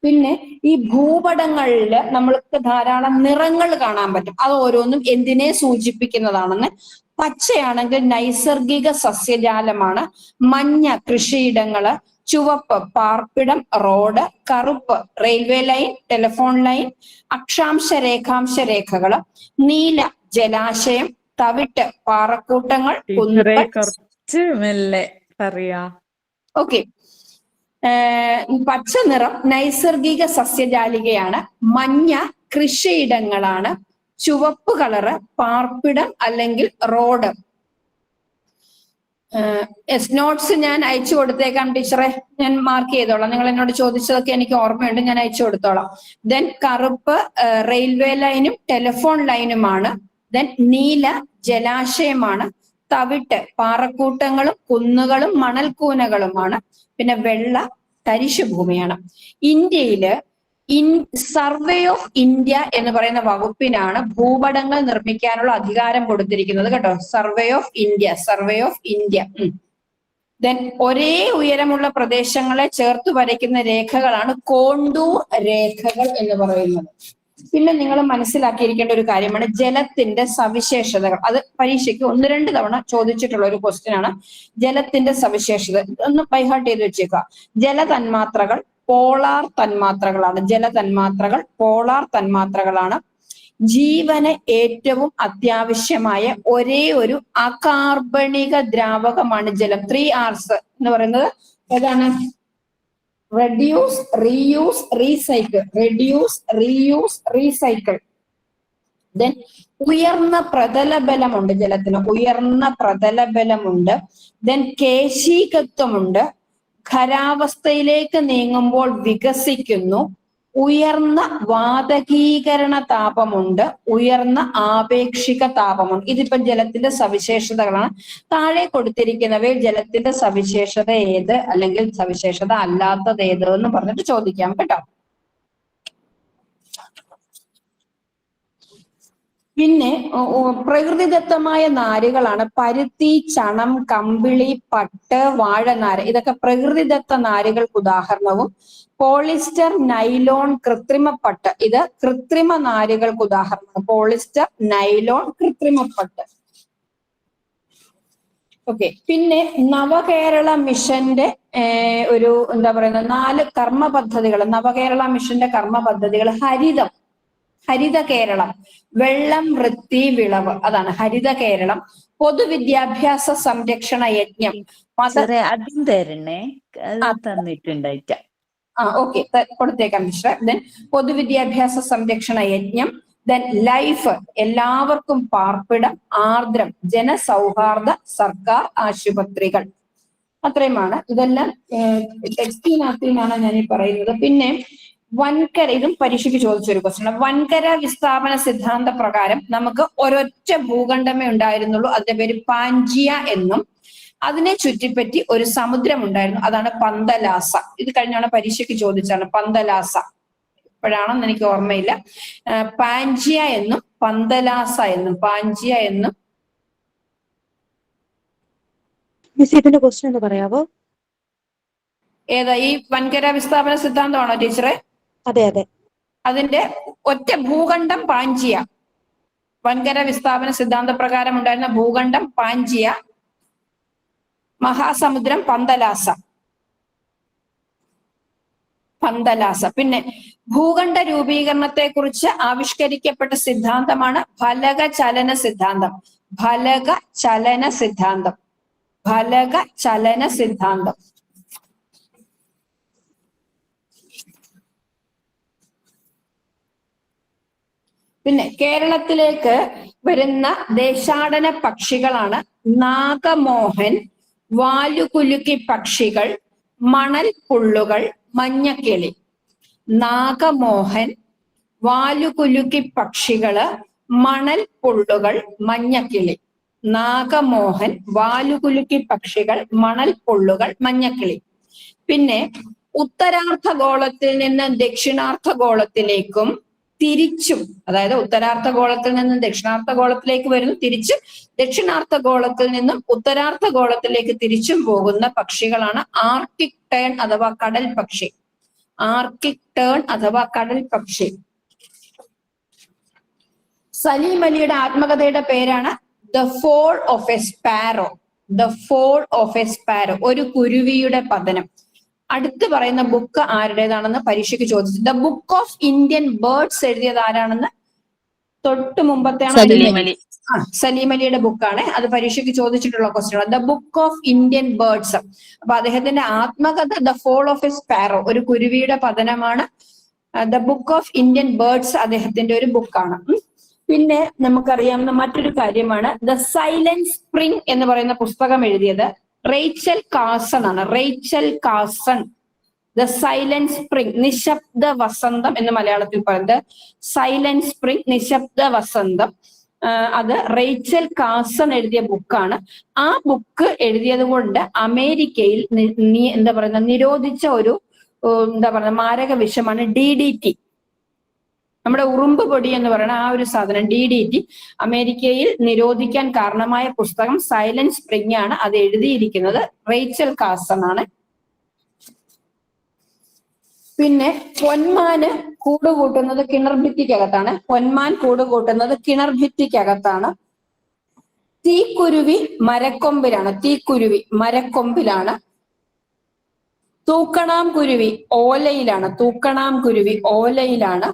പിന്നെ ഈ ഭൂപടങ്ങളിൽ നമ്മൾക്ക് ധാരാളം നിറങ്ങൾ കാണാൻ പറ്റും. അത് ഓരോന്നും എന്തിനെ സൂചിപ്പിക്കുന്നതാണെന്ന് പച്ചയാണെങ്കിൽ നൈസർഗിക സസ്യജാലമാണ്. മഞ്ഞ കൃഷിയിടങ്ങള്, ചുവപ്പ് പാർപ്പിടം, റോഡ്, കറുപ്പ് റെയിൽവേ ലൈൻ, ടെലിഫോൺ ലൈൻ, അക്ഷാംശ രേഖാംശ രേഖകള്, നീല ജലാശയം, തവിട്ട് പാറക്കൂട്ടങ്ങൾ, ടീച്ചറെ കുന്നുകൾ. കുറച്ച് മെല്ലെ പറയാ. ഓക്കെ, പച്ച നിറം നൈസർഗിക സസ്യജാലികയാണ്. മഞ്ഞ കൃഷിയിടങ്ങളാണ്. ചുവപ്പ് കളറ് പാർപ്പിടം അല്ലെങ്കിൽ റോഡ്. നോട്ട്സ് ഞാൻ അയച്ചു കൊടുത്തേക്കാം ടീച്ചറെ, ഞാൻ മാർക്ക് ചെയ്തോളാം. നിങ്ങൾ എന്നോട് ചോദിച്ചതൊക്കെ എനിക്ക് ഓർമ്മയുണ്ട്, ഞാൻ അയച്ചു കൊടുത്തോളാം. ദെൻ കറുപ്പ് റെയിൽവേ ലൈനും ടെലിഫോൺ ലൈനുമാണ്. ദെൻ നീല ജലാശയമാണ്. തവിട്ട് പാറക്കൂട്ടങ്ങളും കുന്നുകളും മണൽക്കൂനകളുമാണ്. പിന്നെ വെള്ള തരിശു ഭൂമിയാണ്. ഇന്ത്യയില് സർവേ ഓഫ് ഇന്ത്യ എന്ന് പറയുന്ന വകുപ്പിനാണ് ഭൂപടങ്ങൾ നിർമ്മിക്കാനുള്ള അധികാരം കൊടുത്തിരിക്കുന്നത് കേട്ടോ. Survey of India. ദെൻ ഒരേ ഉയരമുള്ള പ്രദേശങ്ങളെ ചേർത്ത് വരയ്ക്കുന്ന രേഖകളാണ് കോണ്ടൂർ രേഖകൾ എന്ന് പറയുന്നത്. പിന്നെ നിങ്ങൾ മനസ്സിലാക്കിയിരിക്കേണ്ട ഒരു കാര്യമാണ് ജലത്തിന്റെ സവിശേഷതകൾ. അത് പരീക്ഷയ്ക്ക് 1-2 തവണ ചോദിച്ചിട്ടുള്ള ഒരു ക്വസ്റ്റ്യൻ ആണ്. ജലത്തിന്റെ സവിശേഷത ഒന്ന് ബൈഹാർട്ട് ചെയ്ത് വെച്ചേക്കുക. ജലതന്മാത്രകൾ പോളാർ തന്മാത്രകളാണ്. ജീവന് ഏറ്റവും അത്യാവശ്യമായ ഒരേ ഒരു അകാർബണിക ദ്രാവകമാണ് ജലം. 3 R's എന്ന് പറയുന്നത് ഏതാണ്? Reduce, reuse, recycle. ദെൻ ഉയർന്ന പ്രതലബലമുണ്ട് ജലത്തിന്, ദെൻ കേശീകത്വമുണ്ട്. ഖരാവസ്ഥയിലേക്ക് നീങ്ങുമ്പോൾ വികസിക്കുന്നു. ഉയർന്ന വാതകീകരണ താപമുണ്ട്, ഉയർന്ന ആപേക്ഷിക താപമുണ്ട്. ഇതിപ്പോ ജലത്തിന്റെ സവിശേഷതകളാണ്. താഴെ കൊടുത്തിരിക്കുന്നവയിൽ ജലത്തിന്റെ സവിശേഷത ഏത് അല്ലെങ്കിൽ സവിശേഷത അല്ലാത്തത് ഏത് എന്ന് പറഞ്ഞിട്ട് ചോദിക്കാം കേട്ടോ. പിന്നെ പ്രകൃതിദത്തമായ നാരുകളാണ് പരുത്തി, ചണം, കമ്പിളി, പട്ട്, വാഴനാര്. ഇതൊക്കെ പ്രകൃതിദത്ത നാരുകൾക്ക് ഉദാഹരണവും. പോളിസ്റ്റർ, നൈലോൺ, കൃത്രിമപ്പട്ട് ഇത് കൃത്രിമ നാരുകൾക്ക് ഉദാഹരണമാണ്. Polyester, nylon, കൃത്രിമപ്പട്ട്. ഓക്കെ, പിന്നെ നവകേരള മിഷന്റെ ഒരു എന്താ പറയുന്നത് 4 കർമ്മ പദ്ധതികൾ. നവകേരള മിഷന്റെ കർമ്മ പദ്ധതികൾ ഹരിത കേരളം, വെള്ളം, വൃത്തി, വിളവ്, അതാണ് ഹരിത കേരളം. പൊതുവിദ്യാഭ്യാസ സംരക്ഷണ യജ്ഞം, അതും തരണേ, അത് തന്നിട്ടുണ്ടായിട്ട. ഓക്കെ, കൊടുത്തേക്കാം മിസ്റ്റർ. ദെൻ പൊതുവിദ്യാഭ്യാസ സംരക്ഷണ യജ്ഞം. ദെൻ ലൈഫ്, എല്ലാവർക്കും പാർപ്പിടം, ആർദ്രം, ജനസൗഹാർദ്ദ സർക്കാർ ആശുപത്രികൾ. അത്രയുമാണ്. ഇതെല്ലാം ടെക്സ്റ്റിനകത്തിനാണ് ഞാൻ ഈ പറയുന്നത്. പിന്നെ വൻകര, ഇതും പരീക്ഷയ്ക്ക് ചോദിച്ചൊരു ക്വസ്റ്റ്യൻ. വൻകര വിസ്ഥാപന സിദ്ധാന്ത പ്രകാരം നമുക്ക് ഒരൊറ്റ ഭൂഖണ്ഡമേ ഉണ്ടായിരുന്നുള്ളൂ. അതിന്റെ പേര് പാഞ്ചിയ എന്നും. അതിനെ ചുറ്റിപ്പറ്റി ഒരു സമുദ്രം ഉണ്ടായിരുന്നു, അതാണ് പന്തലാസ. ഇത് കഴിഞ്ഞാണ് പരീക്ഷയ്ക്ക് ചോദിച്ചാണ് പന്തലാസ. ഇപ്പോഴാണെന്ന് എനിക്ക് ഓർമ്മയില്ല. പാഞ്ചിയ എന്നും പന്തലാസ എന്നും. പാഞ്ചിയ എന്നും. ഇതിന്റെ ക്വസ്റ്റ്യൻ ഒന്ന് പറയാവോ? ഏതാ ഈ വൻകര വിസ്ഥാപന സിദ്ധാന്തമാണോ ടീച്ചറെ? അതെ അതെ. അതിന്റെ ഒറ്റ ഭൂഖണ്ഡം പാഞ്ചിയ. വൻകര വിസ്ഥാപന സിദ്ധാന്ത പ്രകാരം ഉണ്ടായിരുന്ന ഭൂഖണ്ഡം പാഞ്ചിയ, മഹാസമുദ്രം പന്തലാസ. പിന്നെ ഭൂഖണ്ഡ രൂപീകരണത്തെ കുറിച്ച് ആവിഷ്കരിക്കപ്പെട്ട സിദ്ധാന്തമാണ് ഫലക ചലന സിദ്ധാന്തം. പിന്നെ കേരളത്തിലേക്ക് വരുന്ന ദേശാടന പക്ഷികളാണ് നാഗമോഹൻ, വാലുകുലുക്കി പക്ഷികൾ, മണൽ പുള്ളുകൾ, മഞ്ഞക്കിളി. നാഗമോഹൻ, വാലുകുലുക്കി പക്ഷികള്, മണൽ പുള്ളുകൾ, മഞ്ഞക്കിളി. നാഗമോഹൻ, വാലുകുലുക്കി പക്ഷികൾ, മണൽ പുള്ളുകൾ, മഞ്ഞക്കിളി. പിന്നെ ഉത്തരാർദ്ധഗോളത്തിൽ നിന്ന് ദക്ഷിണാർദ്ധഗോളത്തിലേക്കും തിരിച്ചും, അതായത് ഉത്തരാർദ്ധഗോളത്തിൽ നിന്നും ദക്ഷിണാർദ്ധഗോളത്തിലേക്ക് വരുന്നു, തിരിച്ച് ദക്ഷിണാർദ്ധഗോളത്തിൽ നിന്നും ഉത്തരാർദ്ധഗോളത്തിലേക്ക് തിരിച്ചും പോകുന്ന പക്ഷികളാണ് ആർട്ടിക് ടേൺ അഥവാ കടൽ പക്ഷി. സലീം അലിയുടെ ആത്മകഥയുടെ പേരാണ് the fall of a sparrow. The fall of a sparrow, ഒരു കുരുവിയുടെ പതനം. അടുത്ത് പറയുന്ന ബുക്ക് ആരുടേതാണെന്ന് പരീക്ഷയ്ക്ക് ചോദിച്ചു. The book of Indian birds എഴുതിയത് ആരാണെന്ന് തൊട്ട് മുമ്പത്തെ സലീം അലിയുടെ ബുക്കാണ്. അത് പരീക്ഷയ്ക്ക് ചോദിച്ചിട്ടുള്ള ക്വസ്റ്റ്യൻ ആണ്. The book of Indian birds. അപ്പൊ അദ്ദേഹത്തിന്റെ ആത്മകഥ the fall of a sparrow, ഒരു കുരുവിയുടെ പതനമാണ്. The book of Indian birds അദ്ദേഹത്തിന്റെ ഒരു ബുക്കാണ്. പിന്നെ നമുക്കറിയാവുന്ന മറ്റൊരു കാര്യമാണ് ദ സൈലന്റ് സ്പ്രിംഗ് എന്ന് പറയുന്ന പുസ്തകം എഴുതിയത് റേച്ചൽ കാഴ്സൺ ആണ്. Rachel Carson. The silent spring, നിശബ്ദ വസന്തം എന്ന് മലയാളത്തിൽ പറയുന്നത്. സൈലന്റ് സ്പ്രിംഗ്, നിശബ്ദ വസന്തം. അത് റേച്ചൽ കാഴ്സൺ എഴുതിയ ബുക്കാണ്. ആ ബുക്ക് എഴുതിയത് കൊണ്ട് അമേരിക്കയിൽ എന്താ പറയുന്ന നിരോധിച്ച ഒരു മാരക വിഷമാണ് DDT. നമ്മുടെ ഉറുമ്പ് പൊടി എന്ന് പറയുന്ന ആ ഒരു സാധനം DDT അമേരിക്കയിൽ നിരോധിക്കാൻ കാരണമായ പുസ്തകം സൈലന്റ് സ്പ്രിംഗ് ആണ്. അത് എഴുതിയിരിക്കുന്നത് റേച്ചൽ കാഴ്സൺ ആണ്. പിന്നെ പൊന്മാന് കൂട് കൂട്ടുന്നത് കിണർഭിത്തിക്കകത്താണ്. പൊന്മാൻ കൂട് കൂട്ടുന്നത് കിണർഭിത്തിക്കകത്താണ്. തീക്കുരുവി മരക്കൊമ്പിലാണ്. തീക്കുരുവി മരക്കൊമ്പിലാണ്. തൂക്കണാം കുരുവി ഓലയിലാണ്. തൂക്കണാം കുരുവി ഓലയിലാണ്.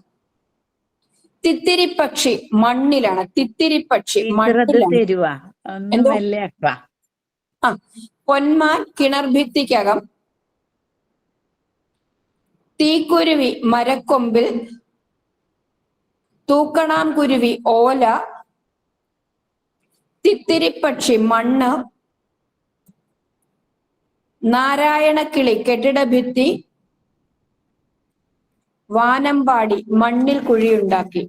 തിത്തിരിപ്പക്ഷി മണ്ണിലാണ്. തിത്തിരിപ്പക്ഷി മണ്ണിലാണ്. പൊന്മാൻ കിണർഭിത്തിക്കകം, തീക്കുരുവി മരക്കൊമ്പിൽ, തൂക്കണാം കുരുവി ഓല, തിത്തിരിപ്പക്ഷി മണ്ണ്, നാരായണക്കിളി കെട്ടിടഭിത്തി, വാനമ്പാടി മണ്ണിൽ കുഴിയുണ്ടാക്കി.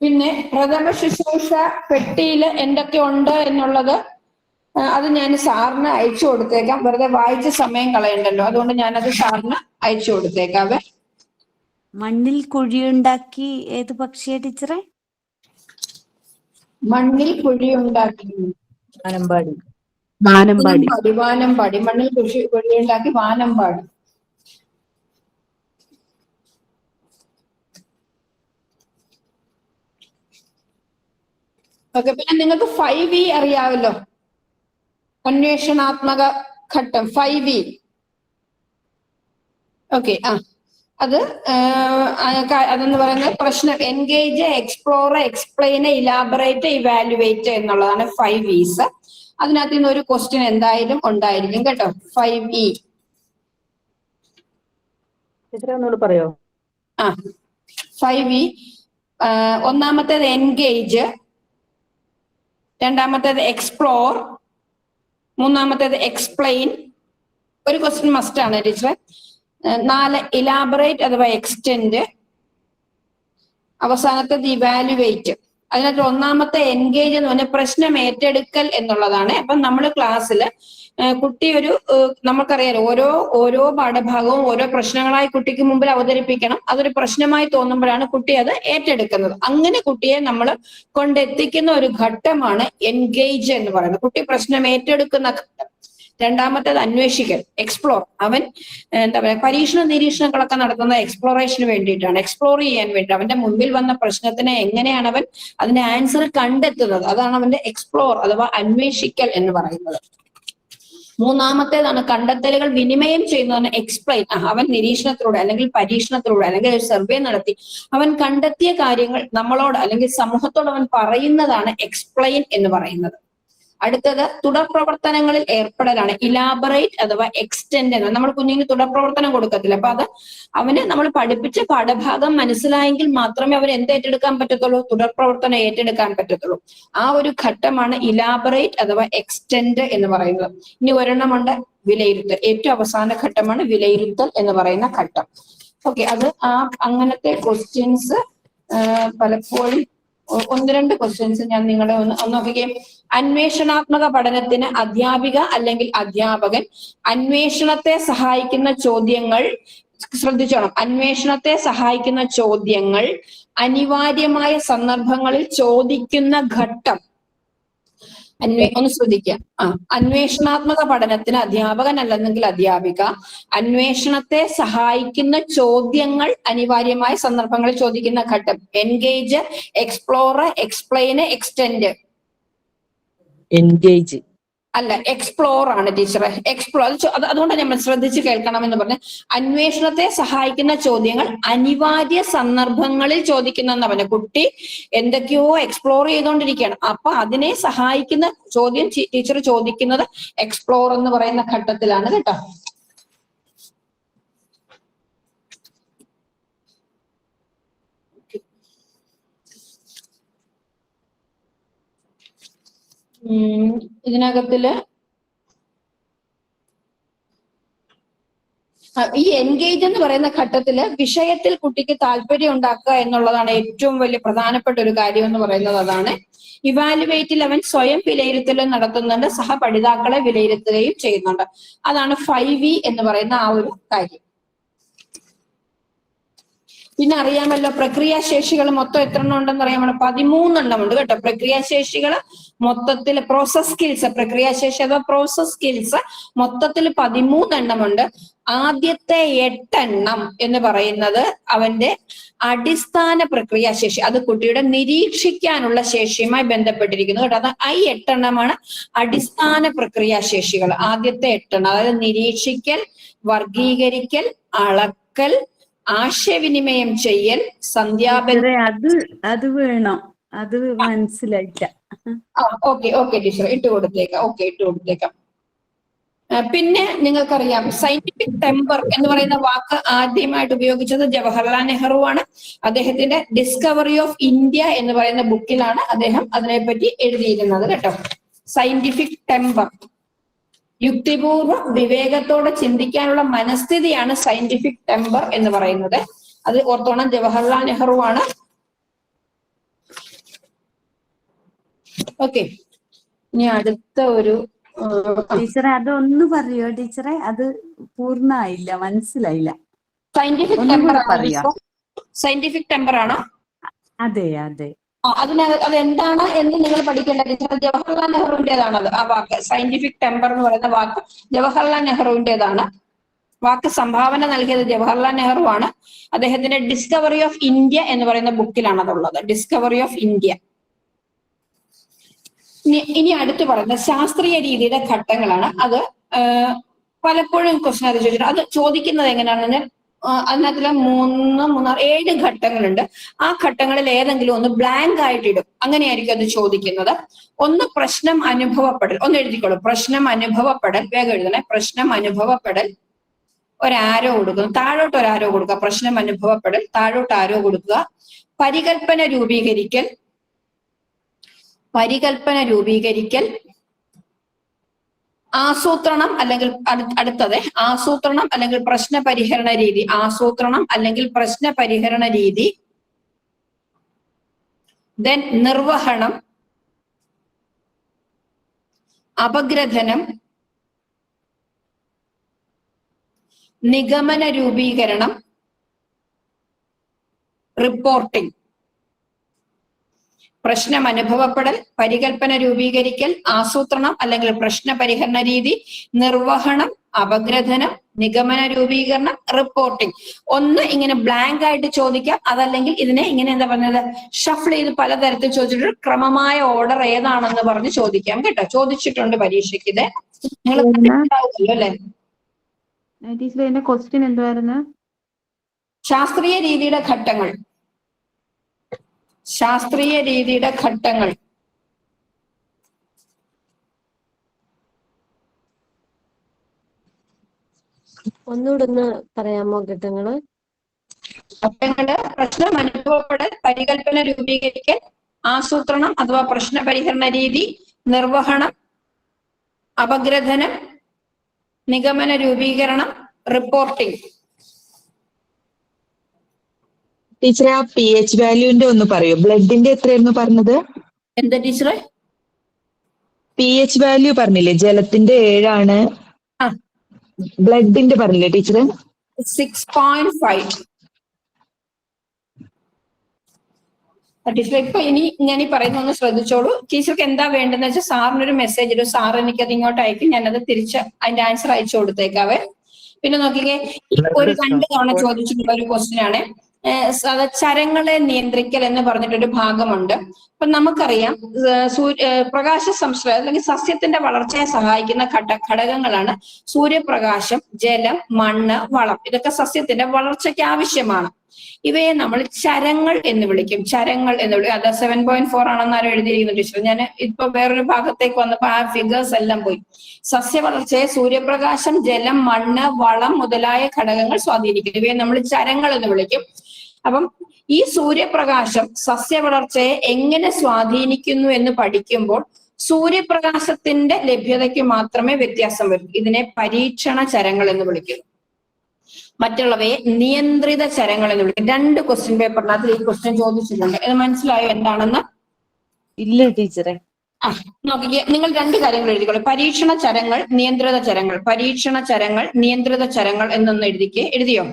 പിന്നെ പ്രഥമ ശുശ്രൂഷ പെട്ടിയിൽ എന്തൊക്കെ ഉണ്ട് എന്നുള്ളത് അത് ഞാൻ സാറിന് അയച്ചു കൊടുത്തേക്കാം. വെറുതെ വായിച്ച് സമയം കളയണ്ടല്ലോ, അതുകൊണ്ട് ഞാനത് സാറിന് അയച്ചു കൊടുത്തേക്കാവേ. മണ്ണിൽ കുഴിയുണ്ടാക്കി ഏത് പക്ഷിയാ ടീച്ചറെ? മണ്ണിൽ കുഴിയുണ്ടാക്കി വാനമ്പാടി. വാനമ്പാടി. മണ്ണിൽ കുഴിയുണ്ടാക്കി വാനമ്പാടി. ഓക്കെ. പിന്നെ നിങ്ങൾക്ക് 5E അറിയാമല്ലോ, അന്വേഷണാത്മക ഘട്ടം 5E. ഓക്കെ. അതെന്ന് പറയുന്നത് പ്രശ്നം engage, explore, explain, elaborate, evaluate എന്നുള്ളതാണ് 5Es. അതിനകത്ത് നിന്ന് ഒരു ക്വസ്റ്റ്യൻ എന്തായാലും ഉണ്ടായിരിക്കും കേട്ടോ. 5E പറയോ? 5E. ഒന്നാമത്തേത് എൻഗേജ്, രണ്ടാമത്തേത് എക്സ്പ്ലോർ, മൂന്നാമത്തേത് എക്സ്പ്ലെയിൻ. ഒരു ക്വസ്റ്റ്യൻ മസ്റ്റ് ആണ് ടീച്ചറെ. 4 ഇലാബറേറ്റ് അഥവാ എക്സ്റ്റെൻഡ്, അവസാനത്തേത് ഇവാലുവേറ്റ്. അതിനകത്ത് ഒന്നാമത്തെ എൻഗേജ് എന്ന് പറഞ്ഞാൽ പ്രശ്നം ഏറ്റെടുക്കൽ എന്നുള്ളതാണ്. അപ്പം നമ്മൾ ക്ലാസ്സിൽ കുട്ടി നമുക്കറിയാലോ ഓരോ പാഠഭാഗവും ഓരോ പ്രശ്നങ്ങളായി കുട്ടിക്ക് മുമ്പിൽ അവതരിപ്പിക്കണം. അതൊരു പ്രശ്നമായി തോന്നുമ്പോഴാണ് കുട്ടി അത് ഏറ്റെടുക്കുന്നത്. അങ്ങനെ കുട്ടിയെ നമ്മൾ കൊണ്ടെത്തിക്കുന്ന ഒരു ഘട്ടമാണ് എൻഗേജ് എന്ന് പറയുന്നത്. കുട്ടി പ്രശ്നം ഏറ്റെടുക്കുന്ന ഘട്ടം. രണ്ടാമത്തേത് അന്വേഷിക്കൽ, എക്സ്പ്ലോർ. അവൻ പരീക്ഷണ നിരീക്ഷണങ്ങളൊക്കെ നടത്തുന്ന എക്സ്പ്ലോറേഷന് വേണ്ടിയിട്ടാണ്, എക്സ്പ്ലോർ ചെയ്യാൻ വേണ്ടി. അവന്റെ മുമ്പിൽ വന്ന പ്രശ്നത്തിനെ എങ്ങനെയാണ് അവൻ അതിന്റെ ആൻസർ കണ്ടെത്തുന്നത്, അതാണ് അവന്റെ എക്സ്പ്ലോർ അഥവാ അന്വേഷിക്കൽ എന്ന് പറയുന്നത്. മൂന്നാമത്തേതാണ് കണ്ടെത്തലുകൾ വിനിമയം ചെയ്യുന്നതാണ് എക്സ്പ്ലെയിൻ. അവൻ നിരീക്ഷണത്തിലൂടെ അല്ലെങ്കിൽ പരീക്ഷണത്തിലൂടെ അല്ലെങ്കിൽ ഒരു സർവേ നടത്തി അവൻ കണ്ടെത്തിയ കാര്യങ്ങൾ നമ്മളോട് അല്ലെങ്കിൽ സമൂഹത്തോട് അവൻ പറയുന്നതാണ് എക്സ്പ്ലെയിൻ എന്ന് പറയുന്നത്. അടുത്തത് തുടർ പ്രവർത്തനങ്ങളിൽ ഏർപ്പെടലാണ്, ഇലാബറേറ്റ് അഥവാ എക്സ്റ്റെൻഡ് എന്ന്. നമ്മൾ കുഞ്ഞിന് തുടർ പ്രവർത്തനം കൊടുക്കത്തില്ല. അപ്പൊ അത് അവന് നമ്മൾ പഠിപ്പിച്ച പാഠഭാഗം മനസ്സിലായെങ്കിൽ മാത്രമേ അവന് എന്ത് ഏറ്റെടുക്കാൻ പറ്റത്തുള്ളൂ, തുടർ പ്രവർത്തനം ഏറ്റെടുക്കാൻ പറ്റത്തുള്ളൂ. ആ ഒരു ഘട്ടമാണ് ഇലാബറേറ്റ് അഥവാ എക്സ്റ്റെൻഡ് എന്ന് പറയുന്നത്. ഇനി ഒരെണ്ണമുണ്ട് വിലയിരുത്തൽ. ഏറ്റവും അവസാന ഘട്ടമാണ് വിലയിരുത്തൽ എന്ന് പറയുന്ന ഘട്ടം. ഓക്കെ. അത് അങ്ങനത്തെ ക്വസ്റ്റ്യൻസ് പലപ്പോഴും 1-2 ക്വസ്റ്റ്യൻസ് ഞാൻ നിങ്ങളെ ഒന്ന് നോക്കിക്കേ. അന്വേഷണാത്മക പഠനത്തിന് അധ്യാപിക അല്ലെങ്കിൽ അധ്യാപകൻ അന്വേഷണത്തെ സഹായിക്കുന്ന ചോദ്യങ്ങൾ ശ്രദ്ധിച്ചോണം. അന്വേഷണത്തെ സഹായിക്കുന്ന ചോദ്യങ്ങൾ അനിവാര്യമായ സന്ദർഭങ്ങളിൽ ചോദിക്കുന്ന ഘട്ടം. ഒന്ന് ശ്രദ്ധിക്കാം. അന്വേഷണാത്മക പഠനത്തിന് അധ്യാപകൻ അല്ലെന്നെങ്കിൽ അധ്യാപിക അന്വേഷണത്തെ സഹായിക്കുന്ന ചോദ്യങ്ങൾ അനിവാര്യമായ സന്ദർഭങ്ങളിൽ ചോദിക്കുന്ന ഘട്ടം. Engage, explore, explain, extend. Engage അല്ല, എക്സ്പ്ലോർ ആണ് ടീച്ചറെ. എക്സ്പ്ലോർ അതുകൊണ്ട് നമ്മൾ ശ്രദ്ധിച്ച് കേൾക്കണം എന്ന് പറഞ്ഞ് അന്വേഷണത്തെ സഹായിക്കുന്ന ചോദ്യങ്ങൾ അനിവാര്യ സന്ദർഭങ്ങളിൽ ചോദിക്കുന്ന പറഞ്ഞ കുട്ടി എന്തൊക്കെയോ എക്സ്പ്ലോർ ചെയ്തുകൊണ്ടിരിക്കുകയാണ്. അപ്പൊ അതിനെ സഹായിക്കുന്ന ചോദ്യം ടീച്ചർ ചോദിക്കുന്നത് എക്സ്പ്ലോർ എന്ന് പറയുന്ന ഘട്ടത്തിലാണ് കേട്ടോ. ഇതിനകത്തില് ഈ എൻഗേജ് എന്ന് പറയുന്ന ഘട്ടത്തില് വിഷയത്തിൽ കുട്ടിക്ക് താല്പര്യം ഉണ്ടാക്കുക എന്നുള്ളതാണ് ഏറ്റവും വലിയ പ്രധാനപ്പെട്ട ഒരു കാര്യം എന്ന് പറയുന്നത്. അതാണ് ഇവാലുവേറ്റിൽ അവൻ സ്വയം വിലയിരുത്തലും നടത്തുന്നുണ്ട്, സഹപഠിതാക്കളെ വിലയിരുത്തുകയും ചെയ്യുന്നുണ്ട്. അതാണ് 5V എന്ന് പറയുന്ന ആ ഒരു കാര്യം. പിന്നെ അറിയാമല്ലോ പ്രക്രിയാശേഷികൾ മൊത്തം എത്ര എണ്ണം ഉണ്ടെന്ന് അറിയാമല്ലോ? 13 എണ്ണമുണ്ട് കേട്ടോ. പ്രക്രിയാശേഷികൾ മൊത്തത്തിൽ പ്രോസസ് സ്കിൽസ്, പ്രക്രിയാശേഷി അഥവാ പ്രോസസ് സ്കിൽസ് മൊത്തത്തിൽ 13 എണ്ണമുണ്ട്. ആദ്യത്തെ 8 എണ്ണം എന്ന് പറയുന്നത് അവന്റെ അടിസ്ഥാന പ്രക്രിയാശേഷി, അത് കുട്ടിയുടെ നിരീക്ഷിക്കാനുള്ള ശേഷിയുമായി ബന്ധപ്പെട്ടിരിക്കുന്നു കേട്ടോ. അത് 8 എണ്ണമാണ് അടിസ്ഥാന പ്രക്രിയാശേഷികൾ. ആദ്യത്തെ 8 എണ്ണം, അതായത് നിരീക്ഷിക്കൽ, വർഗീകരിക്കൽ, അളക്കൽ, ആശയവിനിമയം ചെയ്യൽ, അത് വേണം. അത് മനസ്സിലായില്ല. ഓക്കെ ടീച്ചർ ഇട്ട് കൊടുത്തേക്കാം. പിന്നെ നിങ്ങൾക്കറിയാം സയന്റിഫിക് ടെമ്പർ എന്ന് പറയുന്ന വാക്ക് ആദ്യമായിട്ട് ഉപയോഗിച്ചത് ജവഹർലാൽ നെഹ്റു ആണ്. അദ്ദേഹത്തിന്റെ ഡിസ്കവറി ഓഫ് ഇന്ത്യ എന്ന് പറയുന്ന ബുക്കിലാണ് അദ്ദേഹം അതിനെപ്പറ്റി എഴുതിയിരുന്നത് കേട്ടോ. സയന്റിഫിക് ടെമ്പർ, യുക്തിപൂർവ്വം വിവേകത്തോടെ ചിന്തിക്കാനുള്ള മനസ്ഥിതിയാണ് സയന്റിഫിക് ടെമ്പർ എന്ന് പറയുന്നത്. അത് ഓർത്തോണം, ജവഹർലാൽ നെഹ്റു ആണ്. ഓക്കെ, ഇനി അടുത്ത ഒരു ടീച്ചറെ അതൊന്ന് പറയോ ടീച്ചറെ? അത് പൂർണ്ണമായില്ല, മനസ്സിലായില്ല. സയന്റിഫിക് ടെമ്പർ പറയോ? സയന്റിഫിക് ടെമ്പർ ആണോ? അതെ. അതെന്താണ് എന്ന് നിങ്ങൾ പഠിക്കേണ്ട ടീച്ചർ. ജവഹർലാൽ നെഹ്റുവിൻ്റെതാണത് ആ വാക്ക്. സയന്റിഫിക് ടെമ്പർ എന്ന് പറയുന്ന വാക്ക് ജവഹർലാൽ നെഹ്റുവിൻ്റെതാണ്. വാക്ക് സംഭാവന നൽകിയത് ജവഹർലാൽ നെഹ്റു ആണ്. അദ്ദേഹത്തിന്റെ ഡിസ്കവറി ഓഫ് ഇന്ത്യ എന്ന് പറയുന്ന ബുക്കിലാണ് അതുള്ളത്. Discovery of India. ഇനി അടുത്ത് പറയുന്നത് ശാസ്ത്രീയ രീതിയുടെ ഘട്ടങ്ങളാണ്. അത് പലപ്പോഴും ക്വസ്റ്റൻ അത് ചോദിച്ചിട്ടുണ്ട്. അത് ചോദിക്കുന്നത് എങ്ങനെയാണെന്ന് അതിനകത്തില് 7 ഘട്ടങ്ങളുണ്ട്. ആ ഘട്ടങ്ങളിൽ ഏതെങ്കിലും ഒന്ന് ബ്ലാങ്ക് ആയിട്ട് ഇടും. അങ്ങനെയായിരിക്കും അത് ചോദിക്കുന്നത്. ഒന്ന് പ്രശ്നം അനുഭവപ്പെടൽ, ഒന്ന് എഴുതിക്കോളൂ. പ്രശ്നം അനുഭവപ്പെടൽ, വേഗം എഴുതണേ. പ്രശ്നം അനുഭവപ്പെടൽ, ഒരാരോ കൊടുക്കുന്നു, താഴോട്ട് ഒരാരോ കൊടുക്കുക. പ്രശ്നം അനുഭവപ്പെടൽ, താഴോട്ട് ആരോ കൊടുക്കുക. പരികൽപ്പന രൂപീകരിക്കൽ, ആസൂത്രണം അല്ലെങ്കിൽ അടുത്തത് ആസൂത്രണം അല്ലെങ്കിൽ പ്രശ്ന പരിഹരണ രീതി. ആസൂത്രണം അല്ലെങ്കിൽ പ്രശ്ന പരിഹരണ രീതി. ദെൻ നിർവഹണം, അപഗ്രഥനം, നിഗമന രൂപീകരണം, റിപ്പോർട്ടിംഗ്. പ്രശ്നം അനുഭവപ്പെടൽ, പരികൽപ്പന രൂപീകരിക്കൽ, ആസൂത്രണം അല്ലെങ്കിൽ പ്രശ്ന പരിഹരണ രീതി, നിർവഹണം, അപഗ്രഥനം, നിഗമന രൂപീകരണം, റിപ്പോർട്ടിംഗ്. ഒന്ന് ഇങ്ങനെ ബ്ലാങ്ക് ആയിട്ട് ചോദിക്കാം. അതല്ലെങ്കിൽ ഇതിനെ ഇങ്ങനെ എന്താ പറഞ്ഞത്, ഷഫിൾ ചെയ്ത് പലതരത്തിൽ ചോദിച്ചിട്ട് ക്രമമായ ഓർഡർ ഏതാണെന്ന് പറഞ്ഞ് ചോദിക്കാം കേട്ടോ. ചോദിച്ചിട്ടുണ്ട് പരീക്ഷയ്ക്ക്. ഇത് നിങ്ങൾ അല്ലേ? ക്വസ്റ്റ്യൻ എന്തുവായിരുന്നു? ശാസ്ത്രീയ രീതിയുടെ ഘട്ടങ്ങൾ. ഒന്നുകൂടെ ഒന്ന് പറയാമോ ഘട്ടങ്ങള്? പ്രശ്നം അനുഭവപ്പെടൽ, പരികൽപ്പന രൂപീകരിക്കൽ, ആസൂത്രണം അഥവാ പ്രശ്ന പരിഹരണ രീതി, നിർവഹണം, അപഗ്രഥനം, നിഗമന രൂപീകരണം, റിപ്പോർട്ടിംഗ്. ടീച്ചറെ ആ pH വാല്യൂന്റെ ഒന്ന് പറയോ? ബ്ലഡിന്റെ എത്രയായിരുന്നു പറഞ്ഞത്? എന്താ ടീച്ചറെ? pH വാല്യൂ പറഞ്ഞില്ലേ, ജലത്തിന്റെ 7 ആണ്. ബ്ലഡിന്റെ പറഞ്ഞില്ലേ ടീച്ചറെ? 6.5. ടീച്ചർ ഇപ്പൊ ഇനി ഞാൻ ഈ പറയുന്ന ഒന്ന് ശ്രദ്ധിച്ചോളൂ. ടീച്ചർക്ക് എന്താ വേണ്ടതെന്ന് വെച്ചാൽ സാറിനൊരു മെസ്സേജ് ഇടും, സാർ എനിക്കത് ഇങ്ങോട്ട് അയക്കും, ഞാനത് തിരിച്ച് അതിന്റെ ആൻസർ അയച്ചു കൊടുത്തേക്കാവേ. പിന്നെ നോക്കിക്കേ, ഒരു 2 തവണ ചോദിച്ചിട്ടുള്ള ഒരു ക്വസ്റ്റ്യൻ ആണ്. ചരങ്ങളെ നിയന്ത്രിക്കൽ എന്ന് പറഞ്ഞിട്ടൊരു ഭാഗമുണ്ട്. അപ്പൊ നമുക്കറിയാം പ്രകാശ സംശ്ലേഷണം അല്ലെങ്കിൽ സസ്യത്തിന്റെ വളർച്ചയെ സഹായിക്കുന്ന ഘടകങ്ങളാണ് സൂര്യപ്രകാശം, ജലം, മണ്ണ്, വളം. ഇതൊക്കെ സസ്യത്തിന്റെ വളർച്ചയ്ക്ക് ആവശ്യമാണ്. ഇവയെ നമ്മൾ ചരങ്ങൾ എന്ന് വിളിക്കും. ചരങ്ങൾ എന്ന് വിളിക്കും. അത് 7.4 ആണെന്ന് ആരോ എഴുതിയിരിക്കുന്നു ടീച്ചർ. ഞാൻ ഇപ്പൊ വേറൊരു ഭാഗത്തേക്ക് വന്നപ്പോ ആ ഫിഗേഴ്സ് എല്ലാം പോയി. സസ്യവളർച്ചയെ സൂര്യപ്രകാശം, ജലം, മണ്ണ്, വളം മുതലായ ഘടകങ്ങൾ സ്വാധീനിക്കുന്നു. ഇവയെ നമ്മൾ ചരങ്ങൾ എന്ന് വിളിക്കും. അപ്പം ഈ സൂര്യപ്രകാശം സസ്യവളർച്ചയെ എങ്ങനെ സ്വാധീനിക്കുന്നു എന്ന് പഠിക്കുമ്പോൾ സൂര്യപ്രകാശത്തിന്റെ ലഭ്യതയ്ക്ക് മാത്രമേ വ്യത്യാസം വരൂ. ഇതിനെ പരീക്ഷണ ചരങ്ങൾ എന്ന് വിളിക്കുന്നു. മറ്റുള്ളവയെ നിയന്ത്രിത ചരങ്ങൾ എന്ന് വിളിക്കും. 2 ക്വസ്റ്റ്യൻ പേപ്പറിനകത്ത് ഈ ക്വസ്റ്റ്യൻ ചോദിച്ചിട്ടുണ്ട്. ഇത് മനസ്സിലായോ എന്താണെന്ന്? ഇല്ല ടീച്ചറെ. നോക്കിക്കേ, നിങ്ങൾ 2 കാര്യങ്ങൾ എഴുതിക്കോളൂ. പരീക്ഷണ ചരങ്ങൾ, നിയന്ത്രിത ചരങ്ങൾ. പരീക്ഷണ ചരങ്ങൾ, നിയന്ത്രിത ചരങ്ങൾ എന്നൊന്ന് എഴുതിയോ?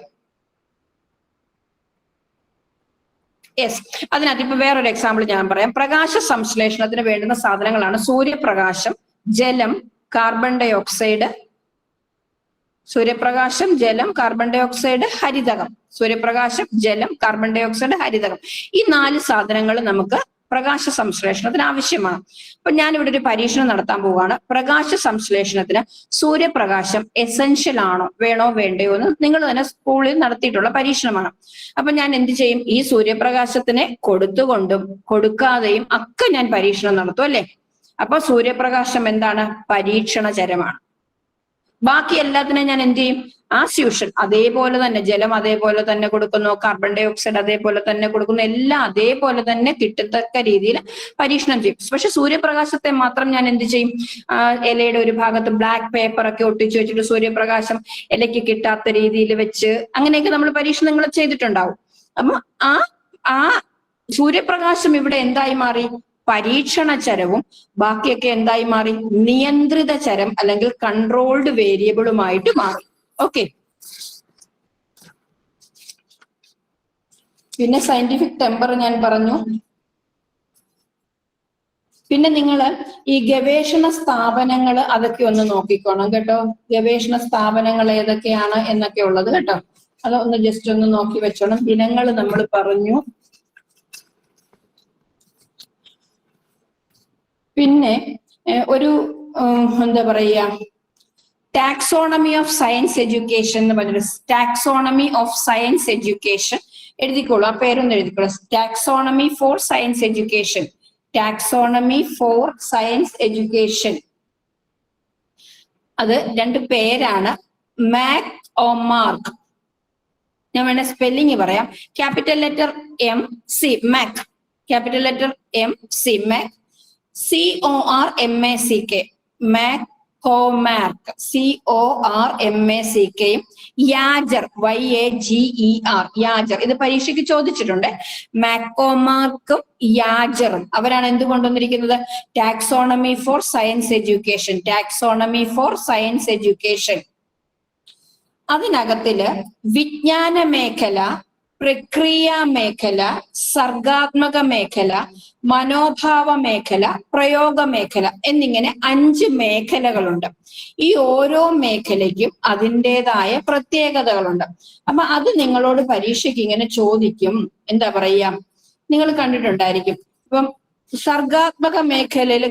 യെസ്. അതിനകത്ത് ഇപ്പൊ വേറൊരു എക്സാമ്പിൾ ഞാൻ പറയാം. പ്രകാശ സംശ്ലേഷണത്തിന് വേണ്ടുന്ന സാധനങ്ങളാണ് സൂര്യപ്രകാശം, ജലം, കാർബൺ ഡൈ ഓക്സൈഡ്. സൂര്യപ്രകാശം, ജലം, കാർബൺ ഡൈ ഓക്സൈഡ്, ഹരിതകം. സൂര്യപ്രകാശം, ജലം, കാർബൺ ഡൈ ഓക്സൈഡ്, ഹരിതകം. ഈ 4 സാധനങ്ങൾ നമുക്ക് പ്രകാശ സംശ്ലേഷണത്തിന് ആവശ്യമാണ്. അപ്പൊ ഞാനിവിടെ ഒരു പരീക്ഷണം നടത്താൻ പോവുകയാണ്. പ്രകാശ സംശ്ലേഷണത്തിന് സൂര്യപ്രകാശം എസെൻഷ്യൽ ആണോ, വേണോ വേണ്ടയോ എന്ന് നിങ്ങൾ തന്നെ സ്കൂളിൽ നടത്തിയിട്ടുള്ള പരീക്ഷണമാണ്. അപ്പൊ ഞാൻ എന്ത് ചെയ്യും? ഈ സൂര്യപ്രകാശത്തിനെ കൊടുത്തുകൊണ്ടും കൊടുക്കാതെയും ഒക്കെ ഞാൻ പരീക്ഷണം നടത്തും, അല്ലെ? അപ്പൊ സൂര്യപ്രകാശം എന്താണ്? പരീക്ഷണ ചരമാണ്. ബാക്കി എല്ലാത്തിനും ഞാൻ എന്ത് ചെയ്യും? ആസ് യൂഷ്വൽ അതേപോലെ തന്നെ, ജലം അതേപോലെ തന്നെ കൊടുക്കുന്നു, കാർബൺ ഡൈ ഓക്സൈഡ് അതേപോലെ തന്നെ കൊടുക്കുന്നു, എല്ലാം അതേപോലെ തന്നെ കിട്ടത്തക്ക രീതിയിൽ പരീക്ഷണം ചെയ്യും. പക്ഷെ സൂര്യപ്രകാശത്തെ മാത്രം ഞാൻ എന്ത് ചെയ്യും? ഇലയുടെ ഒരു ഭാഗത്ത് ബ്ലാക്ക് പേപ്പർ ഒക്കെ ഒട്ടിച്ചു വെച്ചിട്ട് സൂര്യപ്രകാശം ഇലയ്ക്ക് കിട്ടാത്ത രീതിയിൽ വെച്ച് അങ്ങനെയൊക്കെ നമ്മൾ പരീക്ഷണങ്ങൾ ചെയ്തിട്ടുണ്ടാവും. അപ്പൊ ആ സൂര്യപ്രകാശം ഇവിടെ എന്തായി മാറി? പരീക്ഷണ ചരവും ബാക്കിയൊക്കെ എന്തായി മാറി? നിയന്ത്രിത ചരം അല്ലെങ്കിൽ കൺട്രോൾഡ് വേരിയബിളുമായിട്ട് മാറി. ഓക്കെ. പിന്നെ സയന്റിഫിക് ടെമ്പർ ഞാൻ പറഞ്ഞു. പിന്നെ നിങ്ങൾ ഈ ഗവേഷണ സ്ഥാപനങ്ങൾ അതൊക്കെ ഒന്ന് നോക്കിക്കോണം കേട്ടോ. ഗവേഷണ സ്ഥാപനങ്ങൾ ഏതൊക്കെയാണ് എന്നൊക്കെ ഉള്ളത് കേട്ടോ. അത് ഒന്ന് ജസ്റ്റ് ഒന്ന് നോക്കി വെച്ചോണം. ദിനങ്ങൾ നമ്മൾ പറഞ്ഞു. പിന്നെ ഒരു എന്താ പറയാ, ടാക്സോണമി ഓഫ് സയൻസ് എഡ്യൂക്കേഷൻ എന്ന് പറഞ്ഞൊരു ടാക്സോണമി ഓഫ് സയൻസ് എഡ്യൂക്കേഷൻ എഴുതിക്കോളൂ. ആ പേരൊന്ന് എഴുതിക്കോളൂ. Taxonomy for science education. Taxonomy for science education. അത് 2 പേരാണ്. McCormack. ഞാൻ വേണേ സ്പെല്ലിങ് പറയാം. Capital letter MC Mac. Capital letter MC Mac. CORMACK McCormack. CORMACK. Yager YAGER Yager. ഇത് പരീക്ഷയ്ക്ക് ചോദിച്ചിട്ടുണ്ട്. മാക്കോമാർക്കും യാജറും അവരാണ് എന്ത് കൊണ്ടുവന്നിരിക്കുന്നത്? Taxonomy for science education. Taxonomy for science education. അതിനകത്തില് വിജ്ഞാന മേഖല, പ്രക്രിയ മേഖല, സർഗാത്മക മേഖല, മനോഭാവ മേഖല, പ്രയോഗ മേഖല എന്നിങ്ങനെ 5 മേഖലകളുണ്ട്. ഈ ഓരോ മേഖലയ്ക്കും അതിൻ്റെതായ പ്രത്യേകതകളുണ്ട്. അപ്പൊ അത് നിങ്ങളോട് പരീക്ഷയ്ക്ക് ഇങ്ങനെ ചോദിക്കും. എന്താ പറയാ, നിങ്ങൾ കണ്ടിട്ടുണ്ടായിരിക്കും. ഇപ്പം സർഗാത്മക മേഖലയിൽ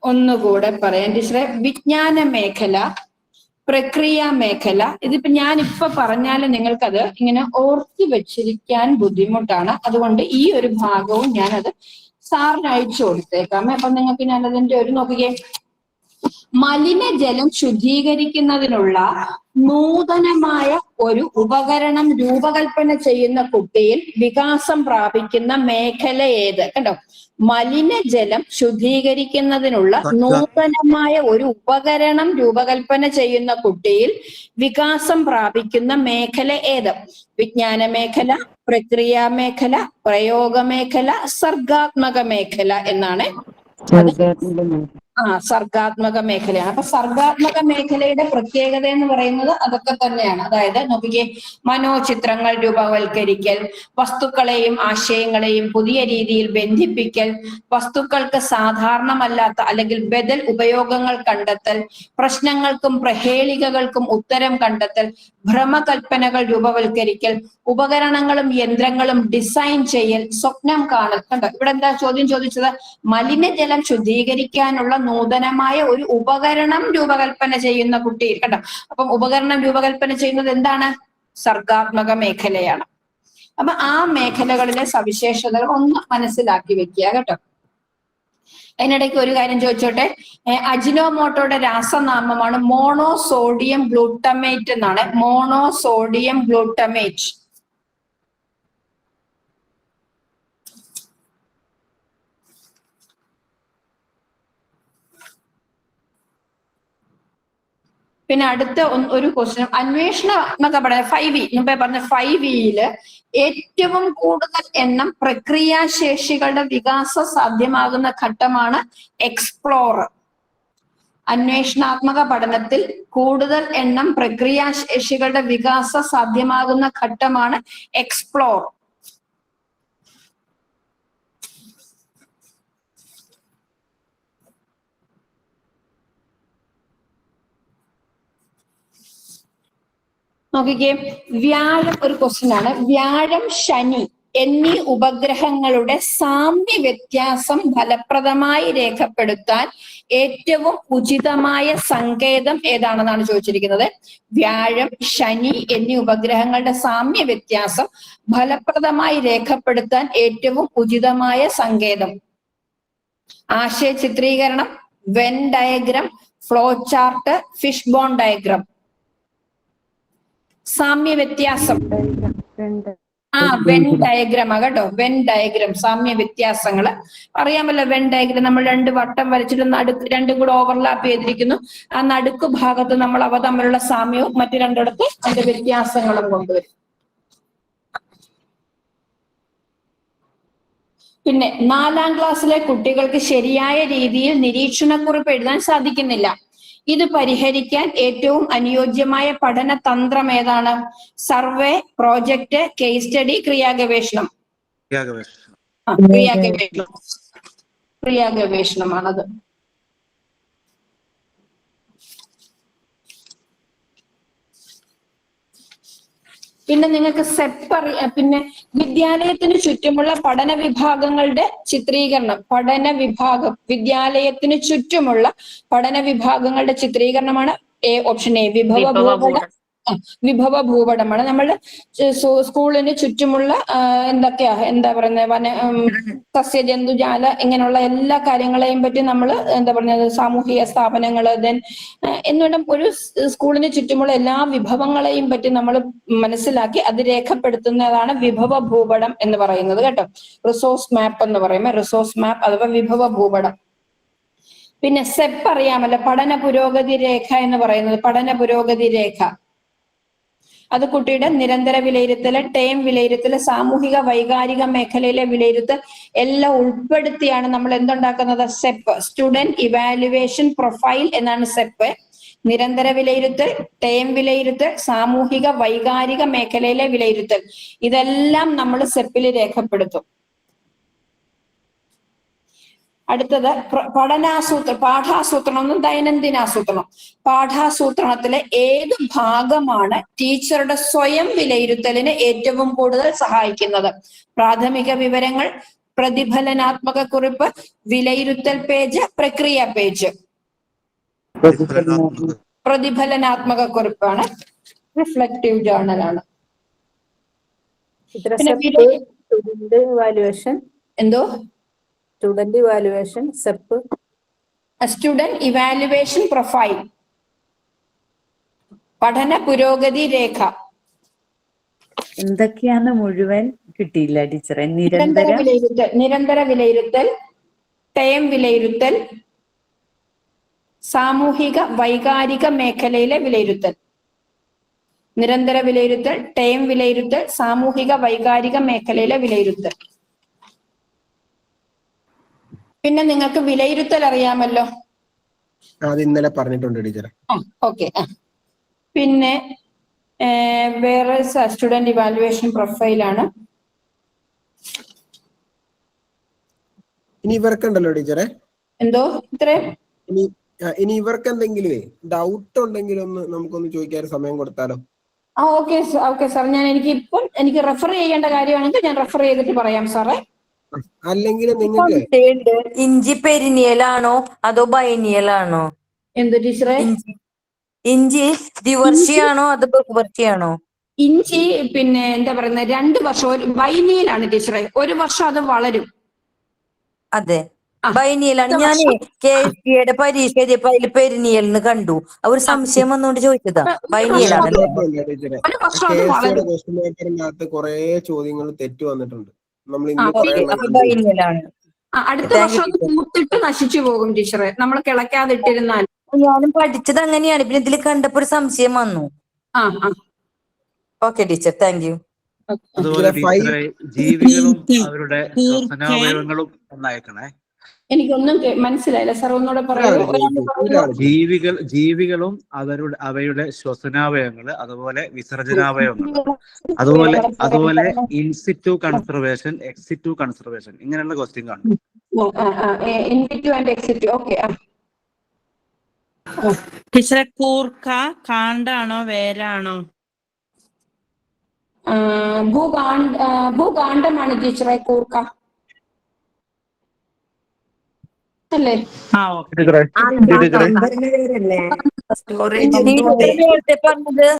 ഒന്നുകൂടെ പറയാം ടീച്ചറെ. വിജ്ഞാന മേഖല, പ്രക്രിയ മേഖല. ഇതിപ്പോ ഞാനിപ്പോ പറഞ്ഞാൽ നിങ്ങൾക്കത് ഇങ്ങനെ ഓർത്തി വെച്ചിരിക്കാൻ ബുദ്ധിമുട്ടാണ്. അതുകൊണ്ട് ഈ ഒരു ഭാഗവും ഞാനത് സാറിന് അയച്ചു കൊടുത്തേക്കാം. അപ്പൊ നിങ്ങൾക്ക് ഞാനതിന്റെ ഒരു നോക്കിക്കേ. മലിനജലം ശുദ്ധീകരിക്കുന്നതിനുള്ള നൂതനമായ ഒരു ഉപകരണം രൂപകൽപ്പന ചെയ്യുന്ന കുട്ടിയിൽ വികാസം പ്രാപിക്കുന്ന മേഖല ഏത്? കണ്ടോ, മലിനജലം ശുദ്ധീകരിക്കുന്നതിനുള്ള നൂതനമായ ഒരു ഉപകരണം രൂപകൽപ്പന ചെയ്യുന്ന കുട്ടിയിൽ വികാസം പ്രാപിക്കുന്ന മേഖല ഏത്? വിജ്ഞാന മേഖല, പ്രക്രിയ മേഖല, പ്രയോഗ മേഖല, സർഗാത്മക മേഖല എന്നാണ്. സർഗാത്മക മേഖലയാണ്. അപ്പൊ സർഗാത്മക മേഖലയുടെ പ്രത്യേകത എന്ന് പറയുന്നത് അതൊക്കെ തന്നെയാണ്. അതായത് നോക്കിക്കേ, മനോചിത്രങ്ങൾ രൂപവൽക്കരിക്കൽ, വസ്തുക്കളെയും ആശയങ്ങളെയും പുതിയ രീതിയിൽ ബന്ധിപ്പിക്കൽ, വസ്തുക്കൾക്ക് സാധാരണമല്ലാത്ത അല്ലെങ്കിൽ ബദൽ ഉപയോഗങ്ങൾ കണ്ടെത്തൽ, പ്രശ്നങ്ങൾക്കും പ്രഹേളികകൾക്കും ഉത്തരം കണ്ടെത്തൽ, ഭ്രമകൽപ്പനകൾ രൂപവൽക്കരിക്കൽ, ഉപകരണങ്ങളും യന്ത്രങ്ങളും ഡിസൈൻ ചെയ്യൽ, സ്വപ്നം കാണൽ. കണ്ടോ ഇവിടെ എന്താ ചോദ്യം ചോദിച്ചത്? മലിനജലം ശുദ്ധീകരിക്കാനുള്ള നൂതനമായ ഒരു ഉപകരണം രൂപകൽപ്പന ചെയ്യുന്ന കുട്ടി. കണ്ടോ, അപ്പം ഉപകരണം രൂപകൽപ്പന ചെയ്യുന്നത് എന്താണ്? സർഗാത്മക മേഖലയാണ്. അപ്പൊ ആ മേഖലകളിലെ സവിശേഷതകൾ ഒന്ന് മനസ്സിലാക്കി വെക്കുക കേട്ടോ. അതിനിടയ്ക്ക് ഒരു കാര്യം ചോദിച്ചോട്ടെ, അജിനോമോട്ടോയുടെ രാസനാമമാണ് മോണോസോഡിയം ഗ്ലൂട്ടമേറ്റ് എന്നാണ്. Monosodium glutamate. പിന്നെ അടുത്ത ഒരു ക്വസ്റ്റ്യൻ, അന്വേഷണാത്മക പഠനം 5E, മുമ്പേ പറഞ്ഞ 5Eയില് ഏറ്റവും കൂടുതൽ എണ്ണം പ്രക്രിയാശേഷികളുടെ വികാസം സാധ്യമാകുന്ന ഘട്ടമാണ് എക്സ്പ്ലോർ. അന്വേഷണാത്മക പഠനത്തിൽ കൂടുതൽ എണ്ണം പ്രക്രിയാശേഷികളുടെ വികാസം സാധ്യമാകുന്ന ഘട്ടമാണ് എക്സ്പ്ലോർ. നോക്കിക്കേ, വ്യാഴം ഒരു ക്വസ്റ്റ്യൻ ആണ്. വ്യാഴം, ശനി എന്നീ ഉപഗ്രഹങ്ങളുടെ സാമ്യ വ്യത്യാസം ഫലപ്രദമായി രേഖപ്പെടുത്താൻ ഏറ്റവും ഉചിതമായ സങ്കേതം ഏതാണെന്നാണ് ചോദിച്ചിരിക്കുന്നത്. വ്യാഴം, ശനി എന്നീ ഉപഗ്രഹങ്ങളുടെ സാമ്യ വ്യത്യാസം ഫലപ്രദമായി രേഖപ്പെടുത്താൻ ഏറ്റവും ഉചിതമായ സങ്കേതം. ആശയ ചിത്രീകരണം, Venn diagram, flow chart, fishbone diagram. സാമ്യ വ്യത്യാസം വെൻ ഡയഗ്രാം കേട്ടോ. വെൻ ഡയഗ്രാം, സാമ്യ വ്യത്യാസങ്ങള് അറിയാമല്ലോ. വെൻ ഡയഗ്രാം നമ്മൾ രണ്ട് വട്ടം വരച്ചിട്ട് നടുക്ക് രണ്ടും കൂടെ ഓവർലാപ്പ് ചെയ്തിരിക്കുന്നു. ആ നടുക്ക് ഭാഗത്ത് നമ്മൾ അവ തമ്മിലുള്ള സാമ്യവും മറ്റു രണ്ടിടത്ത് അതിന്റെ വ്യത്യാസങ്ങളും കൊണ്ടുവരും. പിന്നെ 4ാം ക്ലാസ്സിലെ കുട്ടികൾക്ക് ശരിയായ രീതിയിൽ നിരീക്ഷണക്കുറിപ്പ് എഴുതാൻ സാധിക്കുന്നില്ല. ഇത് പരിഹരിക്കാൻ ഏറ്റവും അനുയോജ്യമായ പഠന തന്ത്രം ഏതാണ്? സർവേ, പ്രോജക്റ്റ്, കേസ് സ്റ്റഡി, ക്രിയാഗവേഷണം. ക്രിയാഗവേഷണമാണത്. പിന്നെ നിങ്ങൾക്ക് പിന്നെ വിദ്യാലയത്തിന് ചുറ്റുമുള്ള പഠന വിഭാഗങ്ങളുടെ ചിത്രീകരണം. വിദ്യാലയത്തിന് ചുറ്റുമുള്ള പഠന വിഭാഗങ്ങളുടെ ചിത്രീകരണമാണ് ഓപ്ഷൻ എ, വിഭവ ഭൂപടമാണ്. നമ്മൾ സ്കൂളിന് ചുറ്റുമുള്ള എന്താ പറയുന്നത്, സസ്യജന്തുജാല ഇങ്ങനെയുള്ള എല്ലാ കാര്യങ്ങളെയും പറ്റി നമ്മൾ എന്താ പറയുന്നത്, സാമൂഹിക സ്ഥാപനങ്ങള് എന്നുവേണ്ട ഒരു സ്കൂളിന് ചുറ്റുമുള്ള എല്ലാ വിഭവങ്ങളെയും പറ്റി നമ്മൾ മനസ്സിലാക്കി അത് രേഖപ്പെടുത്തുന്നതാണ് വിഭവ ഭൂപടം എന്ന് പറയുന്നത് കേട്ടോ. റിസോഴ്സ് മാപ്പ് എന്ന് പറയുമ്പോൾ റിസോഴ്സ് മാപ്പ് അഥവാ വിഭവ ഭൂപടം. പിന്നെ സെപ്പ് അറിയാമല്ലോ, പഠന പുരോഗതി രേഖ എന്ന് പറയുന്നത്. പഠന പുരോഗതി രേഖ അത് കുട്ടിയുടെ നിരന്തര വിലയിരുത്തല്, ടേം വിലയിരുത്തല്, സാമൂഹിക വൈകാരിക മേഖലയിലെ വിലയിരുത്തൽ എല്ലാം ഉൾപ്പെടുത്തിയാണ് നമ്മൾ എന്തുണ്ടാക്കുന്നത്? സെപ്പ്, സ്റ്റുഡന്റ് ഇവാലുവേഷൻ പ്രൊഫൈൽ എന്നാണ് സെപ്പ്. നിരന്തര വിലയിരുത്തൽ, ടേം വിലയിരുത്തൽ, സാമൂഹിക വൈകാരിക മേഖലയിലെ വിലയിരുത്തൽ, ഇതെല്ലാം നമ്മൾ സെപ്പിൽ രേഖപ്പെടുത്തും. അടുത്തത് പാഠാസൂത്രണം, ദൈനംദിനാസൂത്രണം. പാഠാസൂത്രണത്തിലെ ഏത് ഭാഗമാണ് ടീച്ചറുടെ സ്വയം വിലയിരുത്തലിന് ഏറ്റവും കൂടുതൽ സഹായിക്കുന്നത്? പ്രാഥമിക വിവരങ്ങൾ, പ്രതിഫലനാത്മക കുറിപ്പ്, വിലയിരുത്തൽ പേജ്, പ്രക്രിയ പേജ്. പ്രതിഫലനാത്മക കുറിപ്പാണ്, റിഫ്ലക്റ്റീവ് ജേർണലാണ്. എന്തോ student evaluation, SEP, student evaluation profile, പഠന പുരോഗതി രേഖ. എന്തൊക്കെയാന്ന് മുഴുവൻ കിട്ടിയില്ല ടീച്ചറെ. നിരന്തര വിലയിരുത്തൽ, ടേം വിലയിരുത്തൽ, സാമൂഹിക വൈകാരിക മേഖലയിലെ വിലയിരുത്തൽ. നിരന്തര വിലയിരുത്തൽ, ടേം വിലയിരുത്തൽ, സാമൂഹിക വൈകാരിക മേഖലയിലെ വിലയിരുത്തൽ. പിന്നെ നിങ്ങൾക്ക് വിലയിരുത്തൽ അറിയാമല്ലോ. അത് ഇന്നലെ പറഞ്ഞിട്ടുണ്ട് ടീച്ചറെ. ഓക്കെ. പിന്നെ വേറെ സ്റ്റുഡന്റ് ഇവാലുവേഷൻ പ്രൊഫൈലാണ്. ഇനി ഇവർക്കുണ്ടല്ലോ ടീച്ചറെ, എന്തോ ഇത്രയും. ഇനി ഇവർക്ക് എന്തെങ്കിലും ഡൗട്ട് ഉണ്ടെങ്കിൽ നമുക്കൊന്ന് ചോദിക്കാൻ സമയം കൊടുത്താലോ? ഓക്കെ ഓക്കെ സാർ, എനിക്ക് റെഫർ ചെയ്യേണ്ട കാര്യമാണെങ്കിൽ ഞാൻ റെഫർ ചെയ്തിട്ട് പറയാം സാറേ. അല്ലെങ്കിൽ നിങ്ങൾക്ക് ഇഞ്ചി പെരിനിയലാണോ അതോ ബൈനിയലാണോ? എന്ത് ടീച്ചറെ? ഇഞ്ചി ദ്വിവർഷിയാണോ അതോ ബഹുവർഷിയാണോ? ഇഞ്ചി പിന്നെ എന്താ പറയുന്നത്, 2 വർഷം ബൈനിയലാണ് ടീച്ചറെ. 1 വർഷം അത് വളരും. അതെ, ബൈനിയലാണ്. ഞാൻ KST പരീക്ഷ എഴുതിയപ്പോ അതിൽ പെരിനിയൽന്ന് കണ്ടു. ഒരു സംശയം വന്നുകൊണ്ട് ചോദിച്ചതാ. ബൈനിയലാണല്ലേ? ടീച്ചറെ, ഒരു വർഷം അത് KST വളരും. ക്വസ്റ്റ്യൻ പേപ്പറിനകത്ത് കുറെ ചോദ്യങ്ങൾ തെറ്റ് വന്നിട്ടുണ്ട്. നമ്മൾ ആ, ഇന്ന് കുറെ അപ്പൊ ബൈനിയലാണ്. അടുത്ത വർഷം അത് പൂത്തിട്ട് നശിച്ചു പോകും ടീച്ചറെ, നമ്മൾ കിളക്കാതിട്ടിരുന്നാൽ. ഞാനും പഠിച്ചത് അങ്ങനെയാണ്. പിന്നെ ഇതിൽ കണ്ടപ്പോ ഒരു സംശയം വന്നു. Okay teacher, thank you. അതുപോലെ ടീച്ചറെ ജീവികളും അവരുടെ ശ്വസനാവയവങ്ങളും ഒന്നയക്കണേ. എനിക്കൊന്നും മനസ്സിലായില്ല സാർ, ഒന്നുകൂടെ പറയൂ. ജീവികളും അവയുടെ ശ്വസനാവയവങ്ങള്, അതുപോലെ വിസർജനാവയവങ്ങൾ, അതുപോലെ ഇൻസിറ്റു കൺസർവേഷൻ, എക്സിറ്റു കൺസർവേഷൻ, ഇങ്ങനെയുള്ള ക്വസ്റ്റ്യൻ കാണും. In situ and ex situ. ഓക്കെ. ടീച്ചറെ, കൂർക്ക കാണ്ടാണോ വേരാണോ? ഭൂകാണ്ഡമാണ് ടീച്ചറെ കൂർക്ക, അല്ലേ? നേരത്തെ പറഞ്ഞത്